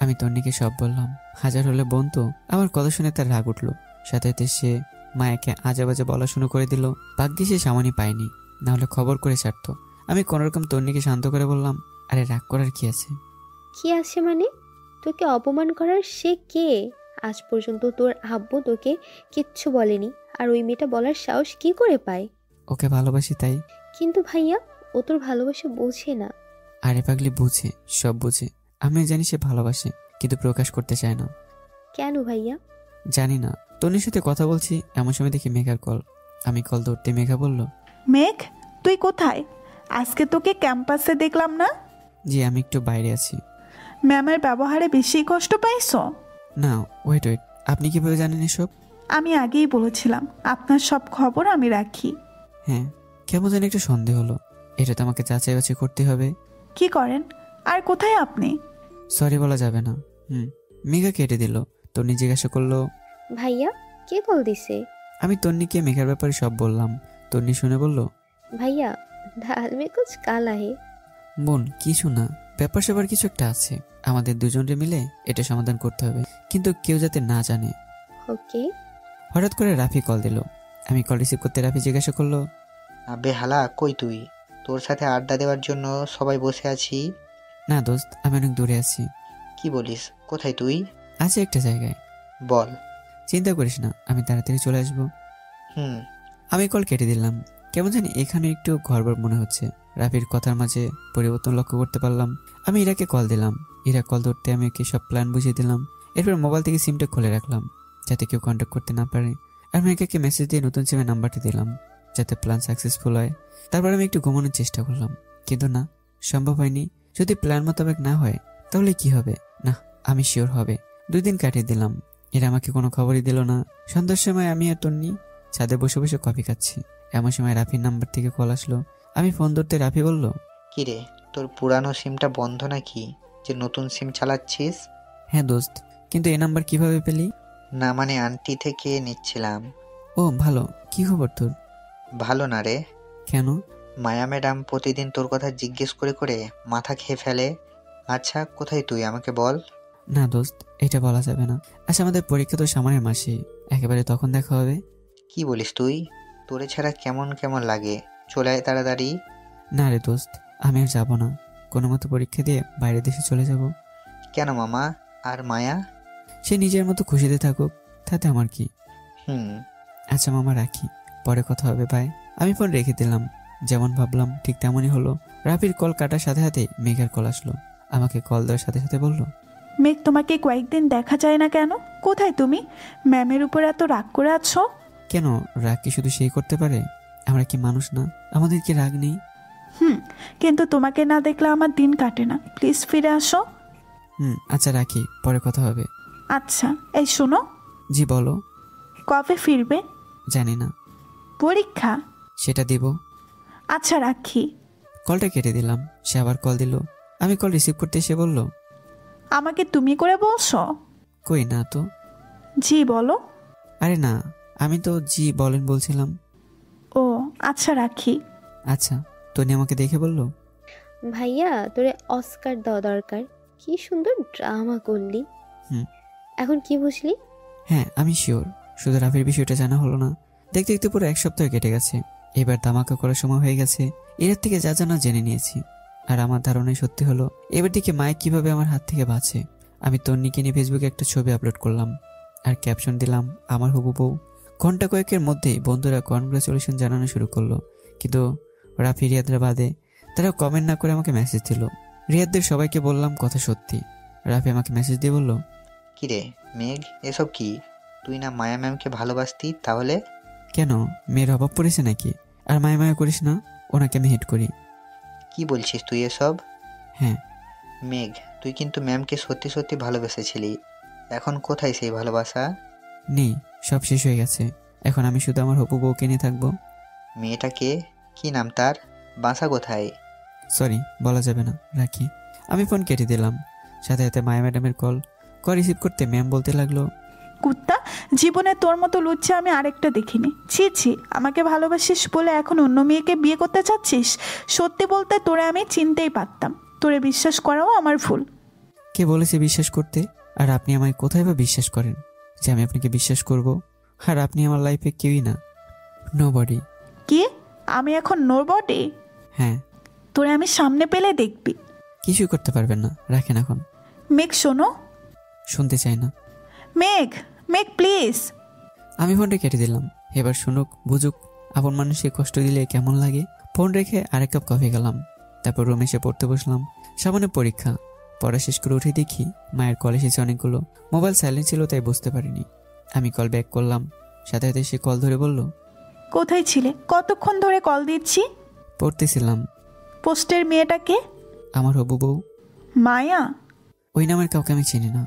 আমি তন্নিকে সব বললাম। হাজার হলে বোন তো। আমার কথা শুনে তার রাগ উঠলো। সাথে সাথে সে মায়াকে আজে বাজে বলা শুরু করে দিল। ভাগ্যে সে সামানি পায়নি, না হলে খবর করে ছাড়তো। আমি কোনোরকম তন্নিকে শান্ত করে বললাম, আরে রাগ করার কি আছে? কি আছে মানে? তোকে অপমান করার সে কে? আজ পর্যন্ত তোর আব্বু তোকে কিচ্ছু বলেনি, আর ওই মেয়েটা বলার সাহস কি করে পায়? ওকে ভালোবাসি তাই। কিন্তু ভাইয়া, ও তোর ভালোবাসা বোঝে না। আরে পাগলি, বুঝে, সব বুঝে। আমি জানি সে ভালোবাসে, কিন্তু প্রকাশ করতে চায় না। কেন ভাইয়া? জানি না। তন্নির সাথে কথা বলছি, এমন সময় দেখি মেঘার কল। আমি কল ধরতে মেঘা বলল, মেঘ, তুই কোথায়? আজকে তোকে ক্যাম্পাসে দেখলাম না। জি, আমি একটু বাইরে আছি। ম্যামের ব্যবহারে বেশি কষ্ট পাইছো? না, ওয়েট, আপনি কিভাবে জানেন এসব? আমি আগেই বলেছিলাম আপনার সব খবর আমি রাখি। হ্যাঁ, কেমন যেন একটা সন্দেহ হলো। এটা তো আমাকে যাচাই বাছাই করতে হবে। কি করেন আর কোথায় আপনি? সরি বলা যাবে না। মেঘা কেটে দিল। তন্নি জিজ্ঞাসা করলো, ভাইয়া কে কল দিছে? আমি তন্নিকে মেঘার ব্যাপারে সব বললাম। তন্নি শুনে বলল, ভাইয়া দাল মে কুছ কালা হে। বোন, কিছু না, ব্যাপার স্যাপার কিছু একটা আছে। আমাদের দুজনে মিলে এটা সমাধান করতে হবে, কিন্তু কেউ যাতে না জানে। ওকে। হঠাৎ করে রাফি কল দিল। আমি কল রিসিভ করতে রাফি জিজ্ঞাসা করলো, আবে হালা, কই তুই? তোর সাথে আড্ডা দেওয়ার জন্য সবাই বসে আছি। না দোস্ত, আমি অনেক দূরে আছি। কি বলিস? কোথায় তুই? আছে একটা জায়গায়। বল। চিন্তা করিস না, আমি তাড়াতাড়ি চলে আসবো। আমি কল কেটে দিলাম। কেমন জানি এখানে একটু ঘরবার মনে হচ্ছে। রাফির কথার মাঝে পরিবর্তন লক্ষ্য করতে পারলাম। আমি ইরাকে কল দিলাম। ইরা কল ধরতে আমি ওকে সব প্ল্যান বুঝিয়ে দিলাম। এরপর মোবাইল থেকে সিমটা খুলে রাখলাম, যাতে কেউ কন্ট্যাক্ট করতে না পারে। আর মেয়েকে মেসেজ দিয়ে নতুন সিমের নাম্বারটি দিলাম, যাতে প্ল্যান সাকসেসফুল হয়। তারপর আমি একটু ঘুমানোর চেষ্টা করলাম, কিন্তু না, সম্ভব হয়নি। যদি প্ল্যান মোতাবেক না হয় তাহলে কি হবে? না, আমি শিওর হবে। 2 দিন কাটিয়ে দিলাম। এরা আমাকে কোনো খবরই দিল না। সন্ধ্যার সময় আমি আর তন্নি ছাদে বসে বসে কফি খাচ্ছি। এমন সময় রাফির নাম্বার থেকে কল আসলো। আমি ফোন ধরতে রাফি বলল, কিরে, তোর পুরানো সিমটা বন্ধ নাকি, যে নতুন সিম চালাচ্ছিস? হ্যাঁ দোস্ত, কিন্তু এই নাম্বার কিভাবে পেলি? না মানে আন্টি থেকে নিচ্ছিলাম। ও ভালো, কি খবর তোর? ভালো না রে। কেন? মায়া ম্যাডাম প্রতিদিন তোর কথা জিজ্ঞেস করে করে মাথা খেয়ে ফেলে। আচ্ছা, কোথায় তুই আমাকে বল। না দোস্ত, এটা বলা যাবে না। আচ্ছা, আমাদের পরীক্ষা তো সামনের মাসে, একেবারে তখন দেখা হবে। কি বলিস তুই? তোরে ছাড়া কেমন কেমন লাগে, চলে আয় তাড়াতাড়ি। না রে দোস্ত, আমি আর যাবো না। কোনো মতো পরীক্ষা দিয়ে বাইরের দেশে চলে যাব। কেন মামা? আর মায়া? সে নিজের মতো খুশিতে থাকুক, তাতে আমার কি। আচ্ছা মামা, রাখি, পরে কথা হবে, বাই। আমি ফোন রেখে দিলাম। যেমন ভাবলাম ঠিক তেমনই হলো। রাফির কল কাটার সাথে সাথে মেঘের কল আসলো। আমাকে কল দেওয়ার সাথে সাথে বলল, মেঘ, তোমাকে কয়েকদিন দেখা যায় না কেন? কোথায় তুমি? ম্যামের উপর এত রাগ করে আছো? কেন, রাগ কি শুধু সেই করতে পারে? আমরা কি মানুষ না? আমাদের কি রাগ নেই? কিন্তু তোমাকে না দেখলে আমার দিন কাটে না। প্লিজ ফিরে আসো। আচ্ছা রাখি, পরে কথা হবে। আচ্ছা, এই শোনো। জি বলো। কবে ফিরবে? জানি না। পরীক্ষা? সেটা দিব। আচ্ছা রাখি। কলটা কেটে দিলাম। সে আবার কল দিল। আমি কল রিসিভ করতে এসে বলল, আমাকে তুমি করে বলছো? কই না তো। জি বলো। আরে না, আমি তো জি বলেন বলছিলাম। ও আচ্ছা রাখি। আচ্ছা, তনি আমাকে দেখে বলল, ভাইয়া তোরে অস্কার দেওয়া দরকার, কি সুন্দর ড্রামা করলি। এখন কি বুঝলি? হ্যাঁ আমি শিওর, শুধু রাফির বিষয়টা জানা হলো না। দেখতে দেখতে পুরো 1 সপ্তাহ কেটে গেছে। এবার ধামাকা করার সময় হয়ে গেছে। এর থেকে যা জানা জেনে নিয়েছি। আর আমার ধারণাই সত্যি হলো। এবার দিকে মাইক কিভাবে আমার হাত থেকে বাঁচে। আমি তন্নিকে নিয়ে ফেসবুকে একটা ছবি আপলোড করলাম আর ক্যাপশন দিলাম, আমার হবু বউ। ঘন্টা কয়েকের মধ্যেই বন্ধুরা কনগ্রাচুলেশন জানানো শুরু করলো। কিন্তু রাফি রিয়াদরা বাদে তারা কমেন্ট না করে আমাকে মেসেজ দিল। রিয়াদদের সবাইকে বললাম কথা সত্যি। রাফি আমাকে মেসেজ দিয়ে বলল, কিরে মেঘ, এসব কি? তুই না মায়া ম্যামকে ভালোবাসতি, তাহলে? কেন, মেয়ের অভাব পড়েছে নাকি? আর মায়া মায়া করিস না, ওনাকে আমি হেট করি। কি বলছিস তুই এসব? হ্যাঁ মেঘ, তুই কিন্তু ম্যামকে সত্যি সত্যি ভালোবেসেছিলি। এখন কোথায় সেই ভালোবাসা? নেই, সব শেষ হয়ে গেছে। এখন আমি শুধু আমার হবু বউকে নিয়ে থাকবো। মেয়েটাকে কি নাম তার? বাসা কোথায়? সরি, বলা যাবে না, রাখি। আমি ফোন কেটে দিলাম। সাথে সাথে মায়া ম্যাডামের কল রিসিভ করতে ম্যাম বলতে লাগলো, কুত্তা, জীবনে তোর মতো লুচ্চা আমি আরেকটা দেখিনি। ছি ছি, আমাকে ভালোবাসিস বলে এখন অন্য মেয়েকে বিয়ে করতে চাচ্ছিস? সত্যি বলতে তোরে আমি চিনতেই পারতাম। তোরে বিশ্বাস করাও আমার ভুল। কে বলেছে বিশ্বাস করতে? আর আপনি আমায় কোথায় বা বিশ্বাস করেন যে আমি আপনাকে বিশ্বাস করব? আর আপনি আমার লাইফে কেউই না, নোবডি। কি? আমি এখন নোবডি? হ্যাঁ। তোরে আমি সামনে পেলে দেখবি। কিছুই করতে পারবেন না, রাখেন এখন। মেঘ শোনো। শুনতে চাই না। মেঘ, মেঘ প্লিজ। আমি ফোনটা কেটে দিলাম। এবার শুনুক বুঝুক, আপন মানুষকে কষ্ট দিলে কেমন লাগে। ফোন রেখে আরেক কাপ কফি খেলাম। তারপর রুমে এসে পড়তে বসলাম। সামনে পরীক্ষা। পড়া শেষ করে উঠে দেখি মায়ের কল এসেছে অনেকগুলো। মোবাইল সাইলেন্ট ছিল তাই বুঝতে পারিনি। আমি কল ব্যাক করলাম। সাথে সাথে সে কল ধরে বলল, কোথায় ছিলে? কতক্ষণ ধরে কল দিচ্ছি। পড়তেছিলাম। পোস্টের মেয়েটাকে? আমার হবু বউ। মায়া? ওই নামের কাউকে আমি চিনি না।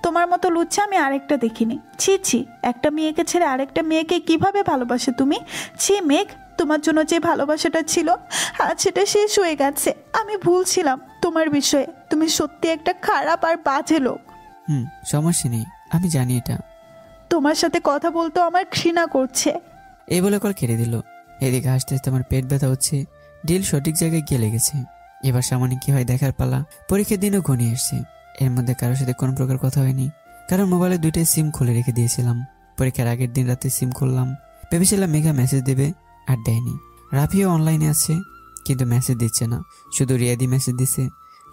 তোমার মতো লুচ্চা আমি আরেকটা দেখিনি। ছি ছি, একটা মেয়েকে ছেড়ে আরেকটা মেয়েকে কিভাবে ভালোবাসে তুমি? ছি মেঘ, তোমার জন্য যে ভালোবাসাটা ছিল আজ সেটা শেষ হয়ে গেছে। আমি ভুলছিলাম তোমার বিষয়ে। তুমি সত্যি একটা খারাপ আর বাজে লোক। সমস্যা নেই, আমি জানি এটা। তোমার সাথে কথা বলতে আমার ঘৃণা করছে। এই বলে কল কেটে দিল। এদিকে হাসতে হাসতে আমার পেট ব্যথা হচ্ছে। ডিল সঠিক জায়গায় গিয়ে লেগেছে। এবার সামনে কি হয় দেখার পালা। পরীক্ষার দিনও ঘনিয়ে এসছে। এর মধ্যে কারোর সাথে কোনো প্রকার কথা হয়নি, কারণ মোবাইলে 2টাই সিম খুলে রেখে দিয়েছিলাম। পরীক্ষার আগের দিন রাতে সিম খুললাম। ভেবেছিলাম মেঘা মেসেজ দেবে, আর দেয়নি। রাফিও অনলাইনে আছে, কিন্তু মেসেজ দিচ্ছে না। শুধু রিয়াদি মেসেজ দিছে,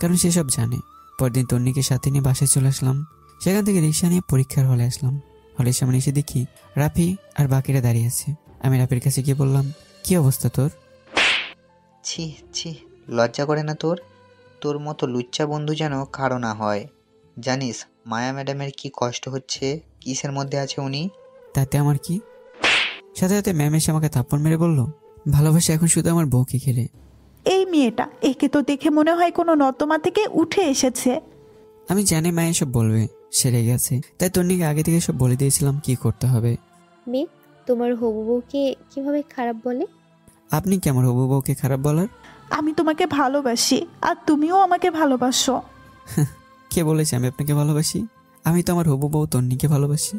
কারণ সেসব জানে। পরদিন তন্নিকে সাথে নিয়ে বাসায় চলে আসলাম। সেখান থেকে রিক্সা নিয়ে পরীক্ষার হলে আসলাম। হলের সামনে এসে দেখি রাফি আর বাকিরা দাঁড়িয়ে আছে। আমি রাফির কাছে গিয়ে বললাম, কি অবস্থা তোর? ছি ছি, লজ্জা করে না তোর? তোর মতো লুচ্চা বন্ধু যেন কারো না হয়। জানিস মায়া ম্যাডামের কি কষ্ট হচ্ছে, কিসের মধ্যে আছে উনি? তাতে আমার কি? সাথে সাথে ম্যাম এসে আমাকে থাপ্পড় মেরে বলল, ভালোবাসা এখন শুধু আমার বউকে ঘিরে। এই মেয়েটা, একে তো দেখে মনে হয় কোনো নর্দমা থেকে উঠে এসেছে। আমি জানি মা এসব বলবে, সেরে গেছে। তাই তন্নিকে আগে থেকে সব বলে দিয়েছিলাম কি করতে হবে। মেঘ, তোমার হবু বউকে কিভাবে খারাপ বলে? আপনি কি আমার হবু বউকে খারাপ বলার? আমি তোমাকে ভালোবাসি, আর তুমিও আমাকে ভালোবাসো। কে বলেছে আমি আপনাকে ভালোবাসি? আমি তো আমার হবু বউ তন্নিকে ভালোবাসি।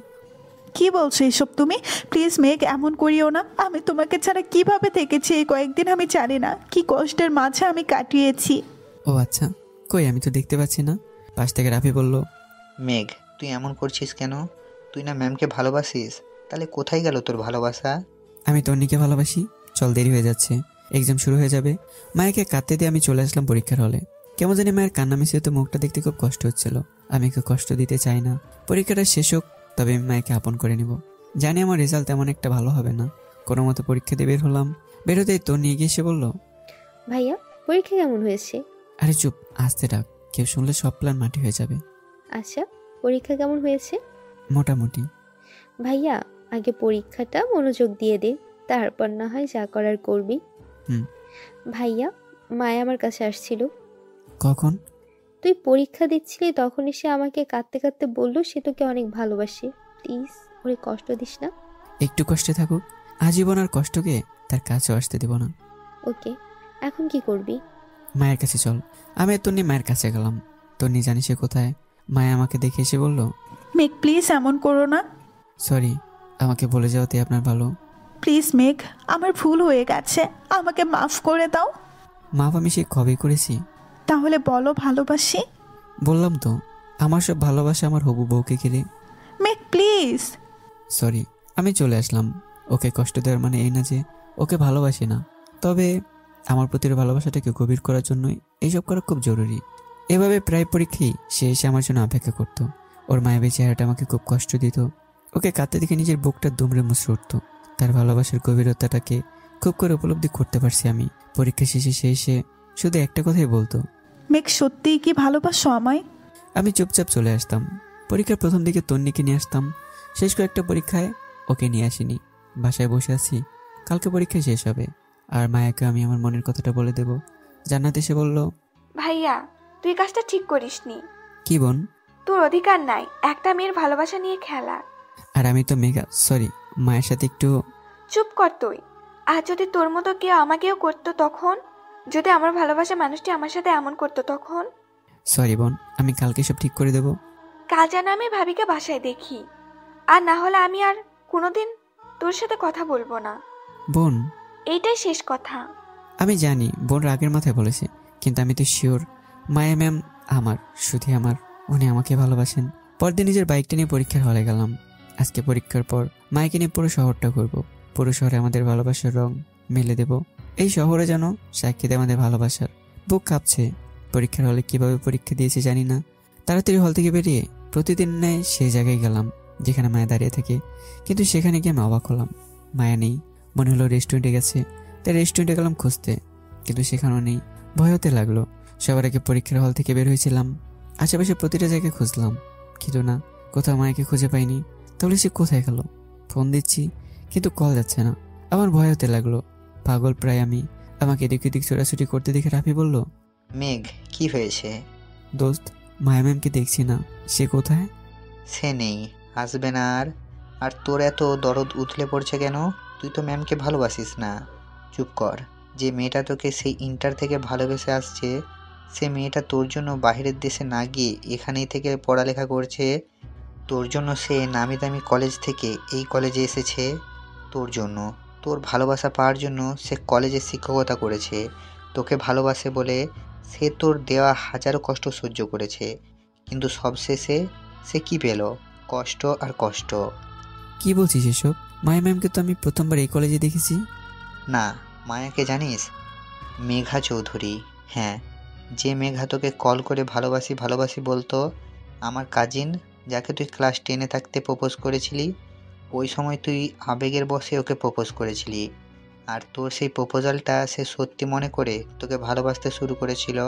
কি বলছো এসব তুমি? প্লিজ মেঘ, এমন করিও না। আমি তোমাকে ছাড়া কিভাবে থেকেছি এই কয়েকদিন আমি জানি না। কি কষ্টের মাঝে আমি কাটিয়েছি। ও আচ্ছা, কই আমি তো দেখতে পাচ্ছি না। পাশ থেকে রাফি বলল, মেঘ তুই এমন করছিস কেন? তুই না ম্যামকে ভালোবাসিস, তাহলে কোথায় গেল তোর ভালোবাসা? আমি তন্নিকে ভালোবাসি। চল, দেরি হয়ে যাচ্ছে, এক্সাম শুরু হয়ে যাবে। মায়েকে কাঁদতে দিয়ে আমি চলে আসলাম পরীক্ষার হলে। কেমন জানি মায়ের কান্না মিশিয়ে তো মুখটা দেখতে খুব কষ্ট হচ্ছিল। আমি কেউ কষ্ট দিতে চাই না। পরীক্ষাটা শেষ হোক, তবে আমি মায়েকে আপন করে নিব। জানি আমার রেজাল্ট তেমন একটা ভালো হবে না। কোনো মতো পরীক্ষা দিয়ে বের হলাম। বেরোতেই তোর নিয়ে গিয়ে এসে বলল, ভাইয়া পরীক্ষা কেমন হয়েছে? আরে চুপ, আস্তে ডাক, কেউ শুনলে সব প্ল্যান মাটি হয়ে যাবে। আচ্ছা, পরীক্ষা কেমন হয়েছে? মোটামুটি। ভাইয়া আগে পরীক্ষাটা মনোযোগ দিয়ে দে, তারপর না হয় যা করার করবি। হুম। ভাইয়া মায়া আমার কাছে আসছিল। কখন? তুই পরীক্ষা দিচ্ছিলি তখন সে আমাকে কাঁদতে কাঁদতে বলল সে তোকে অনেক ভালোবাসে। প্লিজ ওরে কষ্ট দিস না। একটু কষ্টে থাকুক, আজীবন আর কষ্টকে তার কাছেও আসতে দেব না। ওকে, এখন কি করবি? মায়ের কাছে চল। আমি তন্নি মায়ের কাছে গেলাম। তন্নি জানি সে কোথায়। মায়া আমাকে দেখে এসে বলল, মেঘ প্লিজ এমন করো না। সরি, আমাকে বলে যাওয়াতে আপনার ভালো। প্লিজ মেঘ, আমার ভুল হয়ে গেছে, আমাকে মাফ করে দাও। মাপ আমি সে কবে করেছি? তাহলে বলো ভালোবাসি। বললাম তো, আমার সব ভালোবাসা আমার হবু বউকে ঘিরে। মেঘ প্লিজ। সরি, আমি চলে আসলাম। ওকে কষ্ট দেওয়ার মানে এই না যে ওকে ভালোবাসি না, তবে আমার প্রতি ভালোবাসাটাকে গভীর করার জন্যই এইসব করা খুব জরুরি। এভাবে প্রায় পরীক্ষায় সে এসে আমার জন্য অপেক্ষা করত। ওর মায়াবী চেহারাটা আমাকে খুব কষ্ট দিত। ওকে কাঁদতে দেখে নিজের বুকটা দুমড়ে মুচড়ে উঠত। তার ভালোবাসার গভীরতাটাকে খুব করে উপলব্ধি করতে পারছি আমি। পরীক্ষা শেষে সে এসে শুধু একটা কথাই বলতো, মেঘ সত্যিই কি ভালোবাসো আমায়? আমি চুপচাপ চলে আসতাম। পরীক্ষার প্রথম দিকে তন্নিকে নিয়ে আসতাম, শেষ কয়েকটা পরীক্ষায় ওকে নিয়ে আসিনি। বাসায় বসে আছি, কালকে পরীক্ষা শেষ হবে আর মায়াকে আমি আমার মনের কথাটা বলে দেব। জান্নাত এসে বলল, ভাইয়া তুই কাজটা ঠিক করিসনি। কি বোন? তোর অধিকার নাই একটা মেয়ের ভালোবাসা নিয়ে খেলা। আর আমি তো মেঘা, সরি, মায়ের সাথে একটু। চুপ কর তুই। আর যদি তোর মতো কেউ আমাকেও করতো তখন? যদি আমার ভালোবাসা মানুষটি আমার সাথে এমন করতো তখন? সরি বোন, আমি কালকে সব ঠিক করে দেব। কাল যেন আমি ভাবিকে বাসায় দেখি, আর না হলে আমি আর কোনোদিন তোর সাথে কথা বলবো না বোন। এইটাই শেষ কথা। আমি জানি বোন রাগের মাথায় বলেছে, কিন্তু আমি তো শিওর মায়া ম্যাম আমার, শুধু আমার, উনি আমাকে ভালোবাসেন। পরদিন নিজের বাইকটা নিয়ে পরীক্ষার হলে গেলাম। আজকে পরীক্ষার পর মায়াকে নিয়ে পুরো শহরটা ঘুরবো। পুরো শহরে আমাদের ভালোবাসার রং মেলে দেব। এই শহরে যেন সাক্ষী দেয় আমাদের ভালোবাসার। বুক কাঁপছে। পরীক্ষার হলে কিভাবে পরীক্ষা দিয়েছে জানি না। তাড়াতাড়ি হল থেকে বেরিয়ে প্রতিদিন নেয় সেই জায়গায় গেলাম যেখানে মায়া দাঁড়িয়ে থাকে, কিন্তু সেখানে গিয়ে আমি অবাক হলাম। মায়া নেই। মনে হলো রেস্টুরেন্টে গেছে, তাই রেস্টুরেন্টে গেলাম খুঁজতে, কিন্তু সেখানেও নেই। ভয় হতে লাগলো। সবার আগে পরীক্ষার হল থেকে বের হয়েছিলাম, আশেপাশে প্রতিটা জায়গায় খুঁজলাম, কিন্তু না, কোথাও মায়াকে খুঁজে পাইনি। তাহলে সে কোথায় গেল? ফোন দিচ্ছি কিন্তু কল যাচ্ছে না। আমার ভয় হতে লাগলো। পাগল প্রায় আমি। আমাকে এদিক ওদিক ছোটাছুটি করতে দেখে রাফি বলল, মেঘ কি হয়েছে? দোস্ত, মায়া ম্যামকে দেখছি না, সে কোথায়? সে নেই, আসবে না। আর তোর এত দরদ উথলে পড়ছে কেন? তুই তো ম্যামকে ভালোবাসিস না। চুপ কর। যে মেয়েটা তোকে সেই ইন্টার থেকে ভালোবেসে আসছে, সে মেয়েটা তোর জন্য বাইরের দেশে না গিয়ে এখানেই থেকে পড়ালেখা করছে। তোর জন্য সে নামি দামি কলেজ থেকে এই কলেজে এসেছে। তোর জন্য, তোর ভালোবাসা পাওয়ার জন্য সে কলেজে শিক্ষকতা করেছে। তোকে ভালোবাসে বলে সে তোর দেওয়া হাজারো কষ্ট সহ্য করেছে, কিন্তু সবশেষে সে কি পেল? কষ্ট আর কষ্ট। কি বলছিস এসব? মায়া ম্যামকে তো আমি প্রথমবার এই কলেজে দেখেছি। না, মায়াকে জানিস? মেঘা চৌধুরী। হ্যাঁ, যে মেঘা তোকে কল করে ভালোবাসি ভালোবাসি বলতো, আমার কাজিন, যাকে তুই ক্লাস 10-এ থাকতে প্রপোজ করেছিলি। ওই সময় তুই আবেগের বশে ওকে প্রপোজ করেছিলি, আর তোর সেই প্রপোজালটা সে সত্যি মনে করে তোকে ভালোবাসতে শুরু করেছিল।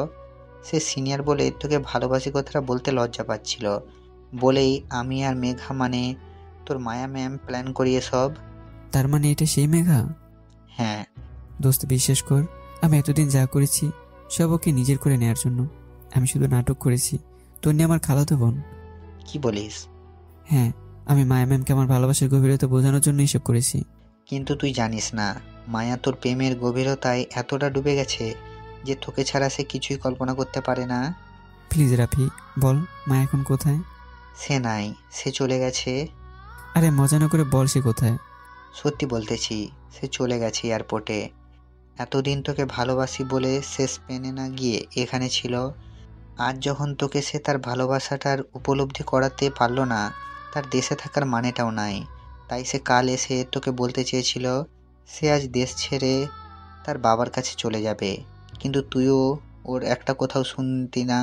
সে সিনিয়র বলে তোকে ভালোবাসি কথাটা বলতে লজ্জা পাচ্ছিল বলেই আমি আর মেঘা মানে তোর মায়া ম্যাম প্ল্যান করিয়ে সব। তার মানে এটা সেই মেঘা? হ্যাঁ দোস্ত, বিশ্বাস কর, আমি এতদিন যা করেছি সব ওকে নিজের করে নেওয়ার জন্য। আমি শুধু নাটক করেছি। তোর নিয়ে আমার খালাতো বোন। কি বলিস? হ্যাঁ, আমি মায়া ম্যামকে আমার ভালোবাসার গভীরতা বোঝানোর জন্য এসব করেছি। কিন্তু তুই জানিস না, মায়া তোর প্রেমের গভীরতায় এতটা ডুবে গেছে যে তোকে ছাড়া সে কিছুই কল্পনা করতে পারে না। প্লিজ রাফি, বল মায়া এখন কোথায়? সে নাই, সে চলে গেছে। আরে মজা না করে বল, সে কোথায়? সত্যি বলতেছি, সে চলে গেছে এয়ারপোর্টে। এতদিন তোকে ভালোবাসি বলে সে স্পেনে না গিয়ে এখানে ছিল। আজ যখন তোকে সে তার ভালোবাসাটার উপলব্ধি করাতে পারলো না, তার দেশে থাকার মানেটাও নাই, তাই সে কাল এসে তোকে বলতে চেয়েছিল সে আজ দেশ ছেড়ে তার বাবার কাছে চলে যাবে, কিন্তু তুইও ওর একটা কোথাও শুনতি না।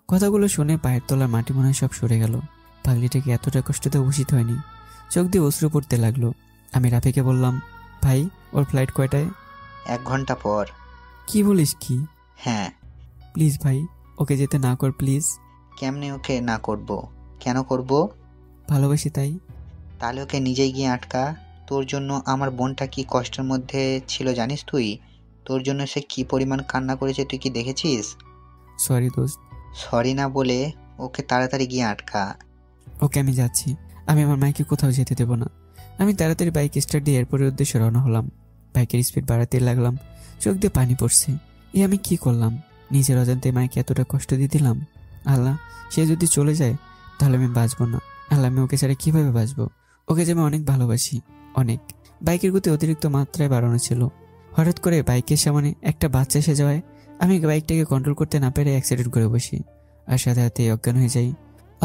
কথাগুলো শুনে পায়ের তলার মাটি মনে হয় সব সরে গেল। পাগলিটাকে এতটা কষ্ট দেওয়া উচিত হয়নি। চোখ দিয়ে অশ্রু পড়তে লাগলো। আমি রাফিকে বললাম, ভাই ওর ফ্লাইট কয়টায়? 1 ঘন্টা পর। কি বলিস কি? হ্যাঁ। প্লিজ ভাই, ওকে যেতে না কর প্লিজ। কেমনে ওকে না করব? কেন করব? ভালোবাসি তাই। তাহলে ওকে নিজেই গিয়ে আটকা। তোর জন্য আমার বোনটা কি কষ্টের মধ্যে ছিল জানিস তুই? তোর জন্য সে কি পরিমাণ কান্না করেছে তুই কি দেখেছিস? সরি দোস্ত। সরি না বলে ওকে তাড়াতাড়ি গিয়ে আটকা। ওকে আমি যাচ্ছি। আমি আমার মাইকে কোথাও যেতে দেবো না। আমি তাড়াতাড়ি বাইক স্টার্ট দিয়ে এয়ারপোর্টের উদ্দেশ্যে রওনা হলাম। বাইকের স্পিড বাড়াতে লাগলাম। চোখ দিয়ে পানি পড়ছে। আমি কি করলাম? নিজের অজান্তে মাইকে এতটা কষ্ট দিয়ে দিলাম। আল্লাহ, সে যদি চলে যায় তাহলে আমি বাঁচবো না। আল্লাহ, আমি ওকে ছাড়া কিভাবে বাঁচবো? ওকে যে আমি অনেক ভালোবাসি, অনেক। বাইকের গতি অতিরিক্ত মাত্রায় বাড়ানো ছিল। হঠাৎ করে বাইকের সামনে একটা বাচ্চা এসে যাওয়ায় আমি বাইকটাকে কন্ট্রোল করতে না পেরে অ্যাক্সিডেন্ট করে বসি আর সাথে সাথে অজ্ঞান হয়ে যাই।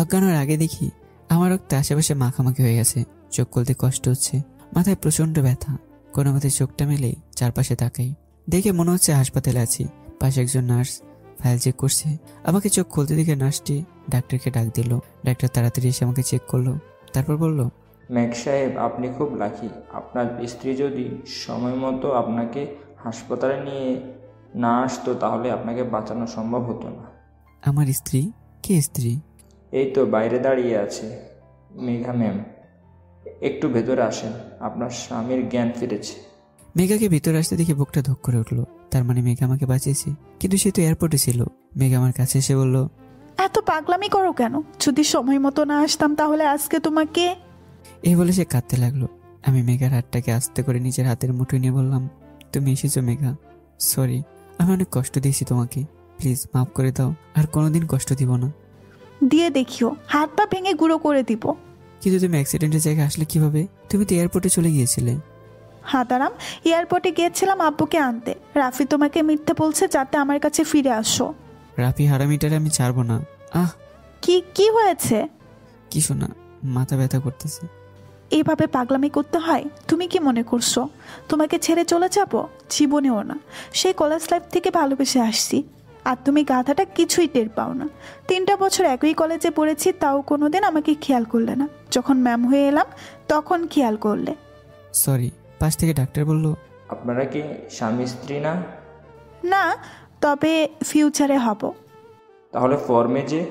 অজ্ঞান হওয়ার আগে দেখি আমার রক্ত আশেপাশে মাখামাখি হয়ে গেছে। চোখ খুলতে কষ্ট হচ্ছে, মাথায় প্রচন্ড ব্যথা। কোনো মতে চোখটা মেলেই চারপাশে তাকাই, দেখে মনে হচ্ছে হাসপাতালে আছি। পাশে একজন নার্স ফাইল চেক করছে। আমাকে চোখ খুলতে দেখে নার্সটি ডাক্তারকে ডাক দিল। ডাক্তার তাড়াতাড়ি এসে আমাকে চেক করলো, তারপর বলল, মেঘ সাহেব, আপনি খুব লাকি। আপনার স্ত্রী যদি সময় মতো আপনাকে হাসপাতালে নিয়ে না আসতো তাহলে আপনাকে বাঁচানো সম্ভব হতো না। আমার স্ত্রী? কে স্ত্রী? এই তো বাইরে দাঁড়িয়ে আছে, মেঘা ম্যাম। একটু ভেতরে আসেন, আপনার স্বামীর জ্ঞান ফিরেছে। মেঘাকে ভিতরে আসতে দেখে বুকটা ধক করে উঠলো। তার মানে মেঘা আমাকে বাঁচিয়েছে। কিন্তু সে তো এয়ারপোর্টে ছিল। মেঘা আমার কাছে এসে বলল, এত পাগলামি করো কেন? যদি সময় মতো না আসতাম তাহলে আজকে তোমাকে। এই বলে সে কাঁদতে লাগলো। আমি মেঘার হাতটাকে আস্তে করে নিজের হাতের মুঠোয় নিয়ে বললাম, তুমি এসেছো মেঘা। সরি, আমি অনেক কষ্ট দিয়েছি তোমাকে। প্লিজ মাফ করে দাও, আর কোনোদিন কষ্ট দিব না। দিয়ে দেখিও, হাত পা ভেঙে গুঁড়ো করে দিব। কিন্তু তুমি অ্যাক্সিডেন্টের জায়গায় আসলে কিভাবে? তুমি তো এয়ারপোর্টে চলে গিয়েছিলে। হাতারাম, এয়ারপোর্টে গিয়েছিলাম আব্বুকে আনতে। রাফি তোমাকে মিথ্যে বলছে যাতে আমার কাছে ফিরে আসো। রাফি হারামিটারে আমি ছাড়বো না। আহ, কি কি হয়েছে? কিছু না, মাথা ব্যথা করতেছে। এইভাবে পাগলামি করতে হয়? তুমি কি মনে করছো তোমাকে ছেড়ে চলে যাব? জীবনেও না। সেই কলেজ লাইফ থেকে ভালোবেসে আসছি, আর তুমি গাধাটা কিছুই টের পাও না। 3টা বছর একই কলেজে পড়েছি, তাও কোনোদিন আমাকে খেয়াল করলে না। যখন ম্যাম হয়ে এলাম তখন খেয়াল করলে। সরি। পাশ থেকে ডাক্তার বলল, আপনারা কি স্বামী স্ত্রী না? না, তবে ফিউচারে হব। তাহলে ফর্মে যে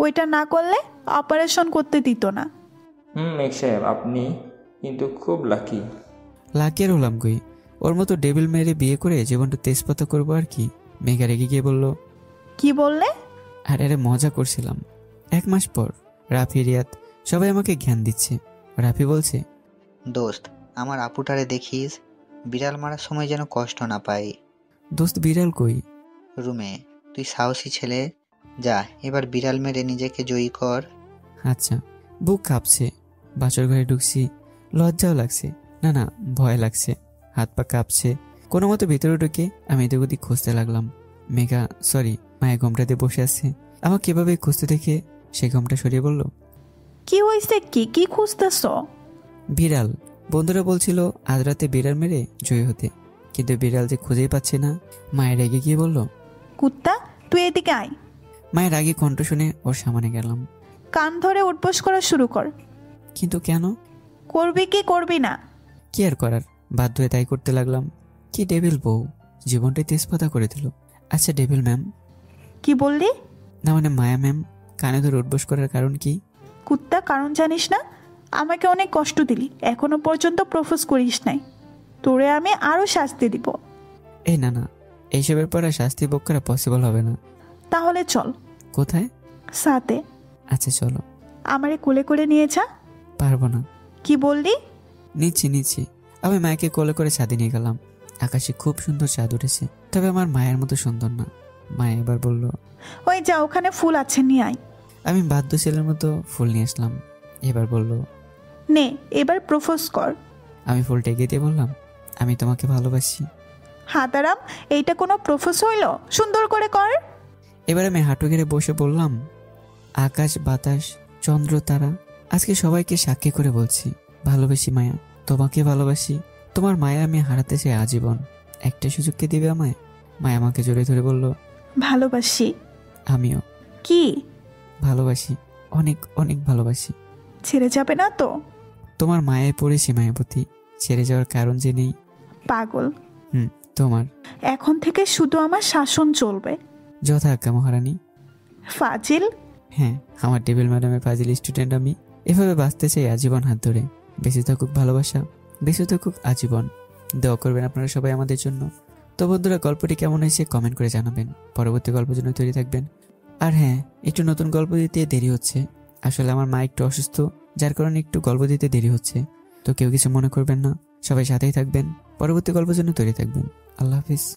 ওইটা না করলে অপারেশন করতে দিত না। মেঘ সাহেব, আপনি কিন্তু খুব লাকি। লাকি আর হলাম কই? ওর মতো ডেবিল মেরে বিয়ে করে জীবনটা তেজপাতা করবো আর কি। মেঘা রেগে গিয়ে বলল, কি বললে? আরে মজা করছিলাম। 1 মাস পর রাফি, রিয়াদ সবাই আমাকে জ্ঞান দিচ্ছে। রাফি বলছে, দোস্ত, আমার আপুটারে দেখিস, বিড়াল মারার সময় যেন কষ্ট না পাই। দোস্ত বিড়াল কই? রুমে। তুই সাহসী ছেলে, যা এবার বিড়াল মেরে নিজেকে জয়ী কর। আচ্ছা। বুক কাঁপছে। বাসর ঘরে ঢুকছি, লজ্জাও লাগছে, না না ভয় লাগছে। হাত পা কাঁপছে। কোনো মতো ভিতরে ঢুকে আমি এদিক ওদিক খুঁজতে লাগলাম। মেঘা, সরি, মায়ের ঘোমটাতে বসে আছে। আমাকে এভাবে খুঁজতে দেখে সে ঘোমটা সরিয়ে বলল, কি হয়েছে? কি খুঁজতেছ? বিড়াল। বন্ধুরা বলছিল আজ রাতে বিড়াল মেরে জয়ী হতে, কিন্তু বিড়াল যে খুঁজেই পাচ্ছে না। মায়ের রেগে গিয়ে বলল, কুত্তা, তুই এদিকে আয়। মায়ের আগে কণ্ঠ শুনে ওর সামনে গেলাম। কান ধরে উঠবোস করা শুরু কর। কিন্তু কেন? করবি কি করবি না? কি আর করার, বাধ্য হয়ে তাই করতে লাগলাম। কি ডেভিল বউ, জীবনটাই তেজপাতা করে দিল। আচ্ছা ডেভিল ম্যাম। কি বললি? না মানে মায়া ম্যাম, কানে ধরে উঠবোস করার কারণ কি? কুত্তা, কারণ জানিস না? আমাকে অনেক কষ্ট দিলি, এখনো পর্যন্ত প্রপোজ করিস নাই। তোরে আমি আরো শাস্তি দিব। এই না না, এইসবের পর আর শাস্তি ভোগ করা পসিবল হবে না। তাহলে চল। কোথায়? সাথে। আচ্ছা চলো। আমারে কোলে করে নিয়ে যা। পারবো না। কি বললি? নিচ্ছি। আমি মায়াকে কোলে করে ছাদে নিয়ে গেলাম। আকাশে খুব সুন্দর চাঁদ উঠেছে, তবে আমার মায়ের মতো সুন্দর না। মায়া এবার বলল, ওই যা, ওখানে ফুল আছে, নিয়ে আয়। আমি বাধ্য ছেলের মতো ফুল নিয়ে আসলাম। এবার বলল, নে এবার প্রপোজ কর। আমি ফুলটা এগিয়ে দিয়ে বললাম, আমি তোমাকে ভালোবাসি। হাতারাম, এইটা কোনো প্রপোজ হইল? সুন্দর করে কর। এবার আমি হাঁটু গেড়ে বসে বললাম, আকাশ বাতাস চন্দ্র তারা আজকে সবাইকে সাক্ষী করে বলছি, ভালোবাসি মায়া, তোমাকে ভালোবাসি। তোমার মায়া আমি হারাতে চাই আজীবন। একটা সুযোগকে দিবে আমায়? মায়া আমাকে জড়িয়ে ধরে বলল, ভালোবাসি। আমিও। কি? ভালোবাসি, অনেক অনেক ভালোবাসি। ছেড়ে যাবে না তো? তোমার মায়ায় পড়েছি মায়াবতী, ছেড়ে যাওয়ার কারণ যে নেই। পাগল। তোমার। এখন থেকে শুধু আমার শাসন চলবে। যথা আজ্ঞা মহারানী। ফাজিল। হ্যাঁ, আমার টেবিল ম্যাডামের ফাজিল স্টুডেন্ট আমি। এভাবে বাঁচতে চাই আজীবন হাত ধরে। বেঁচে থাকুক ভালোবাসা, বেঁচে থাকুক আজীবন। দোয়া করবেন আপনারা সবাই আমাদের জন্য। তো বন্ধুরা, গল্পটি কেমন হয়েছে কমেন্ট করে জানাবেন। পরবর্তী গল্পের জন্য তৈরি থাকবেন। আর হ্যাঁ, একটু নতুন গল্প দিতে দেরি হচ্ছে। আসলে আমার মা একটু অসুস্থ, যার কারণে একটু গল্প দিতে দেরি হচ্ছে। তো কেউ কিছু মনে করবেন না, সবাই সাথেই থাকবেন। পরবর্তী গল্পের জন্য তৈরি থাকবেন। আল্লাহ হাফিজ।